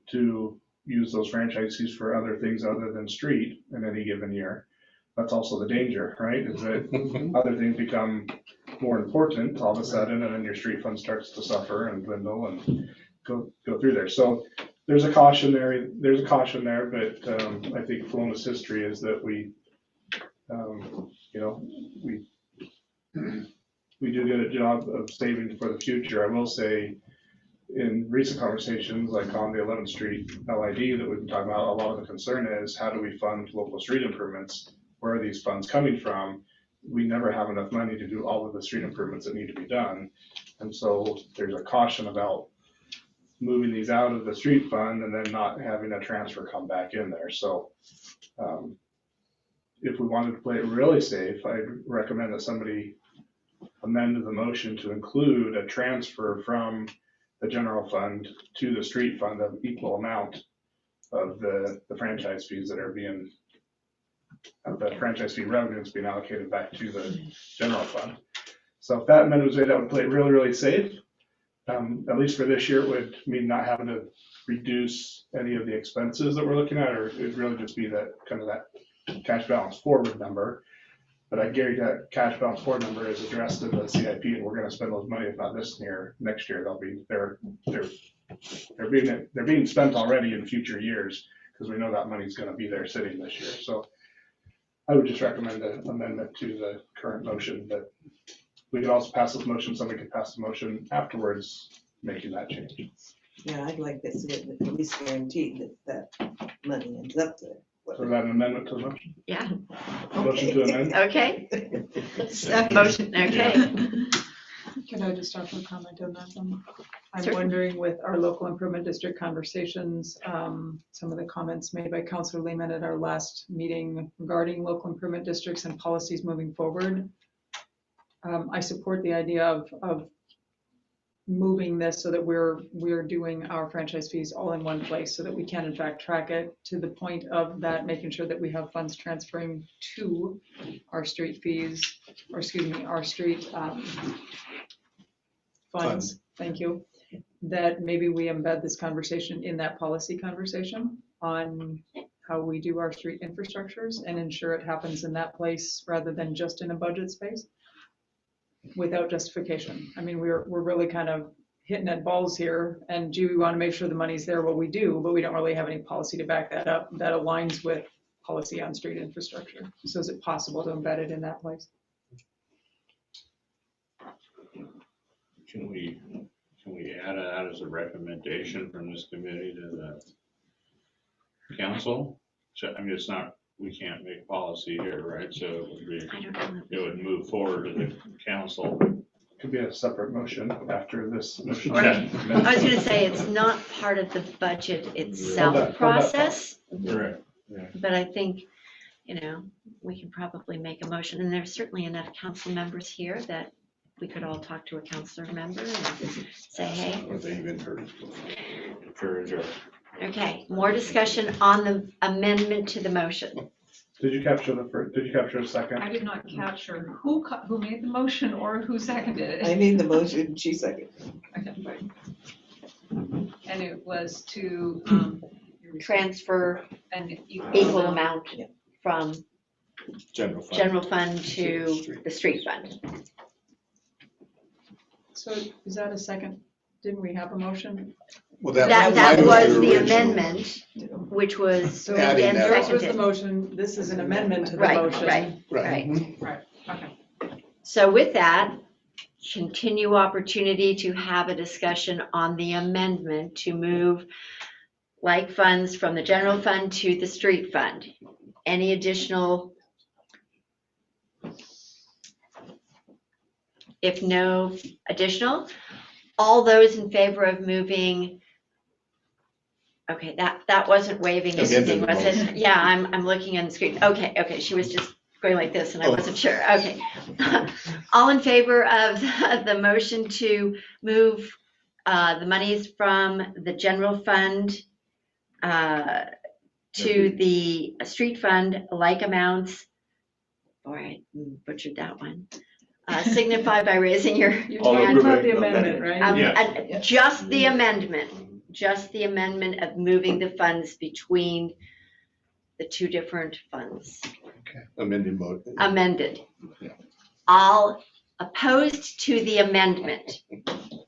[SPEAKER 9] to use those franchise fees for other things other than street in any given year. That's also the danger, right? Is that other things become more important all of a sudden, and then your street fund starts to suffer and dwindle and go through there. So there's a caution there. But I think Philomath's history is that we do get a job of saving for the future. I will say, in recent conversations, like on the 11th Street LID that we've been talking about, a lot of the concern is how do we fund local street improvements? Where are these funds coming from? We never have enough money to do all of the street improvements that need to be done. And so there's a caution about moving these out of the street fund and then not having a transfer come back in there. So if we wanted to play it really safe, I'd recommend that somebody amend the motion to include a transfer from the general fund to the street fund of equal amount of the franchise fees that are being, the franchise fee revenue is being allocated back to the general fund. So if that amendment was made, that would play it really, really safe. At least for this year, it would mean not having to reduce any of the expenses that we're looking at, or it'd really just be that kind of that cash balance forward number. But I guarantee that cash balance forward number is addressed in the CIP, and we're going to spend those money, if not this year, next year. They're being spent already in future years because we know that money's going to be there sitting this year. So I would just recommend an amendment to the current motion, but we could also pass this motion. Somebody could pass the motion afterwards, making that change.
[SPEAKER 12] Yeah, I'd like to see it at least guaranteed that money ends up there.
[SPEAKER 9] So is that an amendment to the motion?
[SPEAKER 4] Yeah.
[SPEAKER 9] Motion to amend?
[SPEAKER 4] Okay. Motion, okay.
[SPEAKER 5] Can I just offer a comment on that? I'm
[SPEAKER 4] Certainly.
[SPEAKER 5] wondering with our local improvement district conversations, some of the comments made by Councilor Lehman at our last meeting regarding local improvement districts and policies moving forward. I support the idea of moving this so that we're doing our franchise fees all in one place so that we can in fact track it to the point of that, making sure that we have funds transferring to our street fees, or excuse me, our street funds. Thank you. That maybe we embed this conversation in that policy conversation on how we do our street infrastructures and ensure it happens in that place rather than just in a budget space without justification. I mean, we're really kind of hitting at balls here, and we want to make sure the money's there. Well, we do, but we don't really have any policy to back that up that aligns with policy on street infrastructure. So is it possible to embed it in that place?
[SPEAKER 11] Can we add that as a recommendation from this committee to the council? So, I mean, it's not, we can't make policy here, right? So it would be, it would move forward to the council.
[SPEAKER 9] Could be a separate motion after this motion.
[SPEAKER 4] I was going to say, it's not part of the budget itself process.
[SPEAKER 11] Correct. Yeah.
[SPEAKER 4] But I think, we can probably make a motion, and there's certainly enough council members here that we could all talk to a councilor member and say, hey.
[SPEAKER 3] Or they even heard.
[SPEAKER 11] Encourage our
[SPEAKER 4] Okay, more discussion on the amendment to the motion.
[SPEAKER 9] Did you capture the first, did you capture a second?
[SPEAKER 1] I did not capture who made the motion or who seconded
[SPEAKER 12] I
[SPEAKER 1] it.
[SPEAKER 12] made the motion, she seconded.
[SPEAKER 1] Okay. And it was to,
[SPEAKER 4] Transfer
[SPEAKER 1] an
[SPEAKER 4] equal amount
[SPEAKER 12] Yeah.
[SPEAKER 4] from
[SPEAKER 3] General fund.
[SPEAKER 4] general fund to the street fund.
[SPEAKER 5] So is that a second? Didn't we have a motion?
[SPEAKER 3] Well,
[SPEAKER 4] That
[SPEAKER 3] was
[SPEAKER 4] was the
[SPEAKER 3] original.
[SPEAKER 4] amendment, which was
[SPEAKER 5] So
[SPEAKER 3] Adding
[SPEAKER 4] again
[SPEAKER 3] that
[SPEAKER 5] This was the
[SPEAKER 4] seconded.
[SPEAKER 5] motion, this is an amendment to the
[SPEAKER 4] Right,
[SPEAKER 5] motion.
[SPEAKER 4] right,
[SPEAKER 3] Right.
[SPEAKER 4] right.
[SPEAKER 1] Okay.
[SPEAKER 4] So with that, continue opportunity to have a discussion on the amendment to move like funds from the general fund to the street fund. Any additional? If no additional, all those in favor of moving, okay, that wasn't waving anything, was it? Yeah, I'm looking on the screen. Okay, she was just going like this and I wasn't sure. Okay. All in favor of the motion to move the monies from the general fund to the street fund, like amounts. All right, butchered that one. Signify by raising your
[SPEAKER 5] You're
[SPEAKER 9] All
[SPEAKER 5] talking
[SPEAKER 9] approve
[SPEAKER 5] about
[SPEAKER 9] it.
[SPEAKER 5] the amendment, right?
[SPEAKER 9] Yeah.
[SPEAKER 4] Just the amendment of moving the funds between the two different funds,
[SPEAKER 3] Amended motion.
[SPEAKER 4] amended. All opposed to the amendment,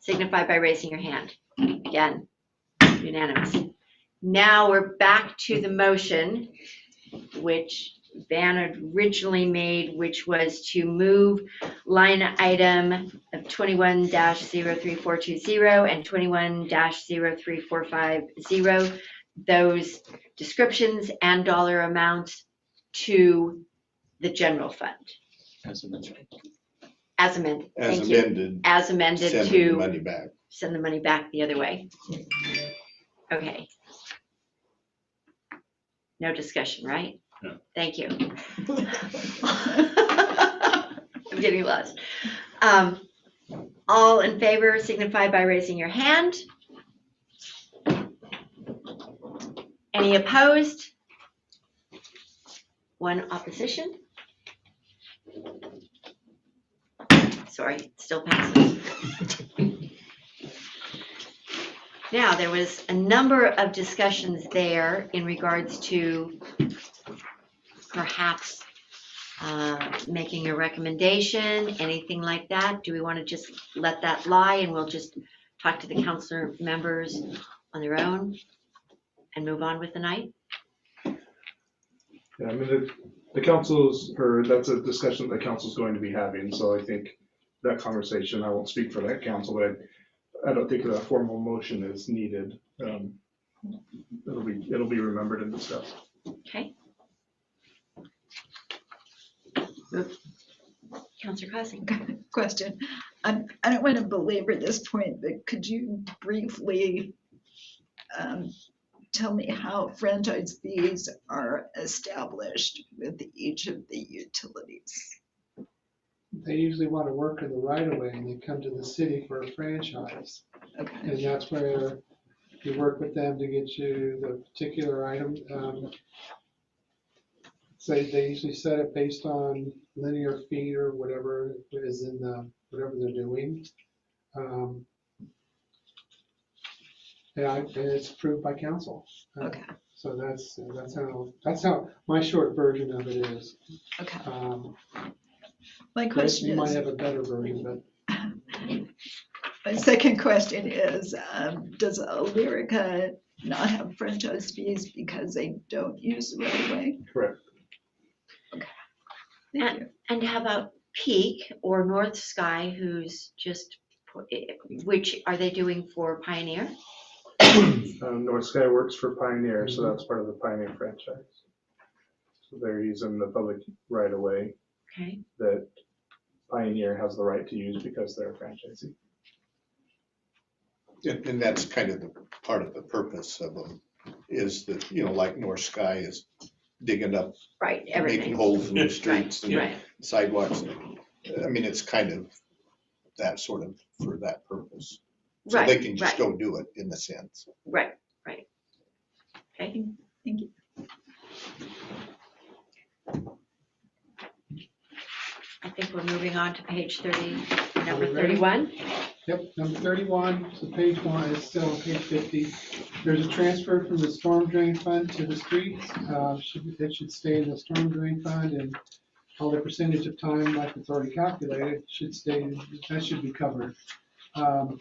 [SPEAKER 4] signify by raising your hand. Again, unanimous. Now we're back to the motion, which Van had originally made, which was to move line item of 21-03420 and 21-03450, those descriptions and dollar amounts to the general fund. As amended.
[SPEAKER 3] As
[SPEAKER 4] Thank you.
[SPEAKER 3] amended.
[SPEAKER 4] As amended
[SPEAKER 3] Send the
[SPEAKER 4] to
[SPEAKER 3] money back.
[SPEAKER 4] send the money back the other way. Okay. No discussion, right?
[SPEAKER 11] No.
[SPEAKER 4] Thank you. I'm getting lost. All in favor signify by raising your hand. Any opposed? One opposition? Sorry, it still passes. Now, there was a number of discussions there in regards to perhaps making a recommendation, anything like that. Do we want to just let that lie and we'll just talk to the council members on their own and move on with the night?
[SPEAKER 9] Yeah, I mean, the council's, or that's a discussion the council's going to be having, so I think that conversation, I won't speak for that council, but I don't think that a formal motion is needed. It'll be remembered and discussed.
[SPEAKER 4] Okay. Councilor Clausen.
[SPEAKER 8] Question. I don't want to belabor this point, but could you briefly tell me how franchise fees are established with each of the utilities?
[SPEAKER 2] They usually want to work in the right of way and they come to the city for a franchise.
[SPEAKER 8] Okay.
[SPEAKER 2] And that's where you work with them to get you the particular item. So they usually set it based on linear feet or whatever is in the, whatever they're doing. And it's approved by council.
[SPEAKER 8] Okay.
[SPEAKER 2] So that's how my short version of it is.
[SPEAKER 8] Okay.
[SPEAKER 2] Chris,
[SPEAKER 8] My question
[SPEAKER 2] you might
[SPEAKER 8] is,
[SPEAKER 2] have a better version, but
[SPEAKER 8] my second question is, does Lyrica not have franchise fees because they don't use the right of way?
[SPEAKER 9] Correct.
[SPEAKER 8] Thank you.
[SPEAKER 4] And how about Peak or North Sky, who's just, which are they doing for Pioneer?
[SPEAKER 9] North Sky works for Pioneer, so that's part of the Pioneer franchise. So they're using the public right of way
[SPEAKER 4] Okay.
[SPEAKER 9] that Pioneer has the right to use because they're a franchisee.
[SPEAKER 3] And that's kind of the part of the purpose of them, is that, like North Sky is digging up,
[SPEAKER 4] Right,
[SPEAKER 3] making
[SPEAKER 4] everything.
[SPEAKER 3] holes in the streets and
[SPEAKER 4] Right,
[SPEAKER 3] sidewalks. I mean, it's kind of that sort of, for that purpose. So
[SPEAKER 4] right,
[SPEAKER 3] they can just
[SPEAKER 4] right,
[SPEAKER 3] go do it in a sense.
[SPEAKER 4] right. Okay,
[SPEAKER 8] Thank you.
[SPEAKER 4] I think we're moving on to page 30, number
[SPEAKER 2] we ready?
[SPEAKER 4] 31.
[SPEAKER 2] Yep, number 31, so page 1 is still on page 50. There's a transfer from the storm drain fund to the streets. It should stay in the storm drain fund, and all the percentage of time, like it's already calculated, should stay, that should be covered. So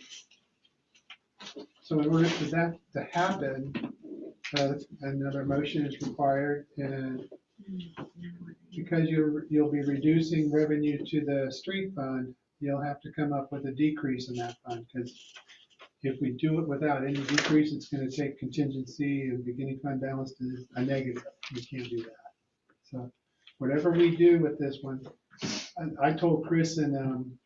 [SPEAKER 2] in order for that to happen, another motion is required, and because you'll be reducing revenue to the street fund, you'll have to come up with a decrease in that fund, because if we do it without any decrease, it's going to take contingency and beginning fund balance to a negative. We can't do that. So whatever we do with this one, I told Chris and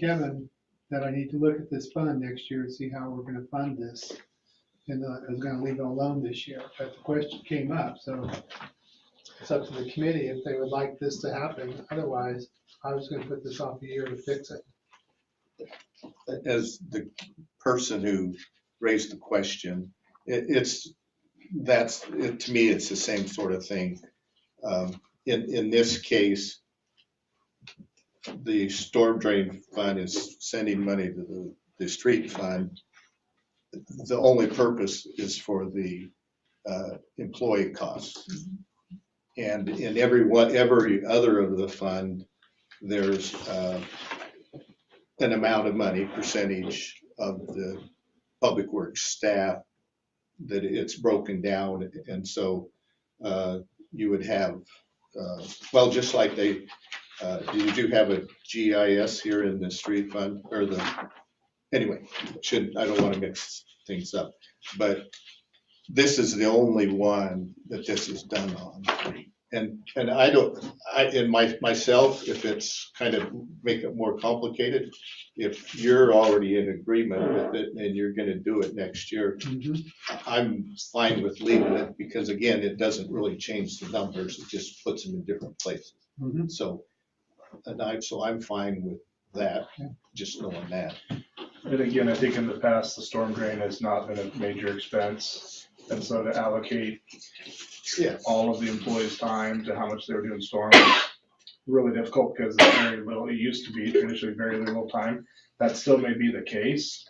[SPEAKER 2] Kevin that I need to look at this fund next year and see how we're going to fund this. And I was going to leave it alone this year, but the question came up, so it's up to the committee if they would like this to happen. Otherwise, I was going to put this off a year to fix it.
[SPEAKER 3] As the person who raised the question, to me, it's the same sort of thing. In this case, the storm drain fund is sending money to the street fund. The only purpose is for the employee costs. And in every other of the fund, there's an amount of money, percentage of the public works staff that it's broken down. And so you would have, well, just like they, did you have a GIS here in the street fund or anyway, I don't want to mix things up, but this is the only one that this is done on. And myself, if it's kind of make it more complicated, if you're already in agreement with it and you're going to do it next year, I'm fine with leaving it because again, it doesn't really change the numbers. It just puts them in different places. So I'm fine with that, just knowing that.
[SPEAKER 9] And again, I think in the past, the storm drain has not been a major expense. And so to allocate all of the employees' time to how much they were doing storm was really difficult because it's very little. It used to be traditionally very little time. That still may be the case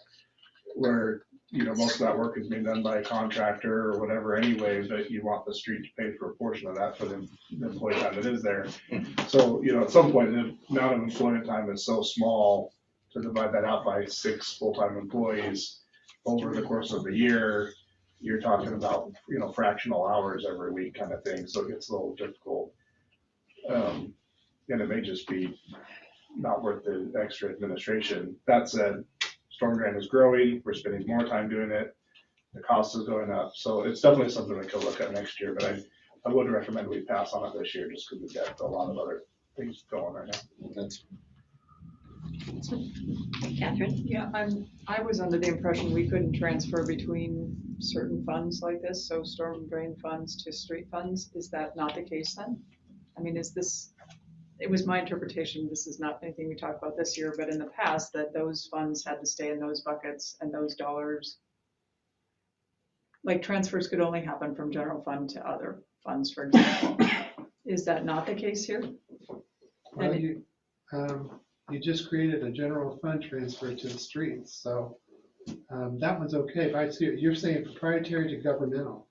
[SPEAKER 9] where, most of that work is being done by a contractor or whatever anyway, but you want the street to pay for a portion of that for the employee time that is there. So, at some point, the amount of employment time is so small to divide that out by 6 full-time employees over the course of the year, you're talking about, fractional hours every week kind of thing. So it gets a little difficult. And it may just be not worth the extra administration. That said, storm drain is growing. We're spending more time doing it. The cost is going up. So it's definitely something we could look at next year, but I would recommend we pass on it this year just because we've got a lot of other things going right now.
[SPEAKER 4] Catherine?
[SPEAKER 5] Yeah, I was under the impression we couldn't transfer between certain funds like this, so storm drain funds to street funds. Is that not the case then? I mean, it was my interpretation, this is not anything we talked about this year, but in the past, that those funds had to stay in those buckets and those dollars. Like transfers could only happen from general fund to other funds, for example. Is that not the case here?
[SPEAKER 2] Well, you just created a general fund transfer to the streets, so that one's okay. But I see you're saying proprietary to governmental.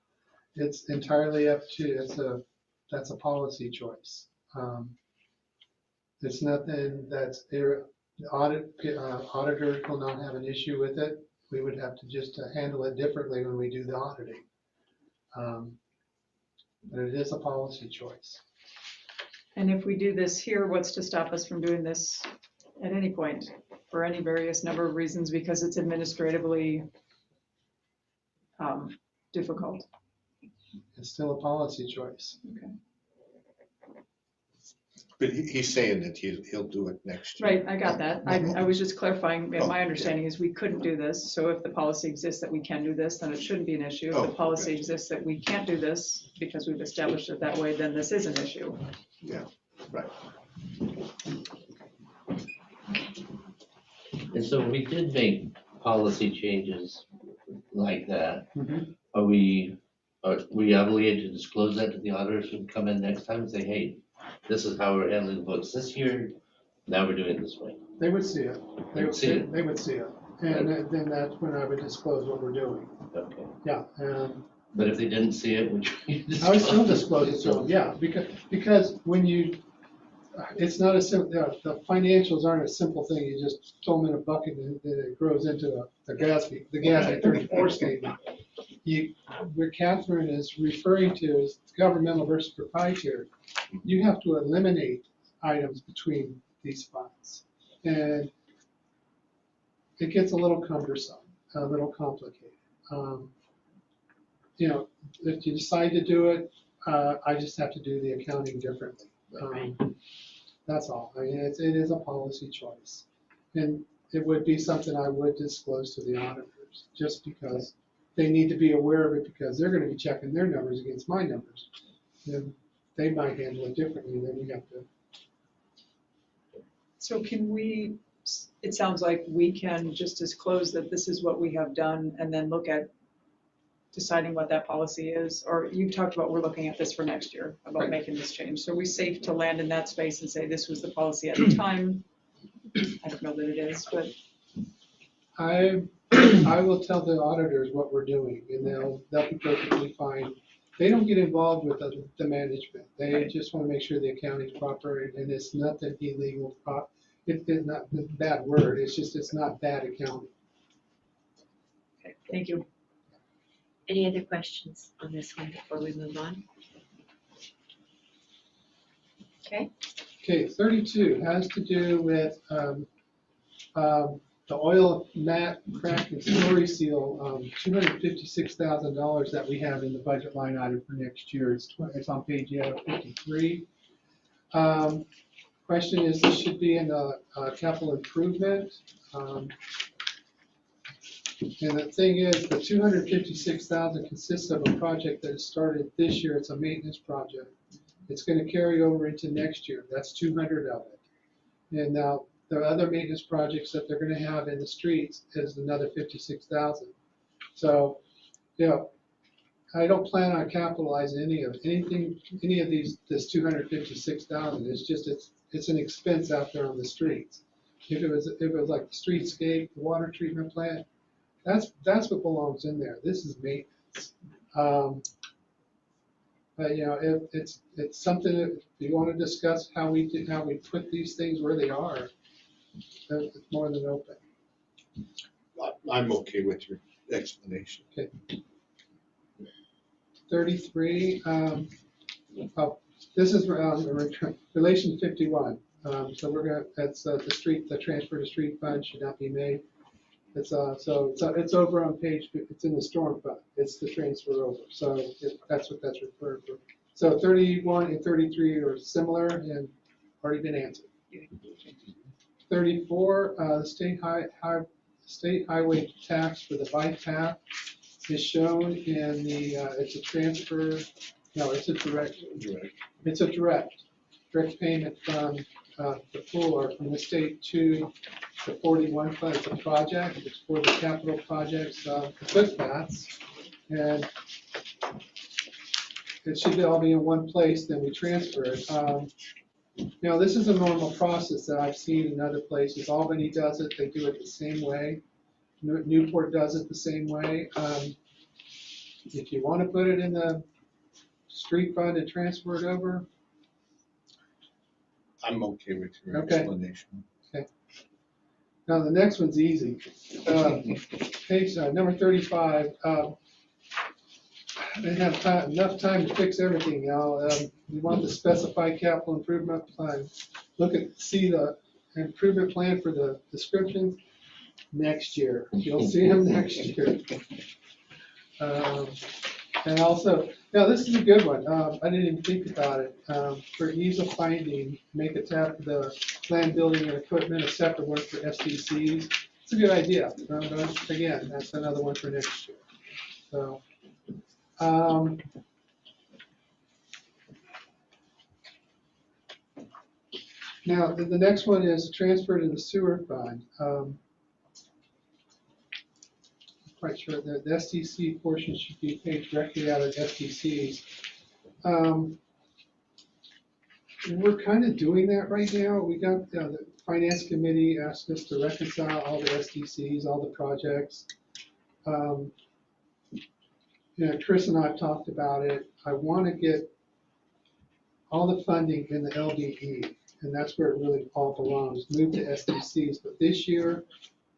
[SPEAKER 2] It's entirely up to, that's a policy choice. It's nothing that's the auditors will not have an issue with it. We would have to just handle it differently when we do the auditing. But it is a policy choice.
[SPEAKER 5] And if we do this here, what's to stop us from doing this at any point for any various number of reasons because it's administratively difficult?
[SPEAKER 2] It's still a policy choice.
[SPEAKER 5] Okay.
[SPEAKER 3] But he's saying that he'll do it next year.
[SPEAKER 5] Right, I got that. I was just clarifying, my understanding is we couldn't do this. So if the policy exists that we can do this, then it shouldn't be an issue. If the policy exists that we can't do this because we've established it that way, then this is an issue.
[SPEAKER 3] Yeah, right.
[SPEAKER 10] And so we did make policy changes like that. Are we obligated to disclose that to the auditors who come in next time and say, hey, this is how we're handling the books this year, now we're doing it this way?
[SPEAKER 2] They would see it.
[SPEAKER 10] They would see it.
[SPEAKER 2] They would see it. And then that's when I would disclose what we're doing.
[SPEAKER 10] Okay.
[SPEAKER 2] Yeah.
[SPEAKER 10] But if they didn't see it, would you
[SPEAKER 2] I would still disclose it to them, yeah, because when you, it's not a simple, the financials aren't a simple thing, you just throw them in a bucket and then it grows into the GASB 34 statement. What Catherine is referring to is governmental versus proprietary. You have to eliminate items between these funds. And it gets a little cumbersome, a little complicated. You know, if you decide to do it, I just have to do the accounting differently. That's all. I mean, it is a policy choice. And it would be something I would disclose to the auditors, just because they need to be aware of it, because they're gonna be checking their numbers against my numbers. And they might handle it differently than we have to.
[SPEAKER 5] So can we, it sounds like we can just disclose that this is what we have done and then look at deciding what that policy is, or you've talked about we're looking at this for next year, about making this change. So are we safe to land in that space and say this was the policy at the time? I don't know that it is, but.
[SPEAKER 2] I will tell the auditors what we're doing, and they'll be perfectly fine. They don't get involved with the management. They just want to make sure the accounting's proper, and it's nothing illegal. It's not a bad word, it's just, it's not bad accounting.
[SPEAKER 5] Okay, thank you.
[SPEAKER 4] Any other questions on this one before we move on? Okay.
[SPEAKER 2] Okay, 32 has to do with the oil mat, crack, and story seal, $256,000 that we have in the budget line item for next year. It's on page 53. Question is, this should be in the capital improvement. And the thing is, the $256,000 consists of a project that has started this year. It's a maintenance project. It's going to carry over into next year. That's 200 of it. And now the other maintenance projects that they're going to have in the streets is another 56,000. So, you know, I don't plan on capitalizing any of these, this 256,000. It's just, it's an expense out there on the streets. If it was like the streetscape, the water treatment plant, that's what belongs in there. This is maintenance. But you know, if it's something, if you want to discuss how we put these things where they are, it's more than open.
[SPEAKER 3] I'm okay with your explanation.
[SPEAKER 2] Okay. 33. This is relation 51. So we're gonna. That's the transfer to street fund should not be made. It's it's over on page. It's in the storm fund. It's the transfer over. So that's what that's referred to. So 31 and 33 are similar and already been answered. 34, the state highway tax for the bike path is shown in the. It's a transfer. No, it's a direct. It's a direct payment from the pool or from the state to the 41 fund. It's a project. It's for the capital projects, the footpaths, and it should all be in one place. Then we transfer it. Now this is a normal process that I've seen in other places. Albany does it. They do it the same way. Newport does it the same way. If you want to put it in the street fund and transfer it over,
[SPEAKER 3] I'm okay with your explanation.
[SPEAKER 2] Okay. Now the next one's easy. Page number 35. I didn't have enough time to fix everything, y'all. We want the specified capital improvement plan. See the improvement plan for the descriptions next year. You'll see them next year. And also, now this is a good one. I didn't even think about it. For ease of finding, make a tab for the land building and equipment, a separate one for SDCs. It's a good idea. Again, that's another one for next year. So, now the next one is transfer to the sewer fund. Quite not sure, the SDC portion should be paid directly out of SDCs. We're kind of doing that right now. We got, the finance committee asked us to reconcile all the SDCs, all the projects. Chris and I have talked about it. I want to get all the funding in the LDE, and that's where it really all belongs, move to SDCs. But this year,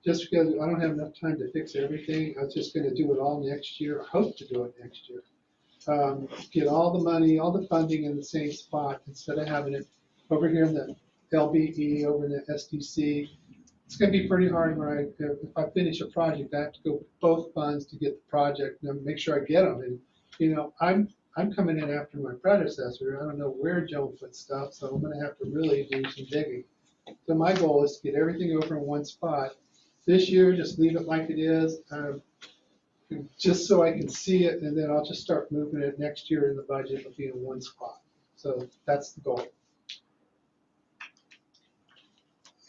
[SPEAKER 2] just because I don't have enough time to fix everything, I was just going to do it all next year. I hope to do it next year. Get all the money, all the funding in the same spot instead of having it over here in the LBE, over in the SDC. It's going to be pretty hard when if I finish a project, I have to go both funds to get the project and make sure I get them. And, I'm coming in after my predecessor. I don't know where Joe put stuff, so I'm going to have to really do some digging. So my goal is to get everything over in one spot. This year, just leave it like it is, just so I can see it, and then I'll just start moving it next year in the budget. It'll be in one spot. So that's the goal.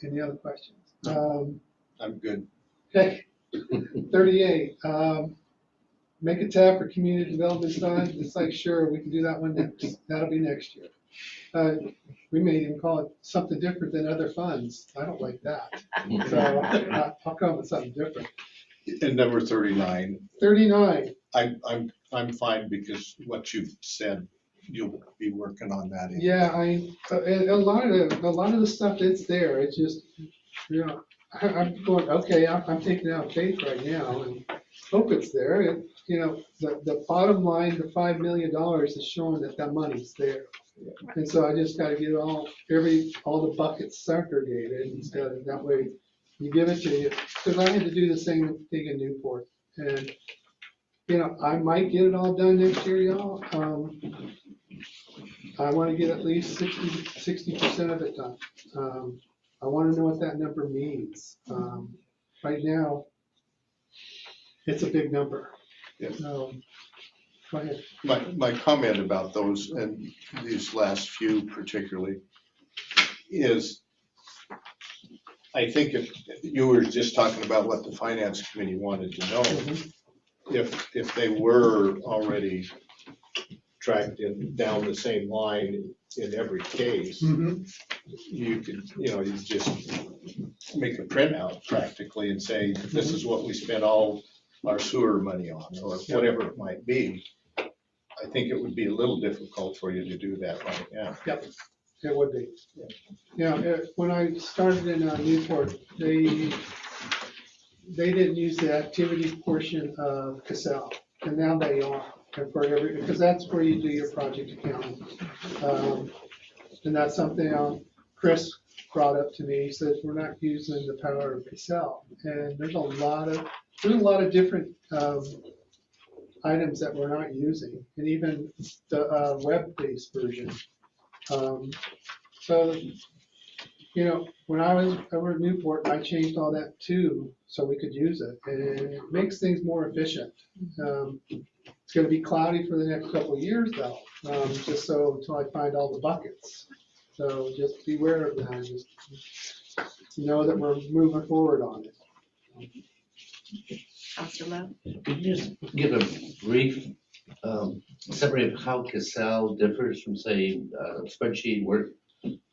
[SPEAKER 2] Any other questions?
[SPEAKER 3] I'm good.
[SPEAKER 2] Okay, 38. Make a tab for community development fund. It's like, sure, we can do that one next. That'll be next year. We may even call it something different than other funds. I don't like that. So I'll come up with something different.
[SPEAKER 3] And number 39.
[SPEAKER 2] 39.
[SPEAKER 3] I'm fine because what you've said, you'll be working on that.
[SPEAKER 2] Yeah, a lot of the stuff that's there. It's just, I'm going, okay, I'm taking out faith right now and hope it's there. And, the bottom line, the $5 million is showing that that money's there. And so I just got to get all the buckets segregated instead of that way. You give it to you, because I had to do the same thing in Newport. And, I might get it all done next year, y'all. I want to get at least 60% of it done. I want to know what that number means. Right now, it's a big number.
[SPEAKER 3] Yeah.
[SPEAKER 2] Go ahead.
[SPEAKER 3] My comment about those and these last few particularly is, I think if you were just talking about what the finance committee wanted to know, if they were already tracked down the same line in every case, you could, you just make a printout practically and say, this is what we spent all our sewer money on, or whatever it might be. I think it would be a little difficult for you to do that right now.
[SPEAKER 2] Yep, it would be. When I started in Newport, they didn't use the activity portion of Cassell, and now they are. Because that's where you do your project accounting. And that's something Chris brought up to me. He says we're not using the power of Cassell, and there's a lot of different items that we're not using, and even the web-based version. So, when I was over at Newport, I changed all that too, so we could use it, and it makes things more efficient. It's going to be cloudy for the next couple of years, though, just so until I find all the buckets. So just beware of that. Just know that we're moving forward on it.
[SPEAKER 4] Counselor?
[SPEAKER 10] Could you just give a brief summary of how Cassell differs from, say, spreadsheet, Word,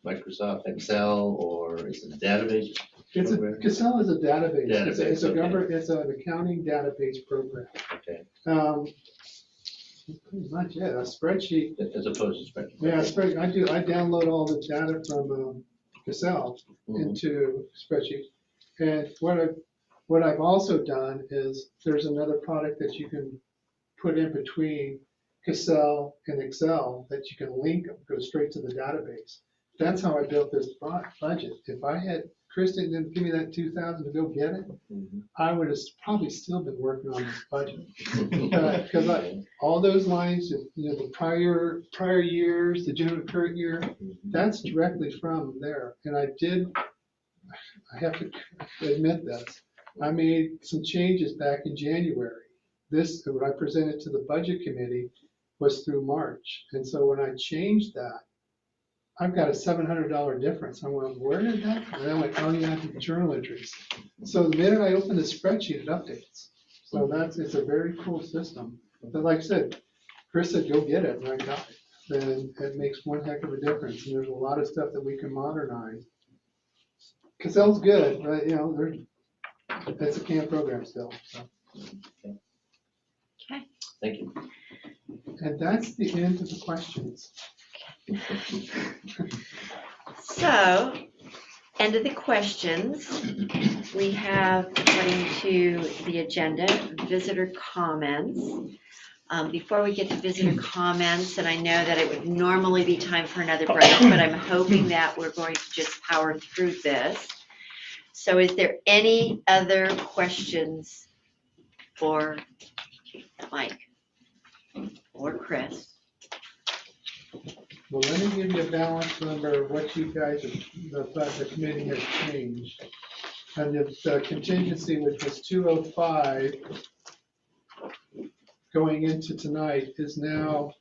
[SPEAKER 10] Microsoft Excel, or is it a database?
[SPEAKER 2] Cassell is a database. It's
[SPEAKER 10] Okay.
[SPEAKER 2] It's an accounting database program.
[SPEAKER 10] Okay.
[SPEAKER 2] Pretty much, yeah, a spreadsheet.
[SPEAKER 10] As opposed to spreadsheet.
[SPEAKER 2] Yeah, I download all the data from Cassell into spreadsheet. And what I've also done is there's another product that you can put in between Cassell and Excel that you can link them, go straight to the database. That's how I built this budget. If I had Kristen didn't give me that 2,000 to go get it, I would have probably still been working on this budget. Because all those lines, the prior years, the current year, that's directly from there. And I have to admit this, I made some changes back in January. This, what I presented to the budget committee, was through March. And so when I changed that, I've got a $700 difference. I went, where did that? And I went, oh yeah, journal entries. So the minute I open the spreadsheet, it updates. It's So it's a very cool system. But like I said, Chris said, go get it, and I got it. Then it makes one heck of a difference, and there's a lot of stuff that we can modernize. Casel's good, but it's a CAM program still, so.
[SPEAKER 4] Okay.
[SPEAKER 10] Thank you.
[SPEAKER 2] And that's the end of the questions.
[SPEAKER 4] So, end of the questions. We have, according to the agenda, visitor comments. Before we get to visitor comments, and I know that it would normally be time for another break, but I'm hoping that we're going to just power through this. So is there any other questions for Mike or Chris?
[SPEAKER 2] Well, let me give you a balance number of what you guys, the committee has changed. And the contingency, which was 205, going into tonight, is now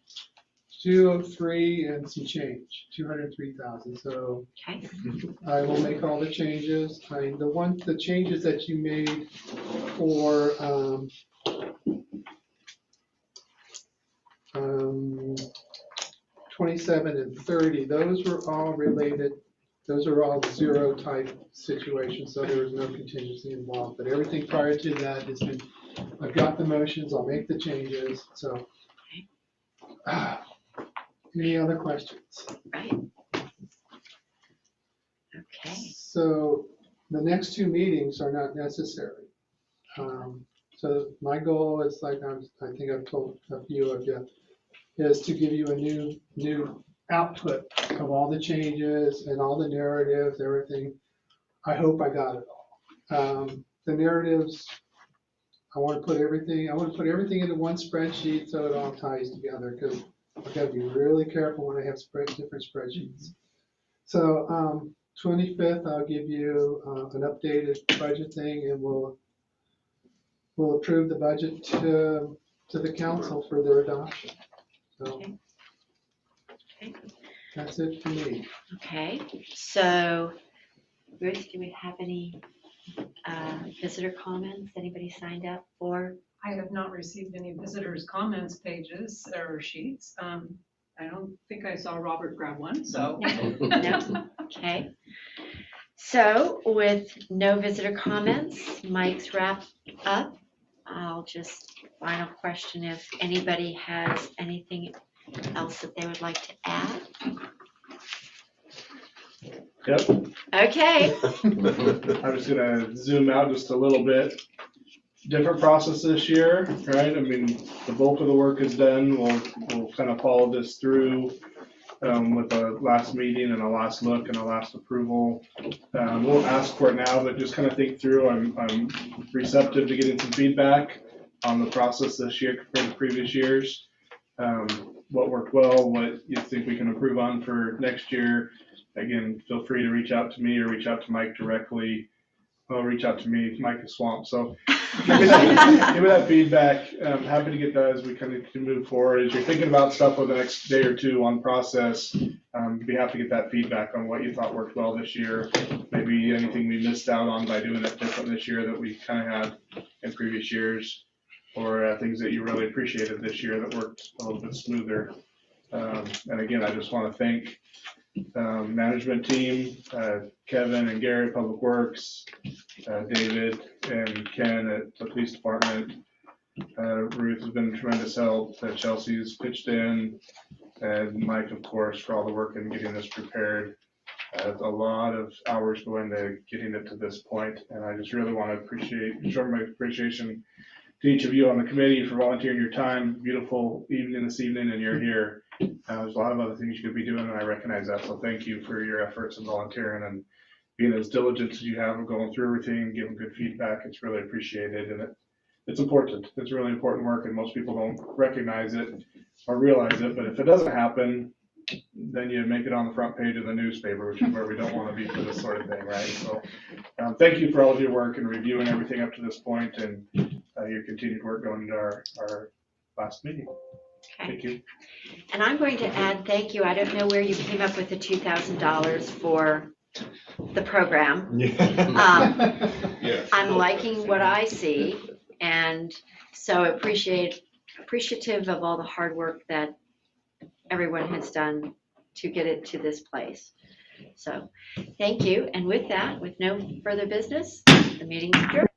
[SPEAKER 2] 203 and some change, 203,000. So
[SPEAKER 4] Okay.
[SPEAKER 2] I will make all the changes. The changes that you made for 27 and 30, those were all related. Those are all zero type situations, so there was no contingency involved. But everything prior to that has been, I've got the motions, I'll make the changes, so. Any other questions?
[SPEAKER 4] Right. Okay.
[SPEAKER 2] So the next two meetings are not necessary. So my goal is, like I think I've told a few of you, is to give you a new output of all the changes and all the narratives, everything. I hope I got it all. The narratives, I want to put everything into one spreadsheet so it all ties together, because I've got to be really careful when I have different spreadsheets. So 25th, I'll give you an updated budget thing, and we'll approve the budget to the council for their adoption. So
[SPEAKER 4] Okay.
[SPEAKER 2] that's it for me.
[SPEAKER 4] Okay. So, Ruth, do we have any visitor comments? Anybody signed up for?
[SPEAKER 1] I have not received any visitors' comments pages or sheets. I don't think I saw Robert grab one, so.
[SPEAKER 4] No? Okay. So with no visitor comments, Mike's wrapped up. I'll just, final question, if anybody has anything else that they would like to add?
[SPEAKER 9] Yep.
[SPEAKER 4] Okay.
[SPEAKER 9] I'm just gonna zoom out just a little bit. Different process this year, right? I mean, the bulk of the work is done. We'll kind of follow this through with a last meeting and a last look and a last approval. We'll ask for it now, but just kind of think through. I'm receptive to getting some feedback on the process this year compared to previous years. What worked well, what you think we can improve on for next year. Again, feel free to reach out to me or reach out to Mike directly. Well, reach out to me, Mike is swamped, so give me that feedback. I'm happy to get that as we kind of can move forward. As you're thinking about stuff over the next day or two on process, be happy to get that feedback on what you thought worked well this year. Maybe anything we missed out on by doing it different this year that we kind of had in previous years, or things that you really appreciated this year that worked a little bit smoother. And again, I just want to thank management team, Kevin and Gary, Public Works, David and Ken at the police department. Ruth has been a tremendous help. Chelsea's pitched in, and Mike, of course, for all the work in getting this prepared. A lot of hours go into getting it to this point, and I just really want to show my appreciation to each of you on the committee for volunteering your time. Beautiful evening this evening, and you're here. There's a lot of other things you could be doing, and I recognize that. So thank you for your efforts and volunteering and being as diligent as you have of going through everything, giving good feedback. It's really appreciated, and it's important. It's really important work, and most people don't recognize it or realize it. But if it doesn't happen, then you make it on the front page of the newspaper, which is where we don't want to be for this sort of thing, right? So thank you for all of your work and reviewing everything up to this point, and your continued work going into our last meeting.
[SPEAKER 4] Okay.
[SPEAKER 9] Thank you.
[SPEAKER 4] And I'm going to add thank you. I don't know where you came up with the $2,000 for the program.
[SPEAKER 3] Yes.
[SPEAKER 4] I'm liking what I see, And so appreciative of all the hard work that everyone has done to get it to this place. So thank you. And with that, with no further business, the meeting's adjourned.